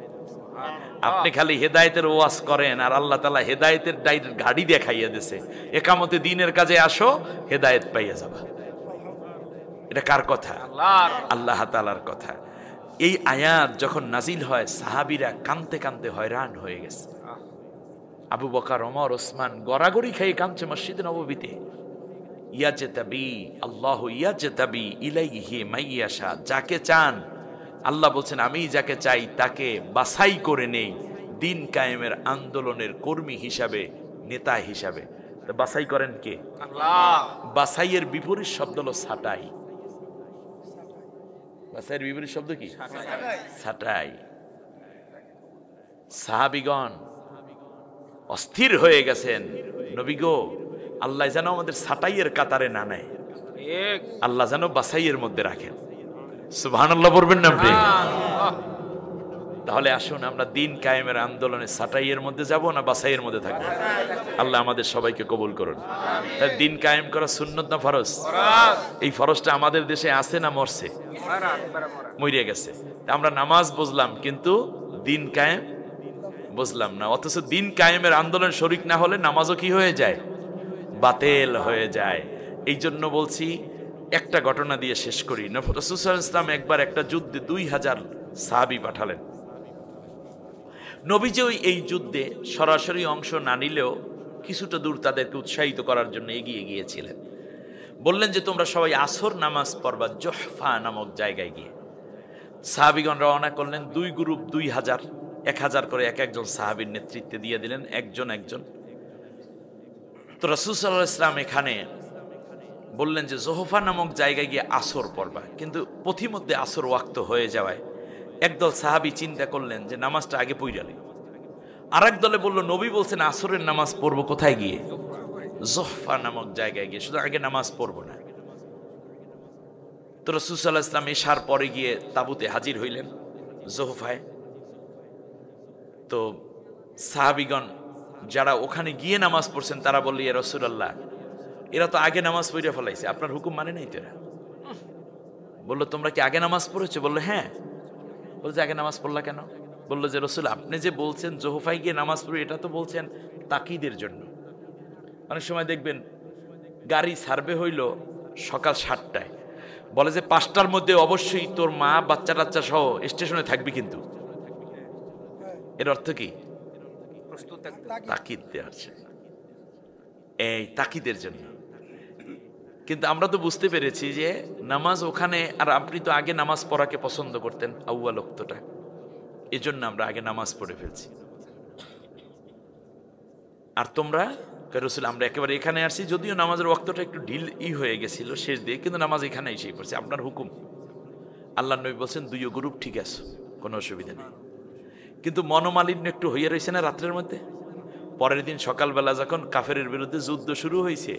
আপনি খালি হেদায়েতের ওয়াজ করেন, আর আল্লাহ তাআলা হেদায়েতের গাড়ি দেখাইয়া দিয়েছে, একামতে দিনের কাজে আসো, হেদায়েত পাইয়া যাবা। এটা কার কথা? আল্লাহ তাআলার কথা। এই আয়াত যখন নাজিল হয়, সাহাবীরা কাঁদতে কাঁদতে হয়রান হয়ে গেছে। আবু বকর, ওমর, ওসমান গড়াগড়ি খেয়ে কাঁদছে মসজিদে নববীতে। ইয়াজতাবি আল্লাহু ইয়াজতাবি ইলাইহি মাইয়াশা। যাকে চান আল্লাহ বলছেন আমি যাকে চাই তাকে বাছাই করে নেই দিন কায়েমের আন্দোলনের কর্মী হিসাবে, নেতা হিসাবে। তো বাছাই করেন কে? আল্লাহ। বাছাইয়ের বিপরীত শব্দ হলো ছাঁটাই। বাছাইয়ের বিপরীত শব্দ কি? ছাঁটাই। সাহাবীগণ অস্থির হয়ে গেছেন, নবী গো, আল্লাহ যেন আমাদের ছাঁটাইয়ের কাতারে না নেয়, ঠিক। আল্লাহ যেন বাছাইয়ের মধ্যে রাখেন। সুবহানাল্লাহ বলবেন না আপনি? তাহলে আসুন আমরা দিন কায়েমের আন্দোলনে ছাঁটাইয়ের মধ্যে যাব না বাছাইয়ের মধ্যে থাকবো? আল্লাহ আমাদের সবাইকে কবুল করুন। তাই দিন কায়েম করা সুন্নত না ফরজ? এই ফরজটা আমাদের দেশে আছে না মরছে? মরিয়া গেছে। আমরা নামাজ বুঝলাম কিন্তু দিন কায়েম বুঝলাম না। অথচ দিন কায়েমের আন্দোলন শরিক না হলে নামাজও কি হয়ে যায়? বাতিল হয়ে যায়। এই জন্য বলছি, একটা ঘটনা দিয়ে শেষ করি। রাসূল সাল্লাল্লাহু আলাইহি ওয়াসাল্লাম একবার একটা যুদ্ধে 2000 সাহাবী পাঠালেন। নবীজি এই যুদ্ধে সরাসরি অংশ না নিলেও কিছুটা দূর তাদেরকে উৎসাহিত করার জন্য এগিয়ে গিয়েছিলেন। বললেন যে তোমরা সবাই আসর নামাজ পড়বা জুহফা নামক জায়গায় গিয়ে। সাহাবীগণ রওনা করলেন, 2 গ্রুপ 2000, 1000 করে এক একজন সাহাবীর নেতৃত্বে দিয়ে দিলেন, একজন একজন। তো রাসূল সাল্লাল্লাহু আলাইহি ওয়াসাল্লাম এখানে বললেন যে জোহফা নামক জায়গায় গিয়ে আসর পড়বা, কিন্তু পথিমধ্যে আসর ওয়াক্ত হয়ে যাওয়ায় একদল সাহাবী চিন্তা করলেন যে নামাজটা আগে পড়ালি। আর এক দলে বলল নবী বলছেন আসরের নামাজ পড়বো কোথায় গিয়ে? জোহফা নামক জায়গায় গিয়ে, শুধু আগে নামাজ পড়বো না। তো রাসূল সাল্লাল্লাহু আলাইহি ওয়াসাল্লাম এশার পরে গিয়ে তাবুতে হাজির হইলেন জোহফায়। তো সাহাবীগণ যারা ওখানে গিয়ে নামাজ পড়ছেন তারা বলল, ইয়া রাসূলুল্লাহ, এরা তো আগে নামাজ পড়ে ফেলাইছে, আপনার হুকুম মানে নাই তো এরা। বললো তোমরা কি আগে নামাজ পড়েছো? বললো হ্যাঁ। বলছে আগে নামাজ পড়লা কেন? বললো যে রাসূল আপনি যে বলছেন জোহফায় গিয়ে নামাজ পড়ি, এটা তো বলছেন তাকিদের জন্য। অনেক সময় দেখবেন গাড়ি সার্ভে হইল সকাল 7টায়, বলে যে 5টার মধ্যে অবশ্যই তোর মা বাচ্চা টাচ্চা সহ স্টেশনে থাকবি, কিন্তু এর অর্থ কি? তাকিদ দেওয়ার জন্য, এই তাকিদের জন্য। কিন্তু আমরা তো বুঝতে পেরেছি যে নামাজ ওখানে, আর আপনি তো আগে নামাজ পড়াকে পছন্দ করতেন আউয়াল ওয়াক্তটা, এজন্য আমরা আগে নামাজ পড়ে ফেলছি। আর তোমরা রাসূল আমরা একেবারে এখানে আসছি, যদিও নামাজের ওয়াক্তটা একটু ঢিল হয়ে গেছিল শেষ দিয়ে, কিন্তু নামাজ এখানে এসেই পড়ছে, আপনার হুকুম। আল্লাহ নবী বলছেন 2 গ্রুপ ঠিক আছে, কোনো অসুবিধা নেই। কিন্তু মনোমালিন্য একটু হইয়া রয়েছে না রাত্রের মধ্যে। পরের দিন সকালবেলা যখন কাফেরের বিরুদ্ধে যুদ্ধ শুরু হয়েছে,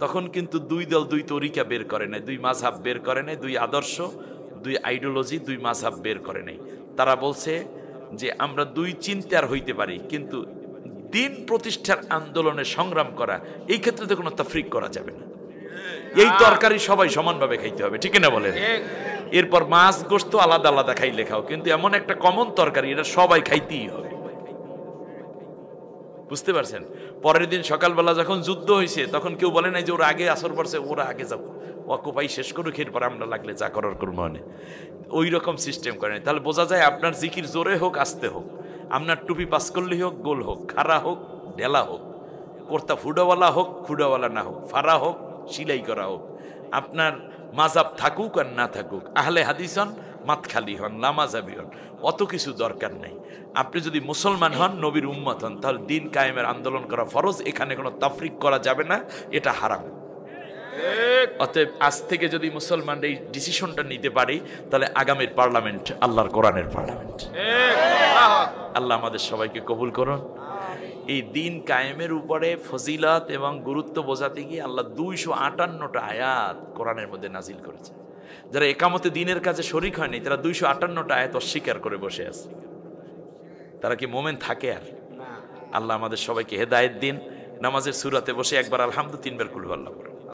তখন কিন্তু 2 দল 2 তরিকা বের করে নাই, 2 মাযহাব বের করে নাই, 2 আদর্শ, 2 আইডিওলজি, 2 মাযহাব বের করে নাই। তারা বলছে যে আমরা 2 চিন্তার হইতে পারি, কিন্তু দিন প্রতিষ্ঠার আন্দোলনে সংগ্রাম করা, এই ক্ষেত্রে তো কোনো তাফরিক করা যাবে না। এই তরকারি সবাই সমানভাবে খাইতে হবে, ঠিক না বলেন? এরপর মাছ গোশত আলাদা আলাদা খাইলে খাও, কিন্তু এমন একটা কমন তরকারি এটা সবাই খাইতেই হবে। বুঝতে পারছেন? পরের দিন সকালবেলা যখন যুদ্ধ হয়েছে, তখন কেউ বলে নাই যে ওরা আগে আসর পড়ছে, ওরা আগে যাবো, ওয়াকুপাই শেষ করুক, এরপর আমরা লাগলে যা করার করবো। মানে ওই রকম সিস্টেম করে নাই। তাহলে বোঝা যায় আপনার জিকির জোরে হোক আস্তে হোক, আপনার টুপি পাস করলে হোক, গোল হোক, খাড়া হোক, ঢেলা হোক, কর্তা ফুডাওয়ালা হোক, ফুডাওয়ালা না হোক, ফাড়া হোক, সিলাই করা হোক, আপনার মাযহাব থাকুক আর না থাকুক, আহলে হাদিস হন, মাতখালি হন, লামাজাবি হন, অত কিছু দরকার নেই। আপনি যদি মুসলমান হন, নবীর উম্মত হন, তাহলে দিন কায়েমের আন্দোলন করা ফরজ। এখানে কোনো তাফরিক করা যাবে না, এটা হারাম। অতএব আজ থেকে যদি মুসলমান এই ডিসিশনটা নিতে পারি, তাহলে আগামীর পার্লামেন্ট আল্লাহর কোরআনের পার্লামেন্ট। আল্লাহ আমাদের সবাইকে কবুল করুন। এই দিন কায়েমের উপরে ফজিলত এবং গুরুত্ব বোঝাতে গিয়ে আল্লাহ 258টা আয়াত কোরআনের মধ্যে নাজিল করেছে। যারা একামতে দিনের কাজে শরিক হয়নি, তারা 258টা আয়াত অস্বীকার করে বসে আছে। তারা কি মোমেন থাকে? আর আল্লাহ আমাদের সবাইকে হেদায়েত দিন। নামাজের সূরাতে বসে একবার আলহামদুলিল্লাহ, 3 বার কুল হুয়াল্লাহ।